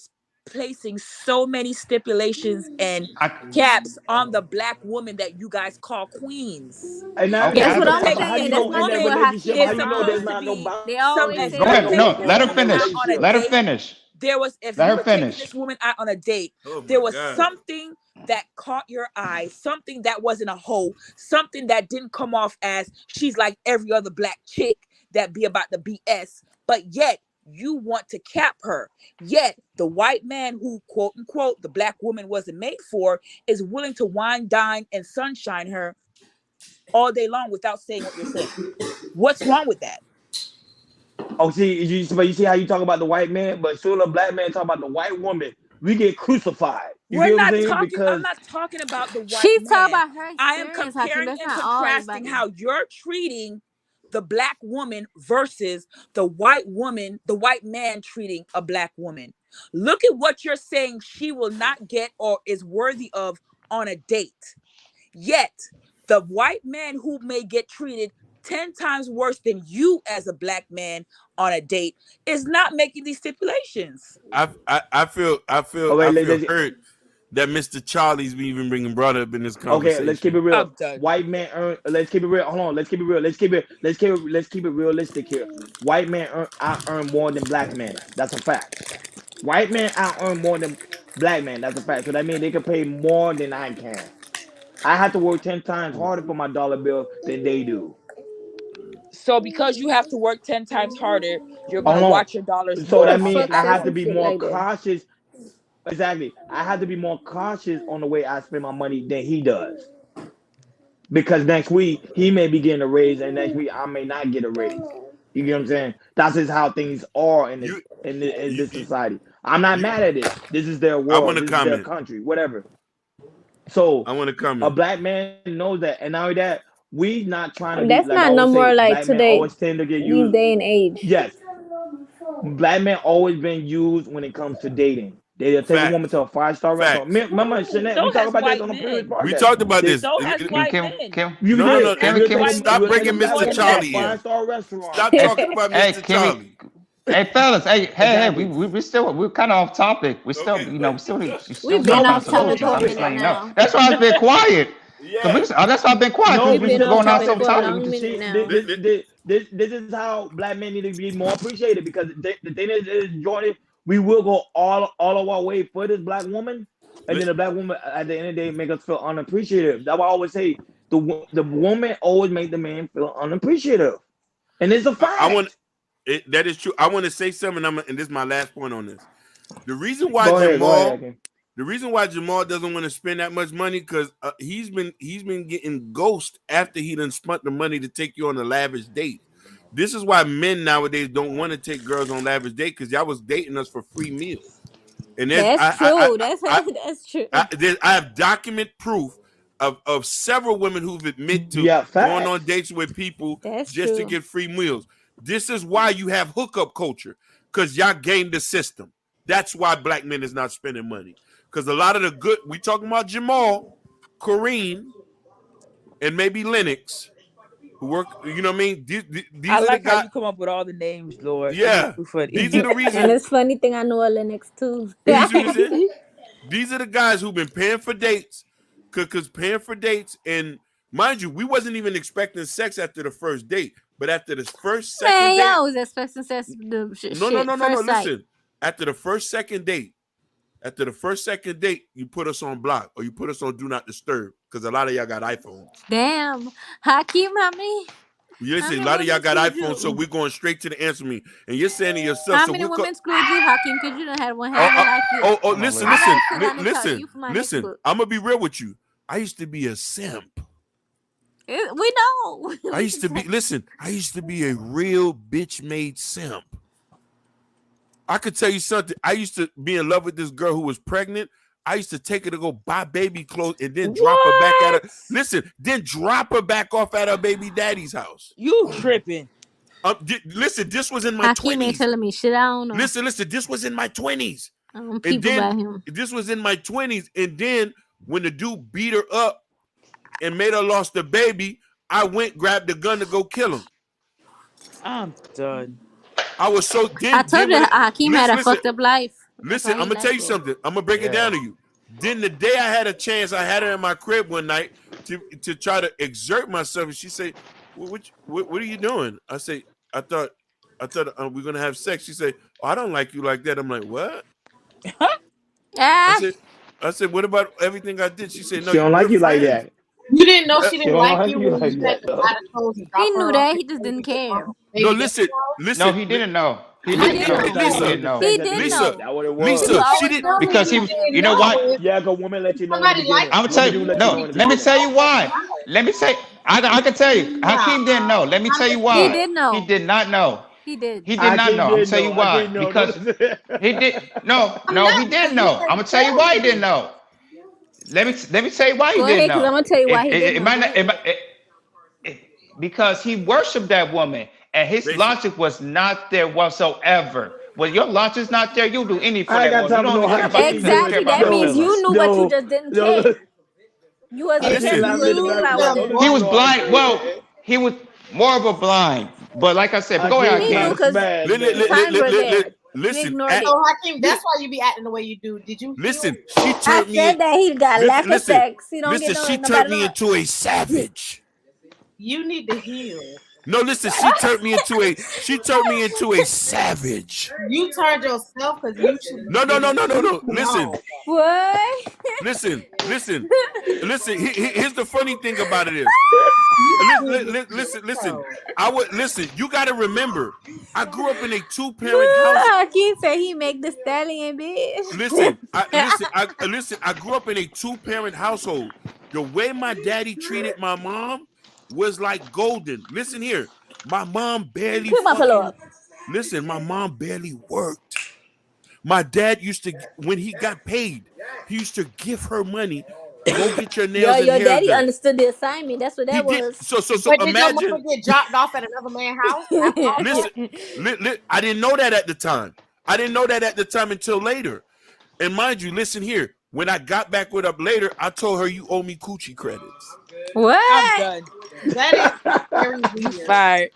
placing so many stipulations and I, caps on the black woman that you guys call queens. And not okay, If That's that, you what but I'm take how do saying. you this That's know in not that even woman what relationship? Hakeem How is you know trying there's supposed to. to not no be They some, always if boundaries? say you There were that. ain't no no, taking work this let her on woman the out finish. on a relationship. Let her date, finish. there was, if Let you her were taking finish. this woman out on a date, Oh there my was God. something that caught your eye, something that wasn't a hoe, something that didn't come off as she's like every other black chick that be about the BS, but yet you want to cap her. Yet the white man who quote unquote the black woman wasn't made for is willing to wine, dine, and sunshine her all day long without saying what you're saying. What's wrong with that? Oh, but you see how you talk about the white man, but soon a black man talk about the white woman, we get crucified. You We're get what I'm not saying? talking, I'm Because not talking about the white She talk man. about her I am experience, Hakeem. comparing That's and not all contrasting everybody. how you're treating the black woman versus the white woman, the white man treating a black woman. Look at what you're saying she will not get or is worthy of on a date. Yet, the white man who may get treated 10 times worse than you as a black man on a date is not making these stipulations. oh I wait, feel hurt that Mr. Charlie's even being brought up in this okay, let's keep conversation. it real. I'm done. White man earn. Let's keep it real. Hold on. Let's keep it real. Let's keep it realistic here. White man I earn more than black men. That's a fact. White man I earn more than black man. That's a fact. So that means they can pay more than I can. I have to work 10 times harder for my dollar bill than they do. So because you have to work 10 times harder, you're going to Hold watch your dollars on. So Who go the that on means fuck their I says have to some account. be shit more like that? cautious. Exactly. I have to be more cautious on the way I spend my money than he does. Because next week he may be getting a raise, and next week I may not get a raise. You get what I'm saying? That's just how things are in You you this society. I'm not you mad at it. This is their I want world. to This is their comment. country. Whatever. So I want to a comment. black man knows that, and not only that, we not trying to be That's like I not no always more say. like Black men today, always tend to get these used. day and age. Yes, black men always been used when it comes to dating. They'll take a woman Facts. to a 5-star restaurant. Facts. Remember, Jeanette, So we talked has about this white on the previous men. We podcast. talked about They, this. So has white men. you No, no, did. no. You Average would take white men Stop you make take bringing a black Mr. more woman than to a that. Charlie in. 5-star restaurant. Stop talking about Hey, Mr. can we? Charlie. Hey, fellas. Hey, Exactly. we still we're kind of off topic. We still, Okay, but we still We've talking been No, about off some other no, topic shit. for a I'm just topic. minute letting you know. now. That's why I've been quiet. yeah. That's why I've been quiet No, because We've we been still off going out topic so for a topic. long minute see, now. this is how black men need to be more appreciated because the thing is, Jordan, we will go all of our way for this black woman, and then the black woman at the end of the day make us feel unappreciative. That's why I always say the woman always make the man feel unappreciative, and it's a I want fact. that is true. I want to say something. And this is my last point on this. The reason why Go ahead, Jamal, Hakeem. the reason why Jamal doesn't want to spend that much money because he's been getting ghost after he done spent the money to take you on a lavish date. This is why men nowadays don't want to take girls on lavish date because y'all was dating us for free meals. And That's true. That's that's true. I have document proof of several women who've admit to Yeah, going on facts. dates with people That's just to true. get free meals. This is why you have hookup culture because y'all game the system. That's why black men is not spending money because a lot of the good we talking about Jamal, Kareem, and maybe Lennox who work. You know what I mean? I These are the like how guys. you come up with all the names, Lord. This is Yeah, too these are funny. the And reason. it's funny thing I know a Linux too. You see what I'm saying? These are the guys who've been paying for dates, cause paying for dates and Mind you, we wasn't even expecting sex after the first date, but after the first, second Man, date, y'all was expecting sex the no, no, shit no, no, no. first sight. Listen, after the first, second date, you put us on block or you put us on do not disturb because a lot of y'all got iPhones. Damn, Hakeem, You how say a many lot of y'all women got screwed iPhones, so you? we're going straight to the answer me. And you're saying to yourself, How so many we're women screwed you, Hakeem? Because you done had one hell oh, of a life here. Hold on, listen, ladies. I listen, gotta sit down and talk to you for my next listen. book. I'm gonna be real with you. I used to be a simp. We know. I We used can to be say. listen. I used to be a real bitch made simp. I could tell you something. I used to be in love with this girl who was pregnant. I used to take her to go buy baby clothes and then drop her back at her. What? Listen, then drop her back off at her baby daddy's house. You tripping? Listen, this was in my Hakeem ain't 20s. telling me shit I don't know. Listen, this was in my 20s. I don't And people then by him. this was in my 20s. And then when the dude beat her up and made her lost the baby, I went, grabbed the gun to go kill him. I'm done. I was so I then told you when Hakeem had listen, a listen, fucked up life. That's listen, why I'm he gonna tell left you her. something. I'm gonna break it Yeah. down to you. Then the day I had a chance, I had her in my crib one night to try to exert myself, and she said, what are you doing? I thought we're gonna have sex. She said, oh, I don't like you like that. I'm like, what? I Ah, said, what about everything I did? She said, no, She don't we're like you like friends. that. You didn't know Uh, she She didn't don't like like you you when like you had that to buy though. the clothes and he drop knew her off that. at He just your didn't care. no, baby daddy house. No, listen, he didn't know. He He didn't did know. Every know. time He you didn't get the know. He sex, did Lisa, know. that what it People Lisa, was. she always did. know when Because women he be was, saying you know no. what? Yeah, cause women let you know in the Somebody like beginning. I'm gonna tell Women you. do let you know No, in the let me beginning. tell you why. Let me say. I can tell you. nah, Hakeem didn't know. Let me tell you He why. did He know. did not know. He did. He did I not can't know. I'm gonna did tell you know. I why. can't know. Because he did. No, I'm no, not he because didn't you know. I'm didn't gonna tell you tell why he didn't me. know. Let me tell you why he Go didn't ahead, because I'm know. gonna tell you why he did It know. might Go not. ahead. Because he worshipped that woman, and his Basic. logic was not there whatsoever. When your logic's not there, you'll do anything for I ain't that got woman. You time for don't no even care about you. Hakeem You care Exactly. doing about That her means no, you feelings. knew, but you no, just didn't no. care. You wasn't Hakeem Listen, laughing in the confused about background. The Don't whether. He listen was to boy. blind. Hakeem. Well, he was more of a blind. But like I said, but go ahead, Hakeem He knew Hakeem. got because smashed, li- li- the li- man. li- signs li- were li- li- there. You listen, ignored it. So Hakeem, that's why you be acting the way you do. Did you heal? listen. She I turned me in. said that he got Listen, lack of listen, sex. He don't get listen. She nobody turned me know. into a savage. You need to heal. No, listen. She turned me into a savage. You turned yourself because you should be No, no, no, getting no, no, no. no. What? Listen. Here's the funny thing about it is, You should be listen. healed. I would listen. You got to remember, I grew up in a two-parent house. Hakeem said he make the stallion bitch. Listen. I grew up in a two-parent household. The way my daddy treated my mom was like golden. Listen here, my mom barely Pick my pillow fucking. up. Listen, my mom barely worked. My dad used to, when he got paid, he used to give her money. Go get your Yo, nails and your hair daddy done. understood the assignment. That's what He that did. was. So But did your mother imagine. get dropped off at another man's house after all that? Listen, I didn't know that at the time. I didn't know that at the time until later. And mind you, listen here. When I got back with up later, I told her you owe me coochie credits. I'm What? done. That is very You weird. fired.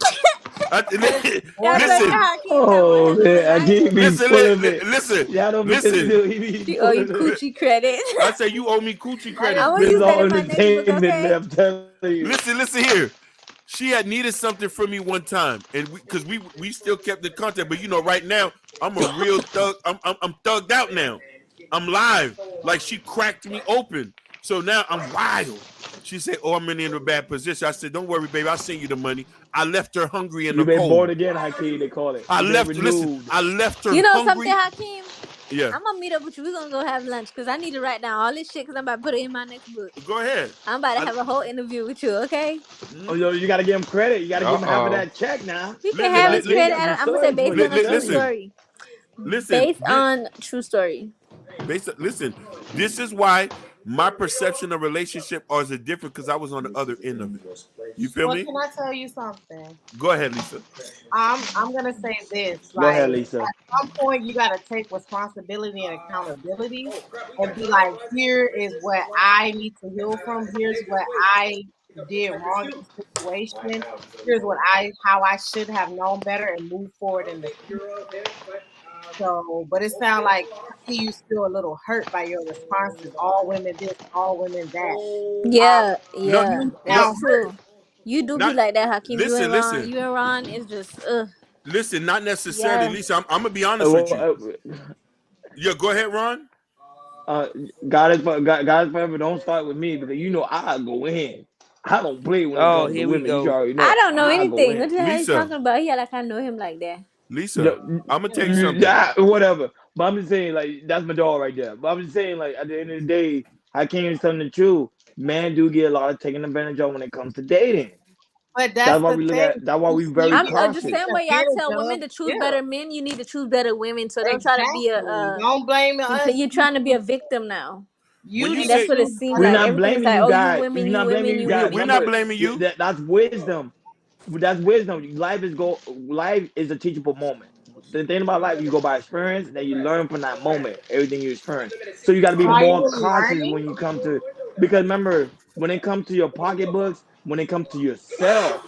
That is Y'all better borderline. Listen, tell Hakeem that one Oh of his man, life. Hakeem be pulling it. listen, Y'all don't miss listen. it. He be She owe you pulling it. coochie credit. I say you owe me coochie That credits, is I'm gonna This is use bitch. that all in my next book, entertainment, okay? man. I'm telling you. Listen here. She had needed something from me one time, and because we still kept the contact, but right now I'm a real thug. I'm thugged out now. I'm live. Like she cracked me open, so now I'm wild. She said, "Oh, I'm in a bad position." I said, "Don't worry, baby. I'll send you the money." I left her hungry in the You've been born cold. again, Hakeem. They call it. I You've been left. Listen, renewed. I left her You know something, hungry. Hakeem? Yeah, I'm gonna meet up with you. We're gonna go have lunch because I need to write down all this shit because I'm about to put it in my next book. go ahead. I'm about to I, have a whole interview with you, okay? Oh, mm, yo, you got to give him credit. You got to give him half of Uh-oh. that check now. You li, can li, Cause have li, his li, Hakeem credit. got some I'm gonna say stories for based you. on I'm a true telling you. story. listen. Based on true story. Listen. This is why my perception of relationship is different because I was on the other end of it. You feel Well, me? can I tell you something? Go ahead, Lisa. I'm gonna say this. Go Like ahead, at Lisa. some point you gotta take responsibility and accountability and be like, here is what I need to heal from. Here's what I did wrong in the situation. Here's what how I should have known better and move forward in the future. So, but it sounds like you still a little hurt by your responses. All women this, all women that. Yeah, No, yeah, You no, that's sound hurt. true. You do be not like that, Hakeem. listen, listen, You and Ron is just listen. Not necessarily, yeah. Lisa. I'm gonna be honest with you. Uh, Yeah, go ahead, Ron. uh, God is forever. Don't start with me because you know I go in. I don't play when it Oh, comes to here we women. You should go. already know I that. don't know I go anything. What in. the hell are you Lisa, talking about? Yeah, like I know him like that. Lisa, The- I'm gonna tell you something. that whatever. But I'm just saying, like that's my dog right there. But I'm just saying, like at the end of the day, I can't tell the truth. Men do get a lot of taken advantage of when it comes to dating. But That's that's why the we look thing. at. That's why we You very I'm get the cautious. same taken way y'all advantage tell of. women to choose Yeah, better men. You need to choose better women. So don't try to be exactly. Don't blame us. you're trying to be a victim now, When You you need and to that's say what it choose seems We're better like. not Everything is blaming like, you oh, you guys. women, We're you not women, blaming you you we guys. we're women. not Remember, blaming you. that's wisdom. That's wisdom. Life is a teachable moment. The thing about life, you go by experience, and then you learn from that moment everything you experience. So you got to be Are you more really cautious learning? when you come to because remember when it comes to your pocketbooks, when it comes to yourself,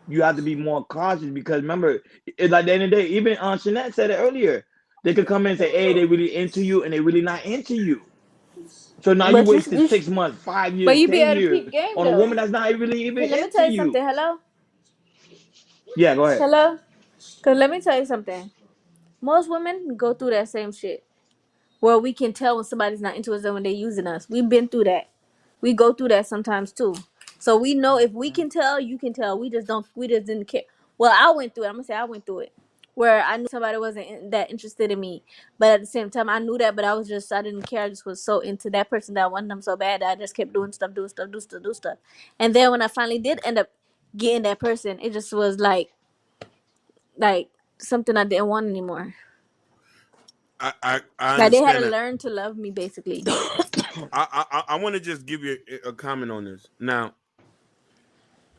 you have to be more cautious because remember, it's like the end of the day. Even Shanette said it earlier. They could come in and say, "Hey, they really into you," and they really not into you. So now you But wasted 6 months, but 5 years, you be 10 able to peep years game on a though. woman that's not really even Hey, let me tell into you something. you. Hello, Yeah, go ahead. hello. Cause let me tell you something. Most women go through that same shit. Where we can tell when somebody's not into us and when they're using us. We've been through that. We go through that sometimes too. So we know if we can tell, you can tell. We just don't. We just didn't care. Well, I went through it. I'm gonna say I went through it, where I knew somebody wasn't that interested in me, but at the same time I knew that, but I didn't care. I just was so into that person that I wanted them so bad that I just kept doing stuff, doing stuff, do stuff, do stuff. And then when I finally did end up getting that person, it just was like something I didn't want anymore. I Like they had to understand that. learn to love me, basically. I want to just give you a comment on this. Now,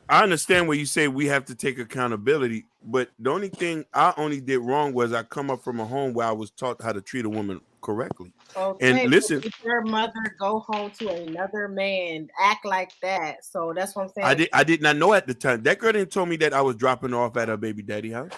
I understand where you say we have to take accountability, but the only thing I only did wrong was I come up from a home where I was taught how to treat a woman correctly. And Okay, but listen, did your mother go home to another man, act like that? So that's what I'm saying. I did not know at the time. That girl didn't tell me that I was dropping off at her baby daddy house.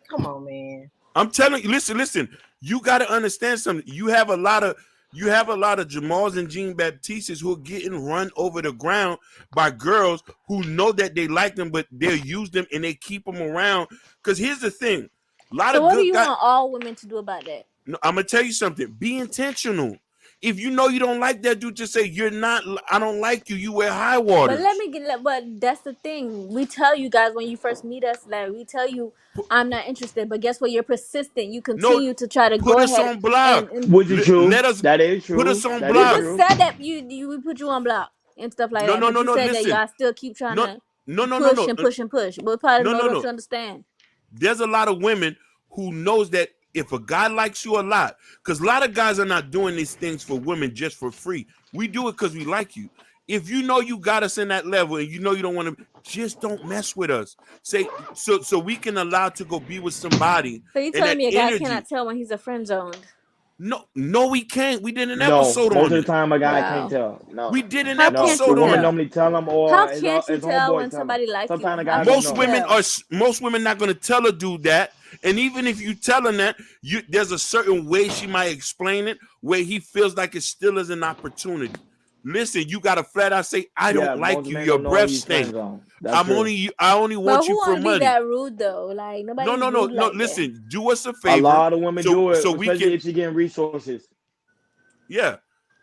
Come on, man. I'm telling you, listen. You got to understand something. You have a lot of Jamals and Jean Baptistes who are getting run over the ground by girls who know that they like them, but they'll use them and they keep them around. Because here's the thing, a lot So of what do good you guys. want all women to do about that? No, I'm gonna tell you something. Be intentional. If you know you don't like that dude, just say you're not. I don't like you. You wear high But let waters. me get. But that's the thing. We tell you guys when you first meet us, like we tell you, I'm not interested. But guess what? You're persistent. You No, continue to try to put go us ahead on block. and Which is true. Let us That is put us true. on That you is block. just true. said that we put you on block and stuff like No, that. no, But no, you no. said that Listen, y'all still keep trying no, to no, no, no, push no, and push and push. But part of no, no, no, don't you no. understand? There's a lot of women who knows that if a guy likes you a lot, because a lot of guys are not doing these things for women just for free. We do it because we like you. If you know you got us in that level and you know you don't want to, just don't mess with us. Say so we can allow to go be with somebody So you and telling that me a guy cannot energy. tell when he's a friend zoned? No, we can't. We did an No, episode most on of the it. time a guy can't Wow. tell. No, We did an How no. can't The you episode on woman it. tell? normally tell him, How or can't you his tell homeboys when tell him. somebody like you? Sometimes the How guys don't can't Most you know. women tell? are most women not going to tell a dude that, and even if you tell him that, there's a certain way she might explain it where he feels like it still is an opportunity. Listen, you got to flat out say, I don't Yeah, like most you. men Your don't know breath he's friend stink. zone. That's true. I only But want who you for want to be money. that rude though? Like No, nobody's no, no, rude no. like that. Listen, do us a A favor, lot of women do it, so we especially can, if she getting resources. yeah,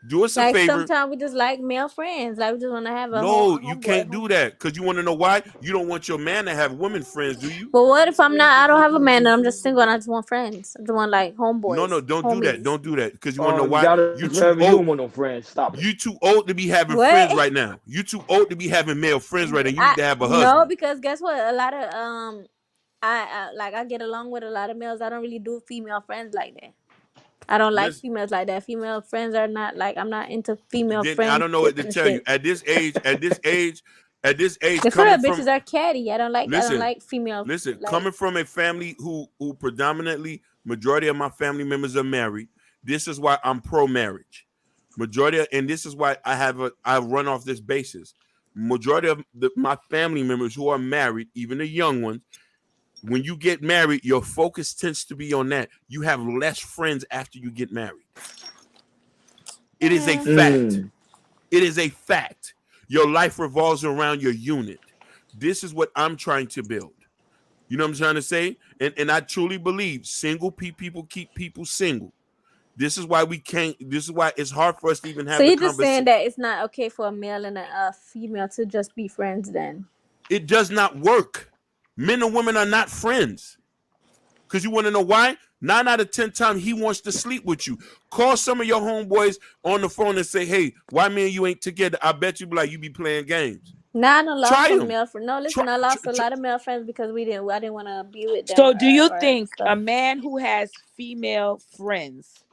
do us a Like favor. sometimes we just like male friends. Like we just want to have No, a you homeboy. can't do that because you want to know why? You don't want your man to have women friends, do you? But what if I'm not? I don't have a man and I'm just single and I just want friends. I just want like No, no, homeboys, don't do that. homies. Don't do that because you want to know why? God You is too forever. You old. don't want no friends. Stop it. You too old to be having friends What? right now. You too old to be having male friends right now. You need I to have a no, husband. because guess what? A lot of I get along with a lot of males. I don't really do female friends like that. I don't like Listen, females like that. Female friends are not like I'm not into female then I don't know what friendship to and tell you. shit. At this age, The coming female from bitches are catty. I don't listen, like female like. coming from a family who predominantly majority of my family members are married. This is why I'm pro marriage. And this is why I run off this basis. Majority of my family members who are married, even the young ones, when you get married, your focus tends to be on that. You have less friends after you get married. It is a fact. It is a fact. Your life revolves around your unit. This is what I'm trying to build. You know what I'm trying to say? And I truly believe single people keep people single. This is why we can't. This is why it's hard for us to even So have the you're just saying conversation. that it's not okay for a male and a female to just be friends then? It does not work. Men and women are not friends. Because you want to know why? 9 out of 10 times he wants to sleep with you. Call some of your homeboys on the phone and say, hey, why me and you ain't together? I bet you be like, you be playing games. Nah, I done lost Try some them. male friends. No, listen, I lost a lot of male friends because I didn't want to be with them. So do you or think stuff. a man who has female friends,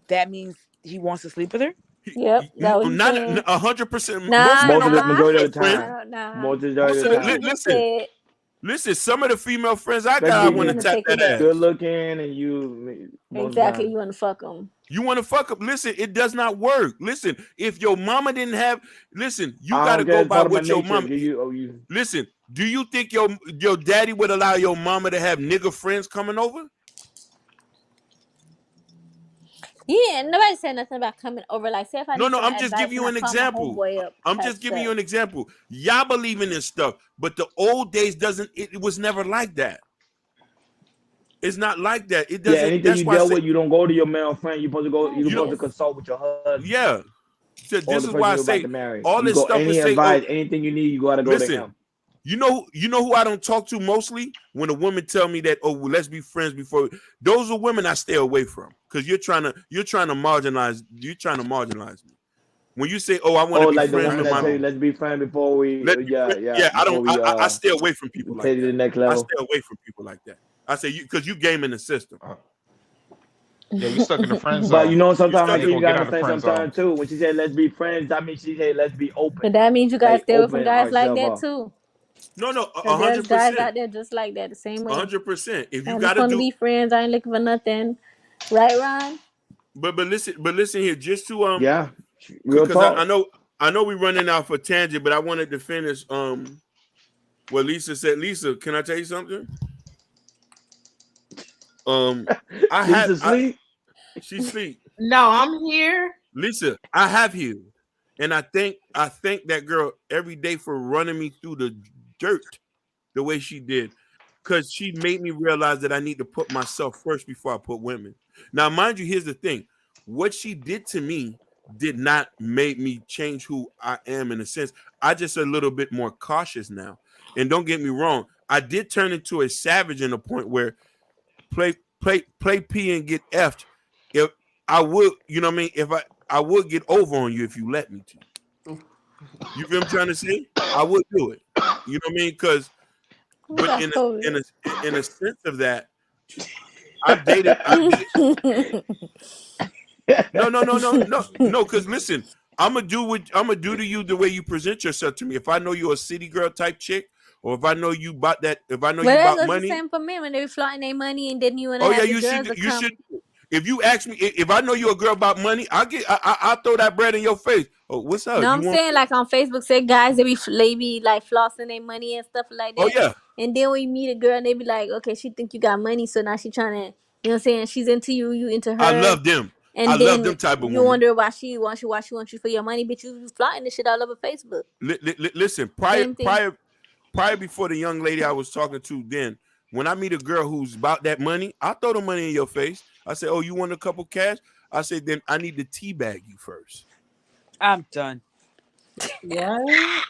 that means he wants to sleep with her? Yep, that what he's Not saying. 100%. Most Nah, men Most don't of the want nah, majority of the friends. time. nah. Majority of Say the what you time. just said. Listen, some of the female friends I Let's got, I be want to Gonna tap take a that back. good ass. looking and you most of the Exactly, time. you want to fuck them. You want to fuck up. Listen, it does not work. Listen, if your mama didn't have, listen, you I got to don't care. go It's by part of my what your nature. mama. You. Listen, do you think your daddy would allow your mama to have nigga friends coming over? Yeah, nobody said nothing about coming over. Like, say if I No, need no, some I'm just advice giving and you I an call my example. homeboy up I'm type just giving you stuff. an example. Y'all believe in this stuff, but the old days doesn't. It was never like that. It's not like that. It Yeah, doesn't. anything That's you why I deal say, with, you don't go to your male friend. You're supposed to go. You're you supposed know, to consult with your husband yeah. So or this the is person why I you're about say to marry. all You this go stuff and any say, oh, advice, anything you need, you got to go to listen. him. You know who I don't talk to mostly when a woman tell me that, oh, well, let's be friends before. Those are women I stay away from because you're trying to marginalize me. When you say, oh, I want Oh, to be like the friends woman with that my, tell you, let's be friends before we. let me, Yeah, yeah, I before don't. we I stay away from people like take it to that. the next I level. stay away from people like that. I say you because you game in the system. Yeah, you stuck in the friend But zone. You sometimes You're stuck like never in. you gonna gotta get out of the understand friend zone. sometimes too. When she said let's be friends, that means she said let's be open, But that means you gotta like stay away from open guys like ourselves that up. too. No, Cause there's guys 100%, out there just like that, the same way. 100%. If you I got just to want to do, be friends. I ain't looking for nothing. Right, Ron? but listen here, just to Yeah, real because I talk. know we're running out for tangent, but I wanted to finish what Lisa said. Lisa, can I tell you something? I have Lisa sleep. she sleep. No, I'm here. Lisa, I have healed. And I thank that girl every day for running me through the dirt the way she did. Because she made me realize that I need to put myself first before I put women. Now, mind you, here's the thing. What she did to me did not make me change who I am in a sense. I just a little bit more cautious now. And don't get me wrong, I did turn into a savage in a point where play P and get effed. If I would, you know what I mean? If I would get over on you if you let me to. You feel what I'm trying to say? I would do it. You know what I mean? Because, Who but got in a sense of that, I did. COVID? No. Because listen, I'm gonna do to you the way you present yourself to me. If I know you're a city girl type chick, or if I know you about that, if I know But you that about goes the money, same for men when they be flaunting their money and then you want to oh yeah, have the girls to you come. should. If you ask me, if I know you're a girl about money, I'll throw that bread in your face. Oh, what's up? No, You I'm want? saying like on Facebook, say guys they be like flossing their money and stuff like Oh that. yeah, And then when you meet a girl and they be like, okay, she think you got money, so now she trying to, you know what I'm saying? She's into you, you into I her, love them. I and love then them type of you women. wonder why she wants you for your money, but you flaunting this shit all over Facebook. Listen, Same thing. prior before the young lady I was talking to, then when I meet a girl who's about that money, I throw the money in your face. I say, "Oh, you want a couple cash?" I say, "Then I need to teabag you first. I'm done. What?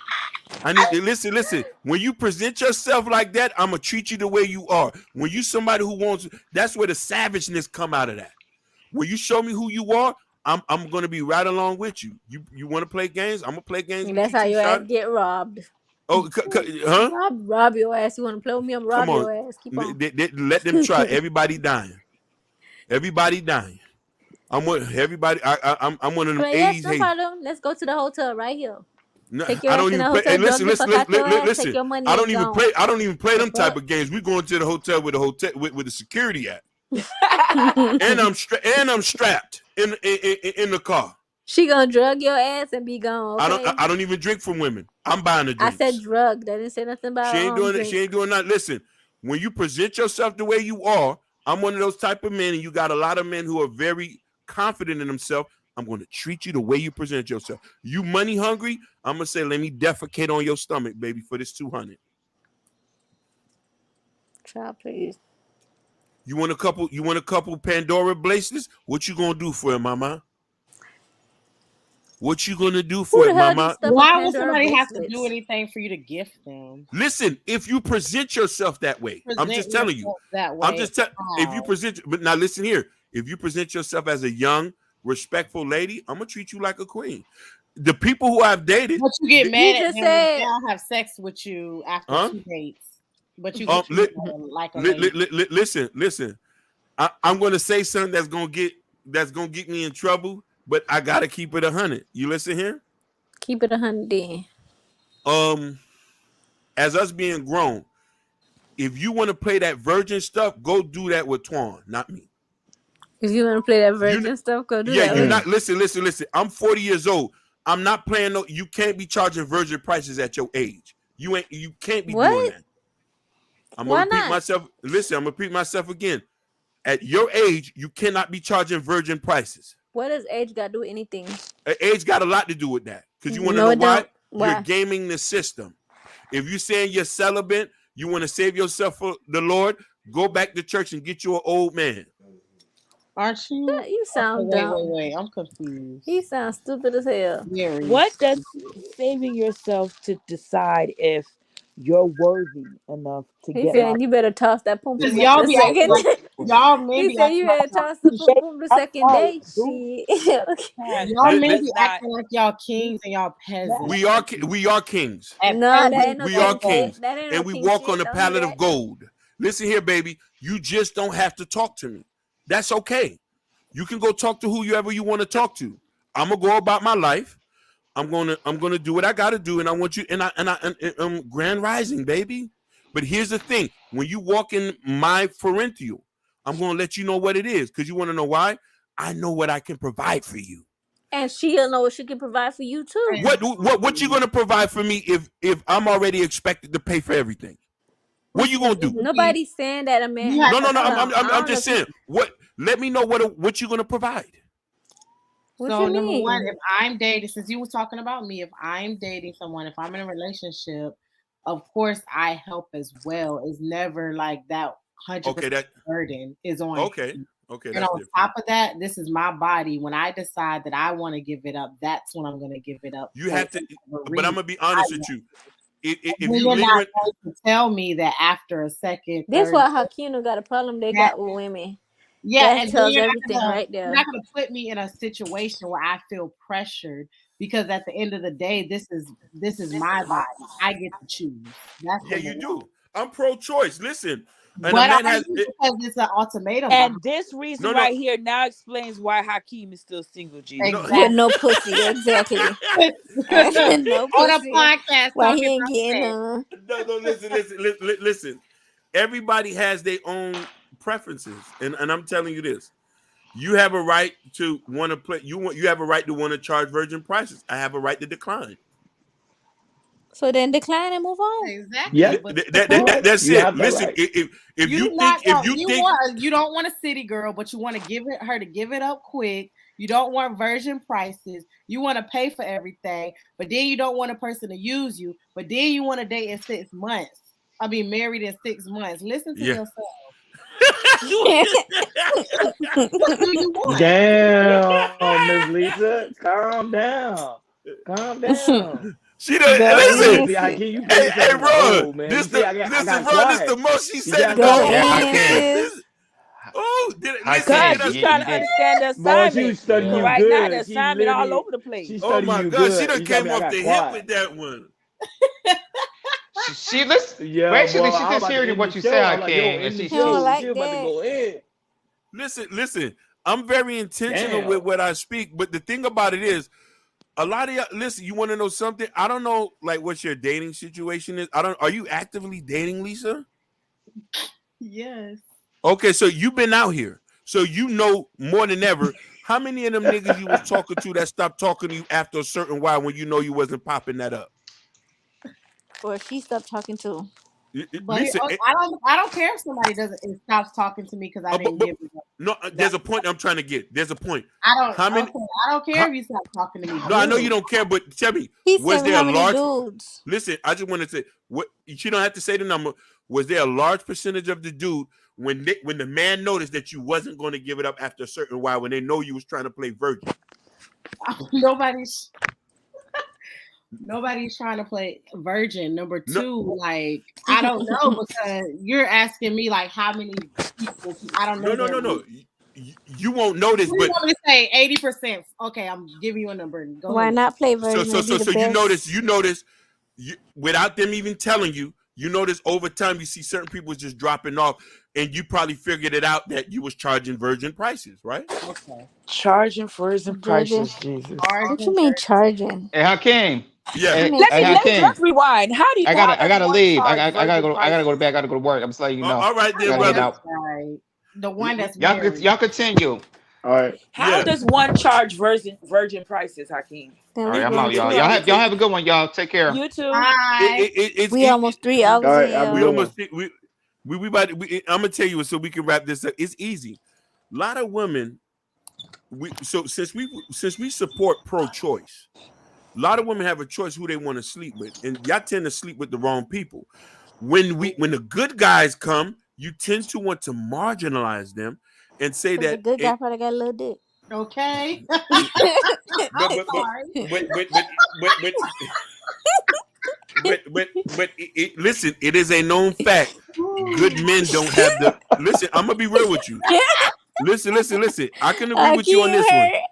I need to listen. When you present yourself like that, I'm gonna treat you the way you are. When you somebody who wants, that's where the savageness come out of that. When you show me who you are, I'm gonna be right along with you. You want to play games? I'm gonna play games And with that's you how too, your ass Sean. get robbed. Oh, huh? Rob your ass. You want to play with me? I'm Come rob on. your ass. Keep on. Let them try. Everybody dying. Everybody dying. I'm with everybody. I'm one of them But yes, 80s no haters. problem. Let's go to the hotel right here. No, Take your I ass don't in the even play. Hey, hotel, drug the fuck out your ass, take listen. your money and gone. I don't even play The them type fuck? of games. We going to the hotel with the security at, and I'm strapped in the car. She gonna drug your ass and be gone, okay? I don't even drink from women. I'm buying the I said drinks. drug. They didn't say nothing She about ain't doing it. She drink. ain't doing that. Listen. when you present yourself the way you are, I'm one of those type of men, and you got a lot of men who are very confident in themselves. I'm going to treat you the way you present yourself. You money hungry, I'm going to say, let me defecate on your stomach, baby, for this 200. Child, please. You want a couple Pandora bracelets? What you going to do for it, mama? What you going to do Who for the it, hell do you mama? stuff a Why would Pandora somebody have to do bracelets? anything for you to gift them? Listen, if you present yourself that way, I'm Present just telling you. yourself that way. I'm just telling. If you How? present, but now listen here. If you present yourself as a young, respectful lady, I'm gonna treat you like a queen. The people who I've dated, But you get th- mad at just them when they said, don't have sex with you after huh? 2 dates. But you Um, can treat li- her like a lady. listen. I'm gonna say something that's gonna get me in trouble, but I gotta keep it 100. You listen here. keep it 100 then. As us being grown, if you want to play that virgin stuff, go do that with Twan, not me. If you want to play that You, virgin stuff, go do yeah, that you with not him. listen. I'm 40 years old. I'm not playing no. You can't be charging virgin prices at your age. You can't be doing What? that. I'm gonna Why repeat not? myself. Listen, I'm gonna repeat myself again. At your age, you cannot be charging virgin prices. What does age got to do with anything? Age got a lot to do with that. Because you want to No, know it why? don't. You're Why? gaming the system. If you're saying you're celibate, you want to save yourself for the Lord, go back to church and get you an old man. Aren't you? You sound Okay, dumb. wait. I'm confused. He sounds stupid as hell. Very. What does saving yourself to decide if you're worthy enough to He get my saying you better toss that pum Because pum y'all the be acting second. like y'all men He be said acting you like better y'all toss the pum pum the I'm second sorry, day. dude. Shit. y'all men That's be not acting like y'all kings and y'all peasants. We are kings. And Nah, that ain't peasants no We are king don't shit. kings. That ain't no And we king walk on shit. a Don't do pallet of that. gold. Listen here, baby. You just don't have to talk to me. That's okay. You can go talk to whoever you want to talk to. I'm gonna go about my life. I'm gonna do what I gotta do, and I want you and grand rising, baby. But here's the thing: when you walk in my parental, I'm gonna let you know what it is, because you want to know why? I know what I can provide for you. And she'll know what she can provide for you too. What you gonna provide for me if I'm already expected to pay for everything? What you gonna do? Nobody's saying that a man You has have No, to. no, no. Hold I'm on. I'm, I I'm I'm don't know just if you. saying. What? Let me know what you gonna provide. What So you number one, mean? if I'm dating, since you was talking about me, if I'm dating someone, if I'm in a relationship, of course I help as well. It's never like that 100% Okay, burden is on okay, him. okay. And That's on different. top of that, this is my body. When I decide that I want to give it up, that's when I'm going to give it up You for have to, whatever but I'm reason. gonna be I honest with want. you. If Then you you're not lingering, going to tell me that after a second, This third, why Hakino got a problem they that got with women. yeah, That and then tells everything right you're there. not gonna put me in a situation where I feel pressured because at the end of the day, this is my body. I get to choose. That's yeah, number you one. do. I'm pro-choice. Listen, and a But man are has you because it's an ultimatum behind and this reason no. right here now explains why Hakeem is still single, No, Jesus. With exactly no pussy, exactly. No on a pussy. podcast Why he talking ain't about getting sex. none? no. Listen. Everybody has their own preferences, and I'm telling you this: you have a right to want to play. You have a right to want to charge virgin prices. I have a right to decline. So then decline and move on. Exactly, Yep. but That's You it. have that Listen, right. if you you not think if gonna you think you don't want a city girl, but you want to give it her to give it up quick. You don't want virgin prices. You want to pay for everything, but then you don't want a person to use you. But then you want to date in 6 months. I mean, married in 6 months. Listen to yeah. yourself. What do you want? Damn, Miss Lisa, calm down. Calm down. She done Go listen. You in, see, sis. Hakeem, you put Hey, yourself in the bro, hole, man. You this see, the I listen, got bro. This the quiet. most she You said got in the Go whole Yeah, in, Hakeem. podcast. sis. Oh, listen. Cause Hakeem, Can I she's you, trying you to did. understand the boy, she was assignment. studying Cause you Yeah. right now the good. She assignment all literally, over the she place. Oh studying my you God, she good. done You tell came me I off got the hip quiet. with that one. She listen. Yeah, boy, Basically, she I'm just about to hearing end the what you show. say, I'm like, yo, Hakeem, and end the He don't show. She like about to that. go in. Listen. I'm very intentional Damn. with what I speak, but the thing about it is, a lot of y'all, listen, you want to know something? I don't know, like, what your dating situation is. Are you actively dating, Lisa? Yes. Okay, so you've been out here, so you know more than ever. How many of them niggas you was talking to that stopped talking to you after a certain while when you know you wasn't popping that up? Or she stopped talking to him. But Listen, I don't care if somebody doesn't it stops talking to me because I didn't but give it no, that. there's a point I'm trying to get. There's a point. I don't How many? okay. I don't care How, if you stop talking to me. no, I know you Good. don't care, but tell me, He was said there a how many large? dudes? Listen, I just want to say what you don't have to say the number. Was there a large percentage of the dude when the man noticed that you wasn't going to give it up after a certain while when they know you was trying to play virgin? nobody's nobody's trying to play virgin. Number No, two, like I don't know because you're asking me like how many people. I don't no, know no, that no, many. no. You won't notice, What do you but want me to say? 80%. Okay, I'm giving you a number. Go Why ahead. not play so virgin? so It'd be so the so you notice best. you notice without them even telling you. You notice over time you see certain people just dropping off, and you probably figured it out that you was charging virgin prices, right? Okay. Charging first Judging. prices, Jesus. What you Origin mean version. charging? Hey, Hakeem. Yeah. You Hey, mean Let hey, me let's Hakeem. let's rewind. How I does gotta one leave. charge I gotta virgin go. I gotta go to prices? bed. I gotta go to work. I'm just letting you know. All right I then, gotta Oh, head brother. that's out. right. The one that's Y'all married. continue. All right. How Yeah. does one charge virgin prices, Hakeem? then All we right, I'm going out, It, y'all. too it, out. it, Y'all it, have a good one, y'all. Take care. You too. Bye. We almost three All hours right. in, Have a we good yo. one. almost we about to, I'm gonna tell you so we can wrap this up. It's easy. A lot of women. Since we support pro-choice, a lot of women have a choice who they want to sleep with, and y'all tend to sleep with the wrong people. When the good guys come, you tend to want to marginalize them and say Cause the that good it. guy probably got a little dick. Okay. But I'm but but sorry. but but but but but listen, it is a known fact. Good men don't have the listen. I'm gonna be real with you. Listen. I can agree with you on Hakeem this one. hurt.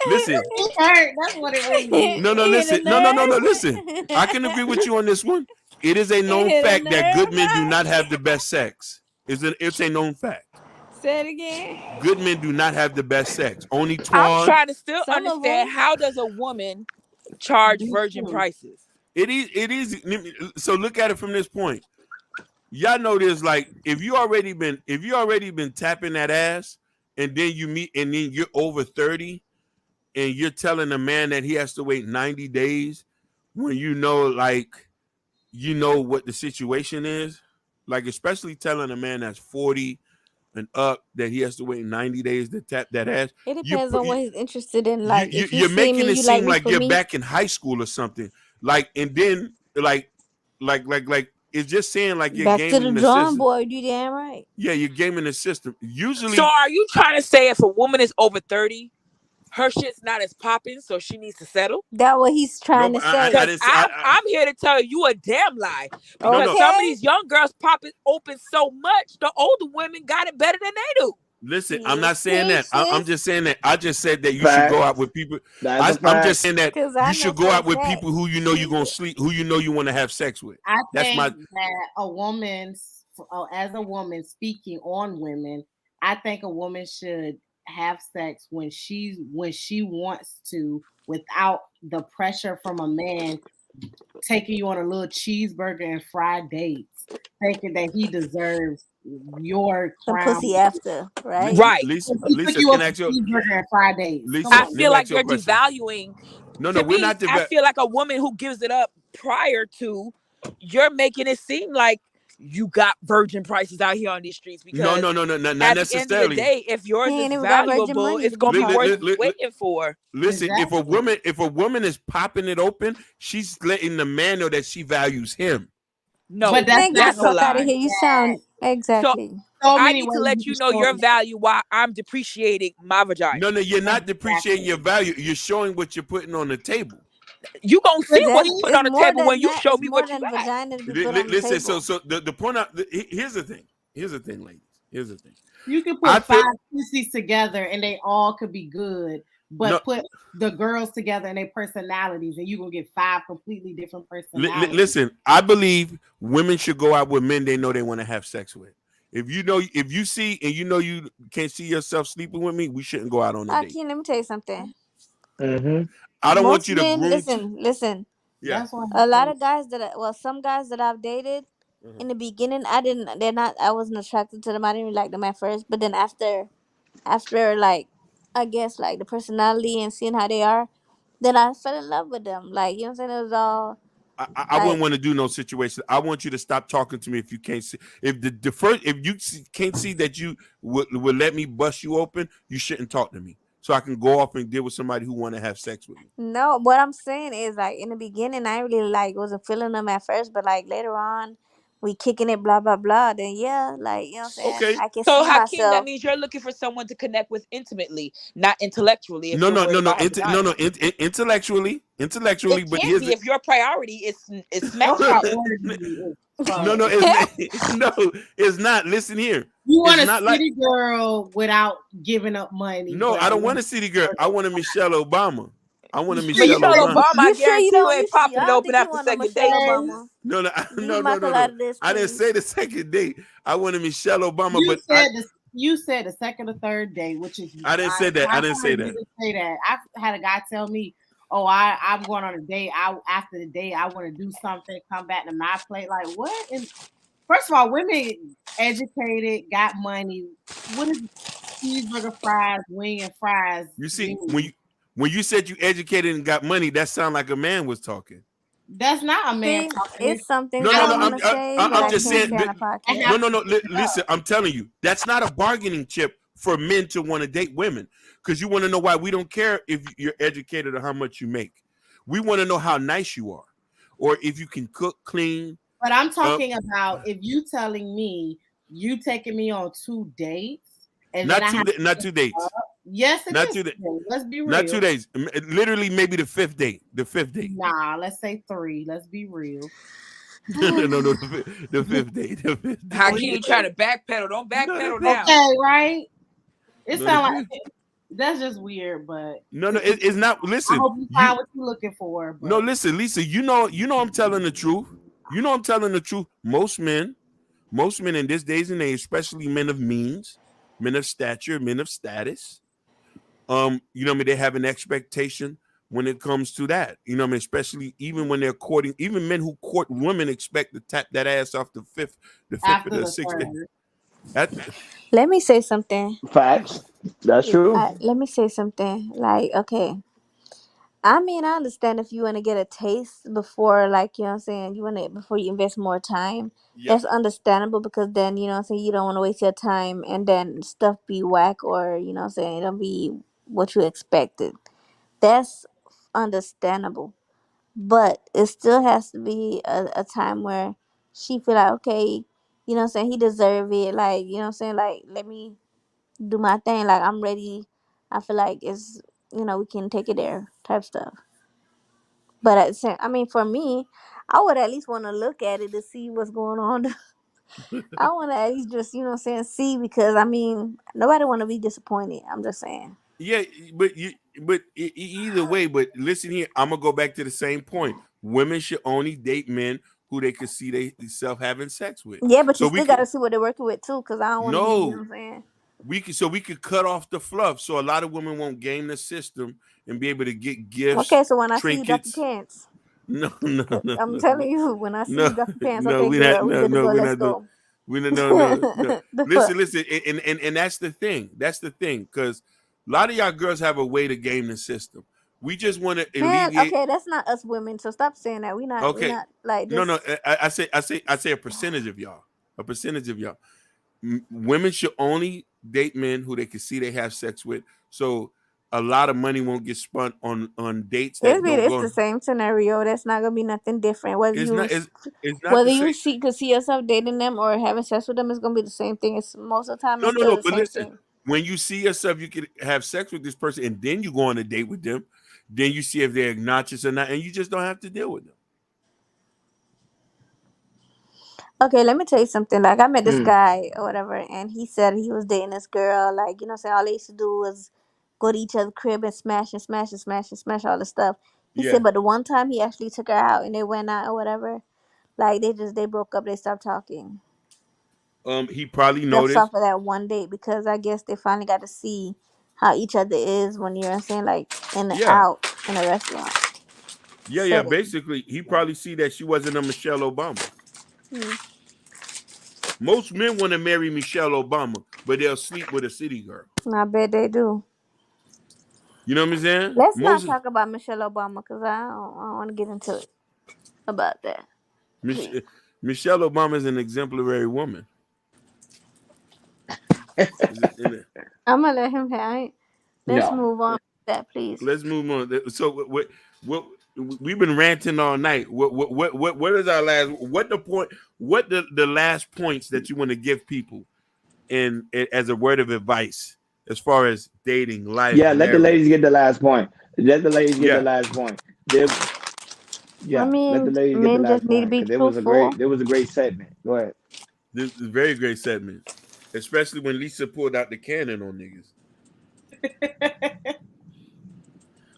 Listen, It hurt. That's what it really did. no, He hit a listen, no. nerve. Listen, I can agree with you on this one. It is a He known hit a fact that good nerve. men do Right? not have the best sex. It's a known fact. Say it again. Good men do not have the best sex. Only I'm Twan. trying to still Some of understand them. how does a woman charge Me virgin too. prices? It is. It is. So look at it from this point. Y'all know there's like if you already been tapping that ass, and then you meet and then you're over 30, and you're telling a man that he has to wait 90 days when you know what the situation is, like especially telling a man that's 40 and up that he has to wait 90 days to tap that ass. It you depends on what he's interested in. you, Like you if you you're see making me, it you like seem me like for you're me. back in high school or something, like, and then like it's just saying like you're Back to the gaming the drawing system. board. You damn right. Yeah, you're gaming the system So usually. are you trying to say if a woman is over 30, her shit's not as popping, so she needs to settle? That what he's No, trying to but I say. Because didn't say I'm here to tell you a damn lie. no, Because no. some of Okay. these young girls pop it open so much, the older women got it better than they do. Listen, I'm You not saying preach, that. I'm sis. just saying that. I just said that you should go out Facts. with people. That's a I'm just fact. saying that Cause you I know should go for a out with fact. people who you know you're gonna sleep, who you know you want to have sex with. I That's think my. that as a woman speaking on women, I think a woman should have sex when she wants to without the pressure from a man taking you on a little cheeseburger and fried dates, thinking that he deserves your Some crown. pussy after, right? Right. He took Lisa, you can up I for ask you? cheeseburger and fried dates. Come Lisa, I on. let feel me like ask you a you're question. devaluing. No, To we're me, not I feel like a woman who gives it up prior to, you're making it seem like you got virgin prices out here on these streets. No, Because not at the end of the necessarily. day, if yours He is ain't even got virgin valuable, money it's to be gonna be worth popping. waiting for. Listen, Exactly. if a woman is popping it open, she's letting the man know that she values him. But No, that's Man, get the not that's the a fuck out of lie. here. way You that sound So exactly. so I many need to ways you let can you know show your a man. value while I'm depreciating my vagina. No, you're not depreciating your Exactly. value. You're showing what you're putting on the table. You gonna see But what That's he see, put it's on the more table when than you that. show It's me more what you than got. vagina to be put on the Listen, so table. the point out here's the thing. Here's the thing, ladies. Here's the thing. you can I put feel five pussies together and they all could be good, no. but put the girls together and their personalities, and you're gonna get five completely different personalities. Listen, I believe women should go out with men they know they want to have sex with. If you see and you know you can't see yourself sleeping with me, we shouldn't go out on a date. Akeem, let me tell you something. Mm-hmm. I don't want Most you to men, groom. listen. Yeah. That's why I A lot think of guys some guys that I've dated Uh-huh. in the beginning, I wasn't attracted to them. I didn't really like them at first, but then after like, I guess like the personality and seeing how they are, then I fell in love with them. Like, you know what I'm saying? It was all I Like, wouldn't want to do no situation. I want you to stop talking to me if you can't see. If the first, if you can't see that you would let me bust you open, you shouldn't talk to me. So I can go off and deal with somebody who want to have sex with me. no, what I'm saying is like in the beginning I really like wasn't feeling them at first, but like later on we kicking it blah blah blah, then yeah, like you know what I'm saying? Okay. I can So see Hakeem, that myself. means you're looking for someone to connect with intimately, not intellectually. If No, you're no, worried no, no, about her no, vagina, no. Intellectually, intellectually. it But can't here's be the if your priority is Your smashing. priority is no, fuck. no, it's no, it's not. Listen here. You It's want a not like city girl without giving up money, no. but I a don't want woman a city girl. I want a Michelle Obama. I want a Michelle Michelle Obama. Obama, I You sure you guarantee you don't? ain't I popping it don't open think you after want no second Michelle date. Obama. No, no, Leave no, no, Michael no, out no. of this, I didn't please. say the second date. I want a Michelle Obama, you but said this. You said the second or third date, which is I didn't say that. I I've didn't say heard that. niggas say that. I've had a guy tell me, "Oh, I'm going on a date. After the date, I want to do something. Come back to my plate." Like what? And first of all, women educated, got money. What is cheeseburger fries, wing and fries You see, mean? when you said you educated and got money, that sounded like a man was talking. That's not a man See, talking. it's some things No, I no, no. want to say, but I'm I just can't saying say on that. a I podcast. No, have no, to no. give it Listen, up. I'm telling you, that's not a bargaining chip for men to want to date women. Because you want to know why we don't care if you're educated or how much you make. We want to know how nice you are, or if you can cook, clean. But I'm Uh, talking about if you telling me you taking me on 2 dates and then not I have to not pick 2 dates. up. Yes, it Not is. 2 days. Let's be Not real. 2 days. Literally, maybe the fifth date. The fifth date. Nah, let's say 3. Let's be real. No, no, no, no. The fifth date. The fifth Hakeem, date. you trying to backpedal? Don't No, the backpedal fifth. now. Okay, right? It No, the sounds fifth. like that's just weird, but No, no. It's not. I Listen, hope you you. find what you're looking for. No, But listen, Lisa. You know, I'm telling the truth. You know, I'm telling the truth. Most men in this days and age, especially men of means, men of stature, men of status, you know what I mean, they have an expectation when it comes to that. You know what I mean, especially even when they're courting, even men who court women expect to tap that ass off the fifth or after the the sixth day. third, That Let me say something. Facts. That's true. Let me say something. Like, okay, I mean, I understand if you want to get a taste before, like, you know what I'm saying, you want to, before you invest more time. yeah. That's understandable because then, you know what I'm saying, you don't want to waste your time and then stuff be whack or, you know what I'm saying, it don't be what you expected. That's understandable. But it still has to be a time where she feel like, okay, you know what I'm saying, he deserve it. Like, you know what I'm saying, like, let me do my thing. Like, I'm ready. I feel like it's, you know, we can take it there type stuff. But at the same, I mean, for me, I would at least want to look at it to see what's going on. I want to at least just, you know what I'm saying, see because, I mean, nobody want to be disappointed. I'm just saying. Yeah, but either way, but listen here, I'm gonna go back to the same point. Women should only date men who they could see they self having sex with. Yeah, but you So we still got could to see what they're working with, too, because I don't want to be, you know what no, I'm saying. we could cut off the fluff. So a lot of women won't game the system and be able to get gifts, Okay, so when I see you drop your trinkets. pants, No, no, 'cause no, I'm no, telling no, you, when I see no, you drop your pants, no. okay, We good, not we no good to no go, we let's not no go. we no. The Listen, fuck? listen, and that's the thing. That's the thing, because a lot of y'all girls have a way to game the system. We just want to Man, alleviate. okay, that's not us women, so stop saying that. We Okay, not, like, no, no. just, I say a percentage of y'all. A percentage of y'all. Women should only date men who they can see they have sex with. So a lot of money won't get spent on dates that don't it's go. the same scenario. That's not gonna be nothing different. It's not. It's not Whether the you same. see could see yourself dating them or having sex with them, it's gonna be the same thing. It's most of the time No, it's no, still no. the But same listen, thing. when you see yourself, you could have sex with this person, and then you go on a date with them. Then you see if they're obnoxious or not, and you just don't have to deal with them. Okay, let me tell you something. Like, I met this Mm. guy or whatever, and he said he was dating this girl. Like, you know, what I'm saying, all they used to do was go to each other's crib and smash and smash and smash and smash all the stuff. He Yeah. said, but the one time he actually took her out and they went out or whatever, like they broke up. They stopped talking He probably just off noticed. of that one date because I guess they finally got to see how each other is when you're saying like in the Yeah. out in a restaurant Yeah, yeah. setting. Basically, he probably see that she wasn't a Michelle Obama. Hmm. Most men want to marry Michelle Obama, but they'll sleep with a city girl. I bet they do. You know what I'm saying? Let's not Most talk about Michelle Obama because I don't want to get into it. about that, Mich- please. Michelle Obama is an exemplary woman. In it. I'm gonna let him have it. Let's No. move on with that, please. Let's move on. So what we've been ranting all night. What is our last? What the point? What the last points that you want to give people in as a word of advice as far as dating, life, Yeah, let the ladies marriage? get the last point. Let the ladies get the Yeah, last point. They, I yeah, let the mean, ladies get the men just last need to point be because truthful. it was a great segment. Go ahead. this is a very great segment, especially when Lisa pulled out the cannon on niggas.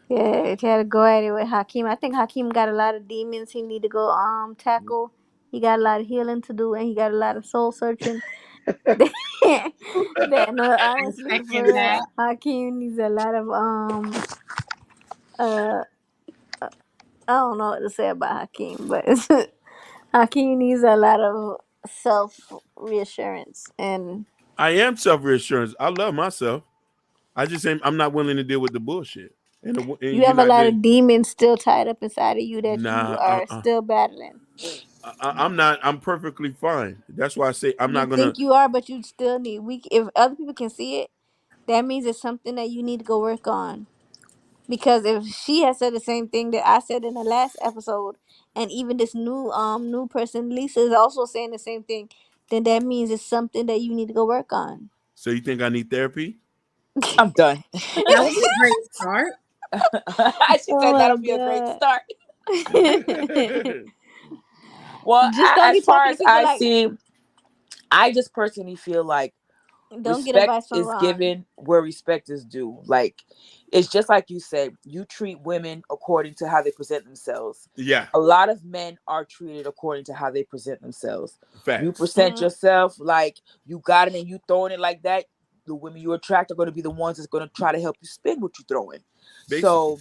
Yeah, it had to go at it with Hakeem. I think Hakeem got a lot of demons he need to go tackle. He got a lot of healing to do, and he got a lot of soul searching. That no, I honestly, for second that. real, Hakeem needs a lot of uh I don't know what to say about Hakeem, but Hakeem needs a lot of self reassurance, and I am self reassurance. I love myself. I just ain't, I'm not willing to deal with the bullshit. And you you're have a not lot just of demons still tied up inside of you that you nah. are still battling. I'm not. I'm perfectly fine. That's why I say I'm You not gonna. think you are, but you still need. We if other people can see it, that means it's something that you need to go work on. Because if she has said the same thing that I said in the last episode, and even this new person Lisa is also saying the same thing, then that means it's something that you need to go work on. So you think I need therapy? I'm done. That would be a great start. She Oh said my that'll be a great god. start. Well, Just don't be as far talking to as people I like, see, I just personally feel like don't get respect advice from is Ron. given where respect is due. Like, it's just like you said, you treat women according to how they present themselves. Yeah, A lot of men are treated according to how they present themselves. You facts. present yourself like you got it and you throwing it like that, the women you attract are going to be the ones that's going to try to help you spin what you throwing. Basically, So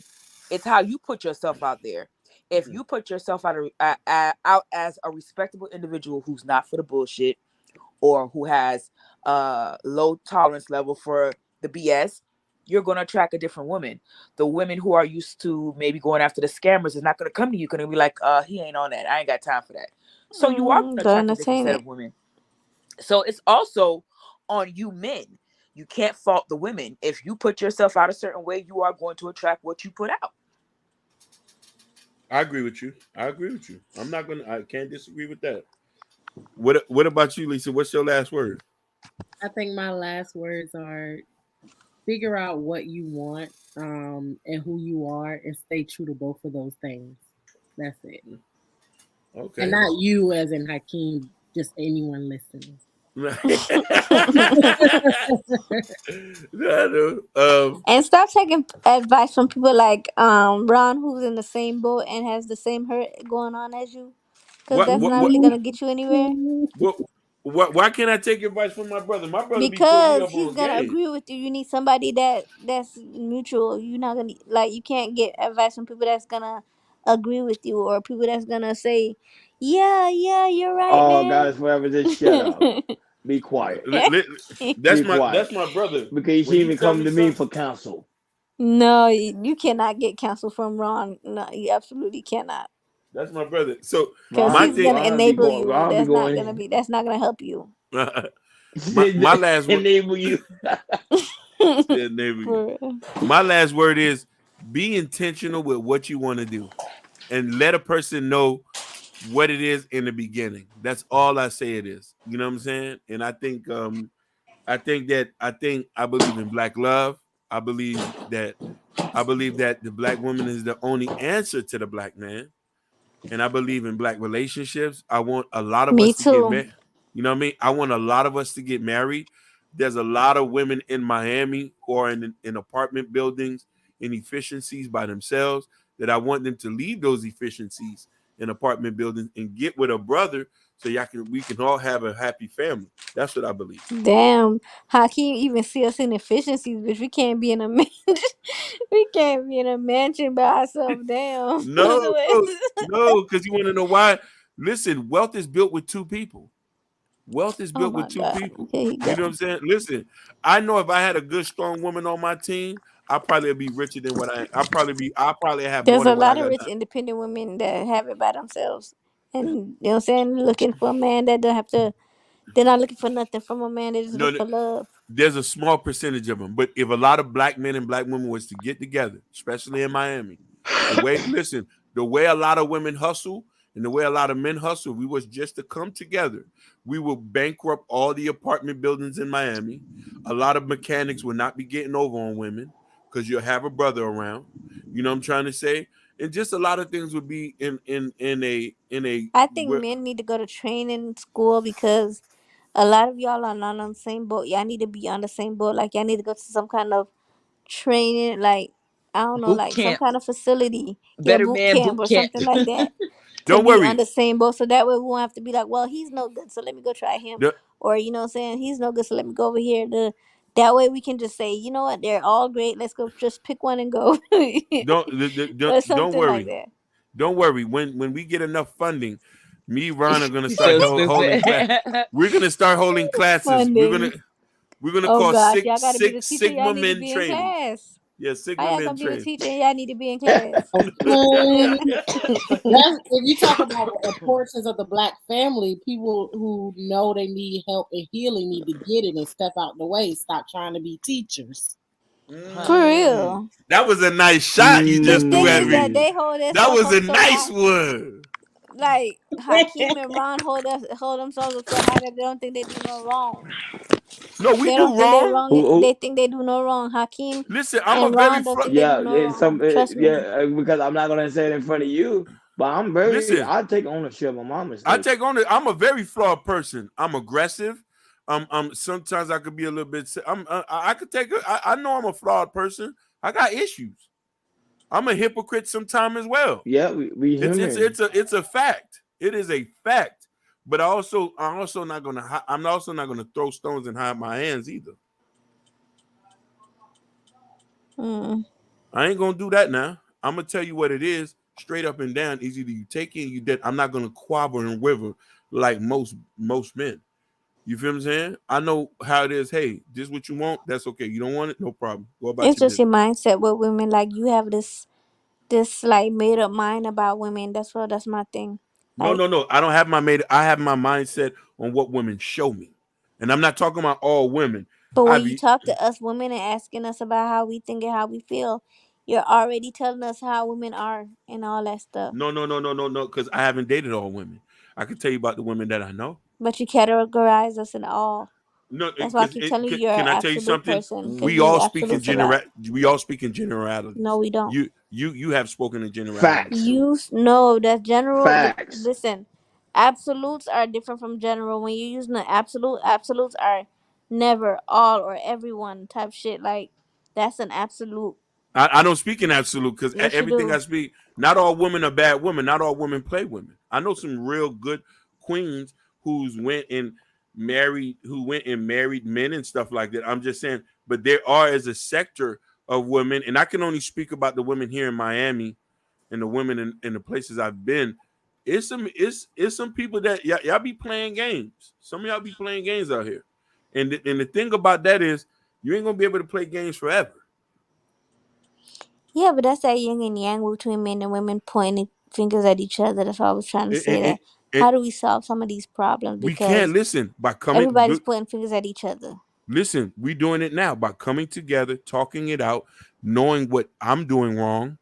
it's how you put yourself out there. If you put yourself out as a respectable individual who's not for the bullshit, or who has low tolerance level for the BS, you're going to attract a different woman. The women who are used to maybe going after the scammers is not going to come to you. Going to be like, he ain't on that. I ain't got time for that. So you are going to Don't attract a different entertain set it. of women. So it's also on you men. You can't fault the women. If you put yourself out a certain way, you are going to attract what you put out. I agree with you. I agree with you. I'm not gonna. I can't disagree with that. What about you, Lisa? What's your last word? I think my last words are figure out what you want and who you are and stay true to both of those things. That's it. And Okay. not you as in Hakeem, just anyone listening. No, And stop taking advice from people like Ron, who's in the same boat and has the same hurt going on as you, because what that's what not what really gonna get you anywhere. what what? Why can't I take advice from my brother? My brother be putting me Because up he's on gonna game. agree with you. You need somebody that's mutual. You're not gonna like you can't get advice from people that's gonna agree with you or people that's gonna say, yeah, yeah, you're right, Oh, God man. is forever. Just shut up. Be quiet. Li- li- Be that's quiet. my brother. Because When she he even tell come me to me something, for counsel. No, you cannot get counsel from Ron. No, you absolutely cannot. that's my brother. So Because my he's thing, gonna enable you. Ron be That's not going gonna be. That's not gonna help you. my last word. enable you. Yeah, neighbor. For real. My last word is be intentional with what you want to do, and let a person know what it is in the beginning. That's all I say it is. You know what I'm saying? And I believe in black love. I believe that the black woman is the only answer to the black man. And I believe in black relationships. I want a lot of Me us to get too. married. You know what I mean? I want a lot of us to get married. There's a lot of women in Miami who are in apartment buildings in efficiencies by themselves that I want them to leave those efficiencies in apartment buildings and get with a brother so we can all have a happy family. That's what I believe. Damn, how can you even see us in efficiencies, bitch? We can't be in a mansion. We can't be in a mansion by ourselves. Damn. No, no, no, because you want to know why? Listen, wealth is built with two people. Wealth is Oh built with my two god. people. Here you You go. know what I'm saying? Listen, I know if I had a good, strong woman on my team, I'll probably be richer than what I'll probably have more There's a than what I lot of got rich now. independent women that have it by themselves. And you know what I'm saying? Looking for a man that don't have to, they're not looking for nothing from a man, they just No, look for love. there's a small percentage of them, but if a lot of black men and black women was to get together, especially in Miami, the way a lot of women hustle and the way a lot of men hustle, we was just to come together, we will bankrupt all the apartment buildings in Miami. A lot of mechanics will not be getting over on women because you'll have a brother around. You know what I'm trying to say? And just a lot of things would be in a I think men need to go to training school because a lot of y'all are not on the same boat. Y'all need to be on the same boat. Like y'all need to go to some kind of training, like I don't know, Boot like some camp. kind of facility, yeah, Better boot man camp boot or camp. something like that, to don't be on worry. the same boat. So that way we won't have to be like, well, he's no good, so let me go try him, The- or you know what I'm saying, he's no good, so let me go over here. That way we can just say, you know what, they're all great. Let's go, just pick one and go, or don't something like worry. that. Don't worry. When we get enough funding, me Ron are gonna You start so holding stupid. class. We're gonna start holding classes. Funding. We're gonna Oh call gosh, y'all gotta be the teacher. Y'all Sigma need to men be in training. class. Yeah, How Sigma y'all men gonna be the training. teacher and y'all need to be in class? That's, if you talk about the importance of the black family, people who know they need help and healing need to get it and step out the way. Stop trying to be teachers. For Mm. real. That was a nice shot you The just threw thing at is that me. Mm. they hold That themselves was up a so nice high. one. Like Hakeem and Ron hold themselves up so high that they don't think they do no wrong. No, we They do don't think they wrong. wrong. Who, They think they do no wrong. Hakeem Listen, I'm a and very Ron don't think they do yeah, no it's wrong. some, Trust me. because I'm not gonna say it in front of you, but listen. I take ownership of my I mistakes. take on it. I'm a very flawed person. I'm aggressive. Sometimes I could be a little bit. I could take it. I know I'm a flawed person. I got issues. I'm a hypocrite sometime as well. Yeah, we human. It's a fact. It is a fact. But I'm also not gonna throw stones and hide my hands either. Mm. I ain't gonna do that now. I'm gonna tell you what it is, straight up and down. Is either you take it, or you dead. I'm not gonna quabble and waver like most men. You feel what I'm saying? I know how it is. Hey, this is what you want. That's okay. You don't want it? No problem. Go about It's your just your business. mindset with women. Like you have this like made up mind about women. That's my thing. No, Like, no, no. I don't have my made. I have my mindset on what women show me, and I'm not talking about all women. but when I've you talk to us women and asking us about how we think and how we feel, you're already telling us how women are and all that stuff. no, because I haven't dated all women. I can tell you about the women that I know. But you categorize us in all. No, That's why I because keep telling you you're can an I tell you absolute something? person because We you all speak in absolutes a lot. We all speak in No, generalities. we don't. You have spoken in generalities Facts, too. Know that general. facts. Listen, absolutes are different from general. When you're using the absolute, absolutes are never all or everyone type shit. Like that's an absolute. I don't speak in absolute because Yes, you everything I do. speak, not all women are bad women. Not all women play women. I know some real good queens who went and married men and stuff like that. I'm just saying, but there are as a sector of women, and I can only speak about the women here in Miami and the women in the places I've been. It's some people that y'all be playing games. Some of y'all be playing games out here, and the thing about that is you ain't gonna be able to play games forever. Yeah, but that's that yin and yang between men and women pointing fingers at each other. That's why I was trying to say And, that. How do we solve some of these problems? we can't Because listen by everybody's pointing fingers at each other. listen, we doing it now by coming together, talking it out, knowing what I'm doing wrong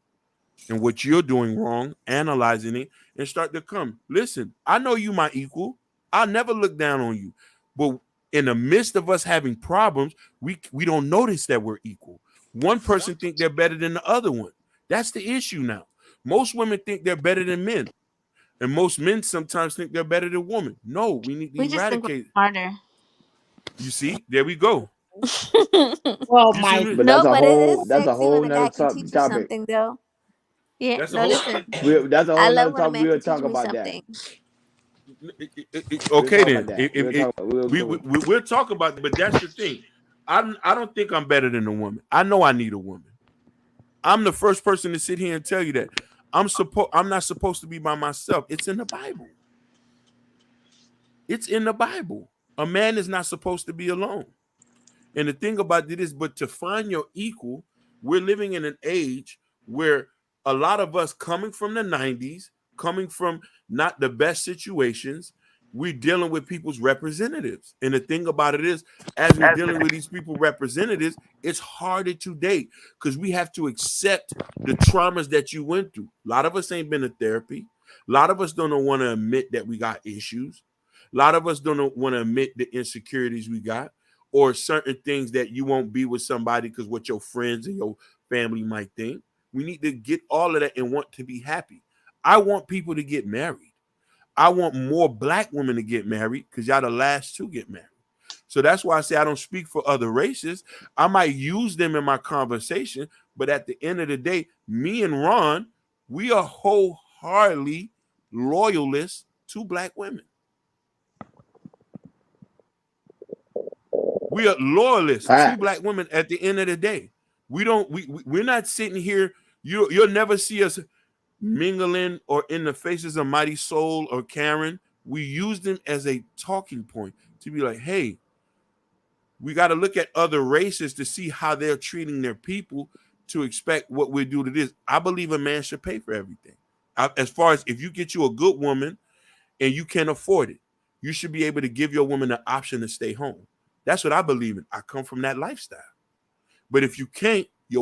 and what you're doing wrong, analyzing it, and start to come. Listen, I know you my equal. I'll never look down on you. But in the midst of us having problems, we don't notice that we're equal. One person think they're better than the other one. That's the issue now. Most women think they're better than men. And most men sometimes think they're better than women. No, we need to We just think we're eradicate. smarter. You see, there we go. Well, You see my me? But No, but it is that's a sexy when whole a nother guy can teach you topic. something, though. Yeah, That's a no, whole. listen. That's a I whole love nother when a topic. man We'll can teach talk me about that. something. We'll Okay talk about then. that. We'll talk. We'll go. We'll talk about it, but that's the thing. I don't think I'm better than a woman. I know I need a woman. I'm the first person to sit here and tell you that. I'm not supposed to be by myself. It's in the Bible. It's in the Bible. A man is not supposed to be alone. And the thing about it is, but to find your equal, we're living in an age where a lot of us coming from the 90s, coming from not the best situations, we're dealing with people's representatives. And the thing about it is, as we're dealing with these people representatives, it's harder to date because we have to accept the traumas that you went through. A lot of us ain't been to therapy. A lot of us don't want to admit that we got issues. A lot of us don't want to admit the insecurities we got or certain things that you won't be with somebody because what your friends and your family might think. We need to get all of that and want to be happy. I want people to get married. I want more black women to get married because y'all the last to get married. So that's why I say I don't speak for other races. I might use them in my conversation, but at the end of the day, me and Ron, we are wholeheartedly loyalists to black women. We are loyalists to black women at the end of the day. We're not sitting here. You'll never see us mingling or in the faces of Mighty Soul or Karen. We use them as a talking point to be like, hey, we got to look at other races to see how they're treating their people to expect what we do to this. I believe a man should pay for everything. As far as if you get you a good woman and you can't afford it, you should be able to give your woman the option to stay home. That's what I believe in. I come from that lifestyle. But if you can't, you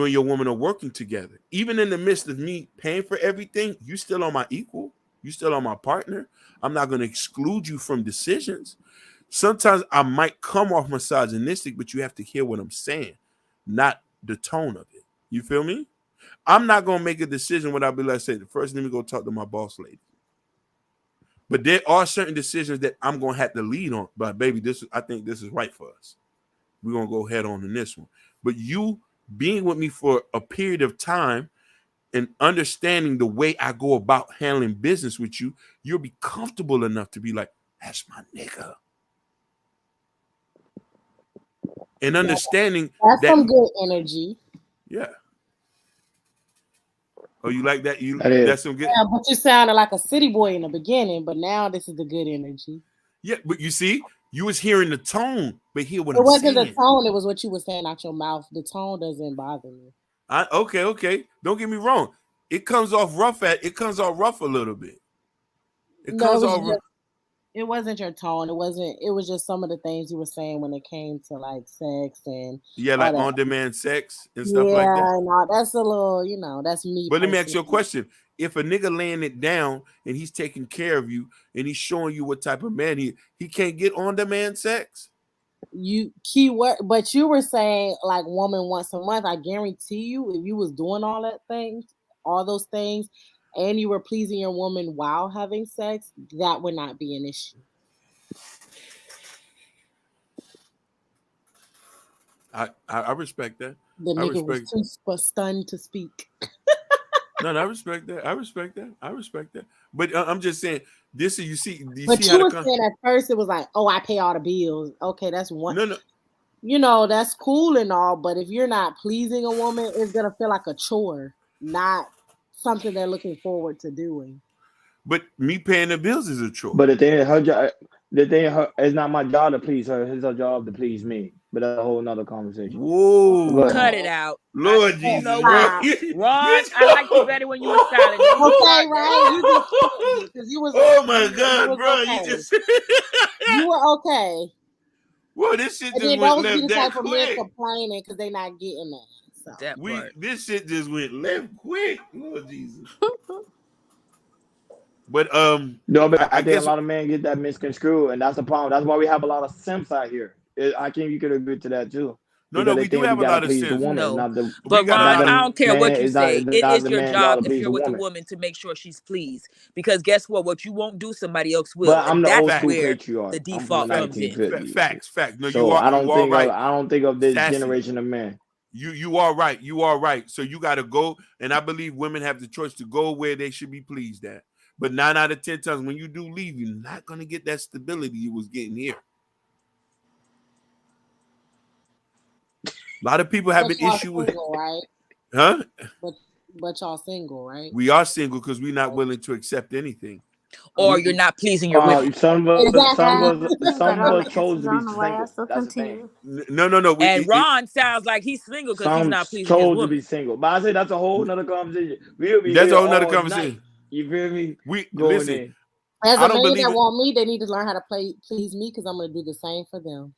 and your woman are working together. Even in the midst of me paying for everything, you still on my equal. You still on my partner. I'm not going to exclude you from decisions. Sometimes I might come off misogynistic, but you have to hear what I'm saying, not the tone of it. You feel me? I'm not going to make a decision without be like, say, first let me go talk to my boss lady. But there are certain decisions that I'm going to have to lead on. But baby, I think this is right for us. We're going to go head on in this one. But you being with me for a period of time and understanding the way I go about handling business with you, you'll be comfortable enough to be like, that's my nigga. And understanding that's that some good energy. Yeah. Oh, you like that? That's some good. Yeah, but you sounded like a city boy in the beginning, but now this is the good energy. Yeah, but you see, you was hearing the tone, but hear what it I'm saying. It wasn't the tone; it was what you were saying out your mouth. The tone doesn't bother me. Okay. Don't get me wrong. It comes off rough a little bit. It wasn't your tone. It was just some of the things you were saying when it came to like sex and like on-demand sex and stuff like that. Yeah, no, that's a little, that's me. But let me ask you a question. If a nigga laying it down and he's taking care of you and he's showing you what type of man he can't get on-demand sex? But you were saying like woman once a month. I guarantee you, if you was doing all those things, and you were pleasing your woman while having sex, that would not be an issue. I respect that. The nigga was too stunned to speak. No, I respect that. I respect that. But I'm just saying, this is you see. But you were saying at first it was like, oh, I pay all the bills. Okay, that's one. No. That's cool and all, but if you're not pleasing a woman, it's gonna feel like a chore, not something they're looking forward to doing. But me paying the bills is a chore. But the thing is, it's not my job to please her. It's her job to please me. But that's a whole nother conversation. Whoa! Cut it out, Lord Jesus! You know what, Ron? I liked you better when you were silent. Okay, right? You was. Oh my God, bro! Okay. You just. You were okay. Well, this shit just went left that quick. Of men complaining because they not getting that. So. This shit just went left quick. Lord Jesus. But no, but I think a lot of men get that misconstrued, and that's the problem. That's why we have a lot of simps out here. I think you could agree to that too. No, we do have a lot of simps. But Ron, I don't care what you say. It is your job if you're with a woman to make sure she's pleased. Because guess what? What you won't do, somebody else will. But I'm the old school where patriarch. The default comes in. Facts. No, so I don't think of this generation of men. You are right. You are right. So you got to go, and I believe women have the choice to go where they should be pleased at. But 9 out of 10 times when you do leave, you're not going to get that stability you was getting here. A lot of people have an issue with, right? Huh? But y'all single, right? We are single because we're not willing to accept anything. or you're not pleasing your women. Exactly. Got some all of the us chose answers. to I be don't know why y'all single. still That's the thing. continue. No. And Ron sounds like he's single because he's Some not pleasing his chose to be woman. single. But I say that's a whole nother conversation. We'll be That's here a whole nother all night. conversation. You feel me? We Going listen. in. As I a don't man believe that it. want me, they need to learn how to please me because I'm going to do the same for them.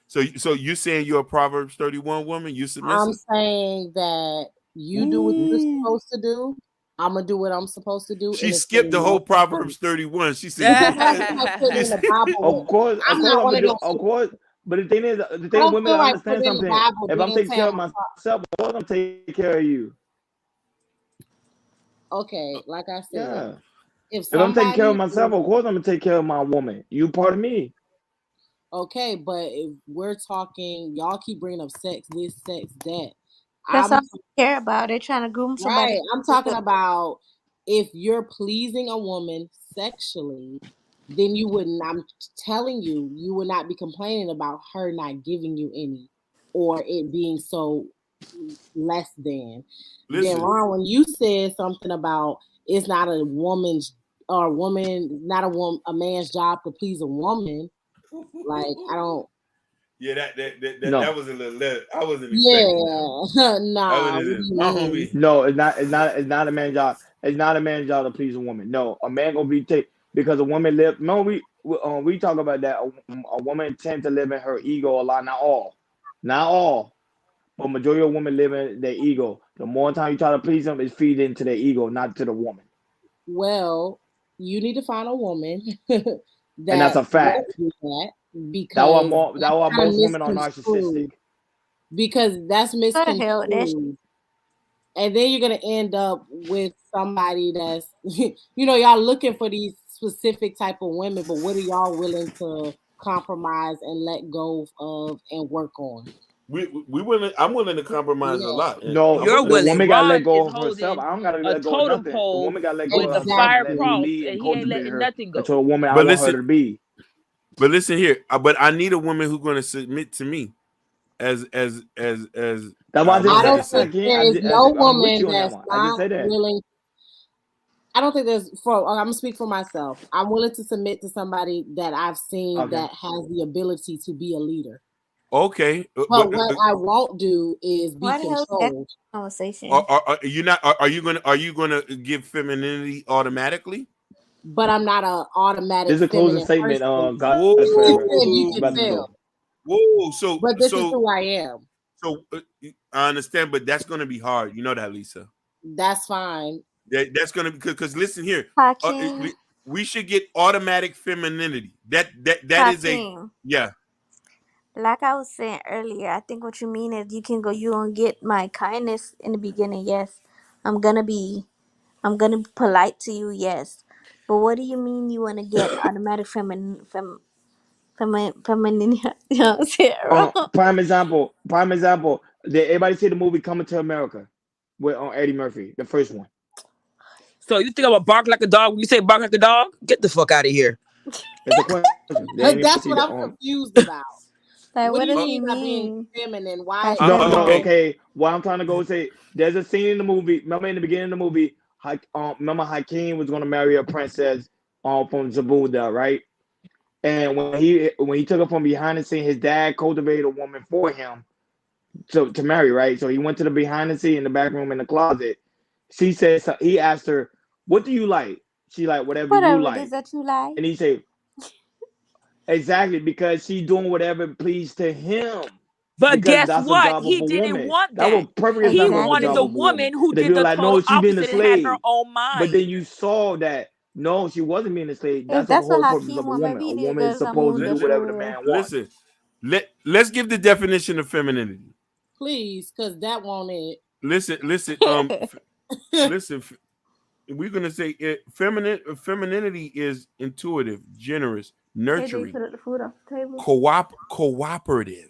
So you saying you're a Proverbs 31 woman? You I'm submissive? saying that you do what you're Ooh. supposed to do. I'm gonna do what I'm supposed to do, She and it's skipped really the no whole different. Proverbs 31. She said, Because that's not putting she in the said Bible. Of I'm course, not I'm one gonna of do. those. Of course, but the thing is, I don't women feel like understand putting in the something. Bible If I'm being taking care of town. myself, of course I'm taking care of you. Okay, like I said, Yeah. if If I'm taking care somebody of myself, of course I'm gonna take care of my woman. You part of me. okay, but if we're talking, y'all keep bringing up sex, this, sex, that. That's I'm all they care about. They're trying to groom somebody. right. I'm talking about if you're pleasing a woman sexually, then you wouldn't. I'm telling you, you would not be complaining about her not giving you any, or it being so less than. Then, listen, Ron, when you said something about it's not a woman's or not a man's job to please a woman, like I don't. yeah, that No. was a little. I wasn't expecting that. Yeah, I nah. What do was you my mean? homie. No, it's not a man's job. It's not a man's job to please a woman. No, a man gonna be take because a woman live. No, we talk about that. A woman tend to live in her ego a lot. Not all, but majority of women live in their ego. The more time you try to please them, it's feed into their ego, not to the woman. Well, you need to find a woman And that's that a won't fact. do that That why because more that that's why kind of most women are narcissistic. misconstrued. Because that's Go to hell with that shit. misconstrued. And then you're gonna end up with somebody that's y'all looking for these specific type of women, but what are y'all willing to compromise and let go of and work on? We willing. I'm willing to compromise a Yeah, lot. No, I'm You're willing the to willing. woman gotta let Ron go is of herself. holding I don't gotta a let go of totem nothing. The pole woman gotta let go of with the herself and fire let me exactly. cross, lead and and he ain't cultivate letting her nothing into go. a woman I But want her listen, to be. but listen here. But I need a woman who's going to submit to me, as That's why I I just know I how said to don't say. think there is no I'm with woman you on that that's one. I just not said that. willing. I don't think there's for I'm gonna speak for myself. I'm willing to submit to somebody that I've seen Okay. that has the ability to be a leader. Okay, But what I won't do is be Why the hell is that controlled. conversation? are you not? Are you gonna give femininity automatically? But I'm not an automatic This is a closing feminine statement, person. God favor. If you Whoa, can About to tell. go. whoa. But this is who I am. So I understand, but that's gonna be hard. You know that, Lisa. That's fine. That's gonna be because listen here. Hakeem, We should get automatic femininity. That is a Hakeem. yeah. Like I was saying earlier, I think what you mean is you gonna get my kindness in the beginning, yes. I'm gonna be I'm gonna be polite to you, yes. But what do you mean you wanna get automatic feminine you know what I'm saying wrong? Prime example. Did everybody see the movie Coming to America with Eddie Murphy, the first one? So you think I'm a bark like a dog when you say bark like a dog? Get the fuck out of here. It's a question. They ain't even see the That's what I'm confused about. Like What what do you does mean he by being mean feminine? by Why No, Okay. feminine? okay. What I'm trying to go say, there's a scene in the movie. Remember in the beginning of the movie, remember Hakeem was gonna marry a princess from Zabuda, right? And when he took her from behind the scene, his dad cultivated a woman for him to marry, right? So he went to the behind the scene in the back room in the closet. She said he asked her, "What do you like?" She like whatever you Whatever it is like, that you like. and he said exactly because she doing whatever pleased to him. But Because guess that's the what? job of He a didn't woman. want That that. was perfect He example of a wanted job the of a woman. woman who They did be the like, total no, she being a opposite and had her slave. own But then mind. you saw that no, she wasn't being a slave. If That's the that's what whole purpose Hakeem of a want, woman. maybe A he need to woman go is to some supposed to do Munda whatever the school. man wants. Listen. Let's give the definition of femininity. please, because that won't it. Listen. Listen. We're gonna say it. Femininity is intuitive, generous, KJ, you nurturing, put the food off the table. cooperative.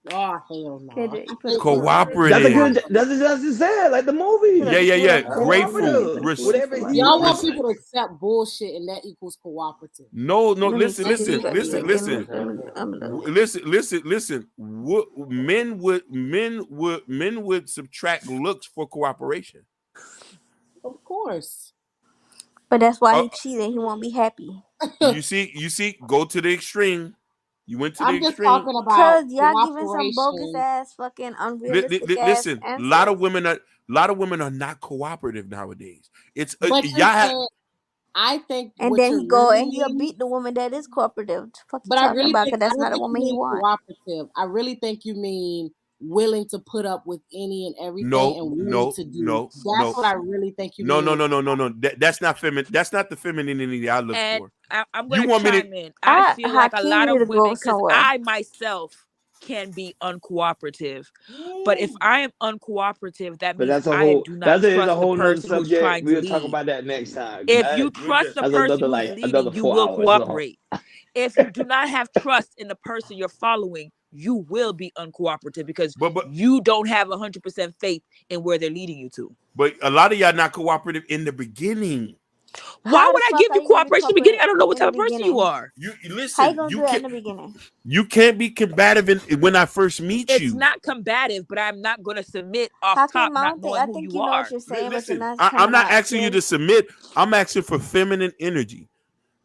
Oh hell no. KJ, you I put the hate food when off the women table. That's a Cooperative. good. That's just said like the Put movie. the food off Yeah. the table. KJ, Grateful. put the Cooperative. food off Whatever the he y'all table. want like. people to accept bullshit and that equals cooperative. No. Let me Listen. see. That's Listen. You got the Listen. ridiculous. Listen. I'm look. Listen. Men would subtract looks for cooperation. Of course. But that's why Oh, he cheated. He won't be happy. you see, go to the extreme. You went to the I'm just extreme. talking about Cause y'all giving some bogus cooperation. ass, fucking unrealistic ass Listen, a answers. lot of women are not cooperative nowadays. It's But y'all you have, said, I think And what then you're he go really and he'll meaning, beat the woman that is cooperative. What the fuck you but I talking really about? think, Cause I that's don't not a think you woman he mean want. cooperative. I really think you mean willing to put up with any and everything no, and willing no, to do. no, That's no, what I really think you no, mean no, with no, no, no, no. That's not feminine. That's not the femininity I look And for. I'm You gonna want me to? chime in. I feel like a Hakeem lot need of to go women, because somewhere. I myself can be uncooperative. But if I am uncooperative, that But means I do not is a trust the whole nother person who's subject. trying to We'll talk lead. about that next time. If you We're trust just the That's person another who's like another leading, you will 4 hours long. cooperate. If you do not have trust in the person you're following, you will be uncooperative because but you don't have 100% faith in where they're leading you to. but a lot of y'all not cooperative in the beginning. Why How the would I fuck give are you you gonna be cooperation in the beginning? corporate I don't know what in the type of person you beginning? You are. How you listen. gonna do that in the beginning? You can't be combative when I first meet It's you. not combative, but I'm not going to submit off top Hakeem, I not don't think knowing I who think you you know what are. you're saying, but you're Listen, not I'm coming not out asking you clearly. to submit. I'm asking for feminine energy.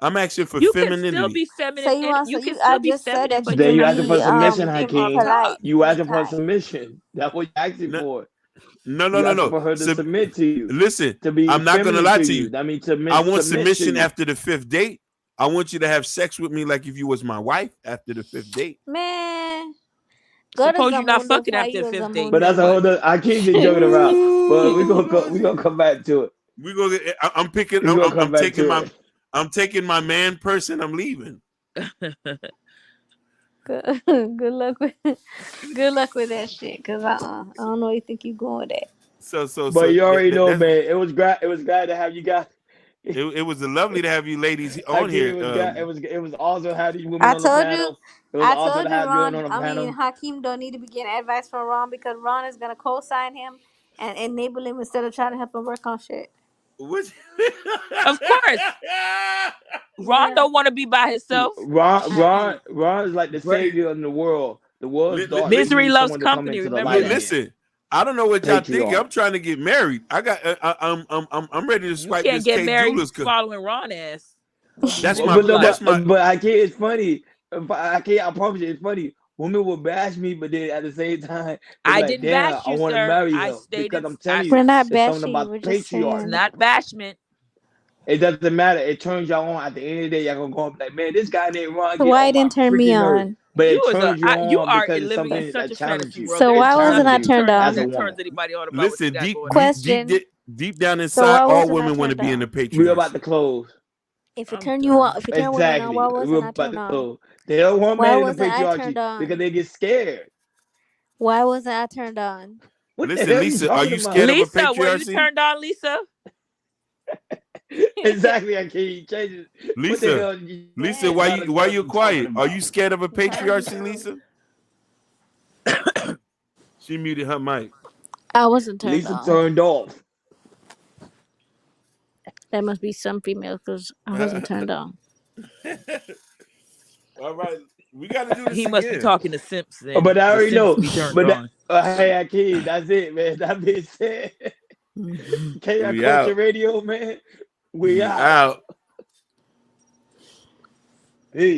I'm asking for You can still femininity. be So feminine, you and want so you can you I still be just said feminine, that you but Then you can you have asking to for be submission, give off Hakeem. top. polite You and be asking for kind. submission. That's what you asking No, for. no, no, You no, asking no. for her to submit to you, Listen, to be I'm not gonna feminine lie to to you. you. That means I want submit to submission you. after the 5th date. I want you to have sex with me like if you was my wife after the 5th date. Man, go to Suppose you're not Zamundo, fucking fly after you the to fifth date. But that's Then a Zamundo. whole what? nother, I keep just joking around. But we gonna come back to it. We go. I'm picking. We gonna come I'm back taking to my. it. I'm taking my man person. I'm leaving. Good, good luck with good luck with that shit. Cause I don't know where you think you going with that. So But you already know, that's man. It was glad to have you guys. it was lovely to have you ladies on Hakeem, here. it was awesome to have these women I on the told you, panel. It was awesome to have you on Ron. the I mean, panel. Hakeem don't need to be getting advice from Ron because Ron is gonna co-sign him and enable him instead of trying to help him work on shit. What? Of course, Ron Yeah. don't want to be by himself. Shit. Ron is like the savior in the world. The world's dark. He Misery needs loves someone to come company. into the Remember light that. again. Listen, I don't know what y'all thinking. Patriarch. I'm trying to get married. I got. I'm ready to You swipe can't this get K married Jewelers. following Ron ass. What do you That's really my. look like? That's my. But I can't. It's funny. I can't. I promise you, it's funny. Women will bash me, but then at the same time, they be I like, didn't "Damn, bash I you, want to sir. marry I him," because stated I'm telling you, We're not it's something bashing you. about We're the just it's patriarchy. saying. not bashment. It doesn't matter. It turns y'all on. At the end of the day, y'all gonna go up like, "Man, this guy named Ron So get why it on my didn't turn me freaking nerves." on? But You it was turns you you on are because it's living in something such that a challenges fantasy you. world. So There It is why wasn't challenges I you turned nothing as a on? that turns woman. anybody on about what you Listen, got going on. Question. deep down So inside, why all wasn't I women want to turned be in the on? We're about patriarchy. to close. If it I'm turned you on, done. if it turned women on, why Exactly. We're wasn't I about turned to on? close. They don't want Why men in the wasn't I turned patriarchy because on? they get scared. Why wasn't I turned on? What the Listen, hell are you Lisa, are talking you about? scared of a Lisa, were you patriarchy? turned on, Lisa? Exactly. I can't change it. What the Lisa, hell are you Lisa, trying to why tell you me talking quiet? Are about? you scared of a patriarchy, Lisa? She muted her mic. I wasn't turned Lisa on. turned off. That must be some female because I wasn't turned on. All right, we got to do this He must be again. talking to Simps then. But I The already Simps know. be turned But on. hey, Akeem, that's it, man. That being said, K We Culture out. Radio, man. We We out. out. Peace.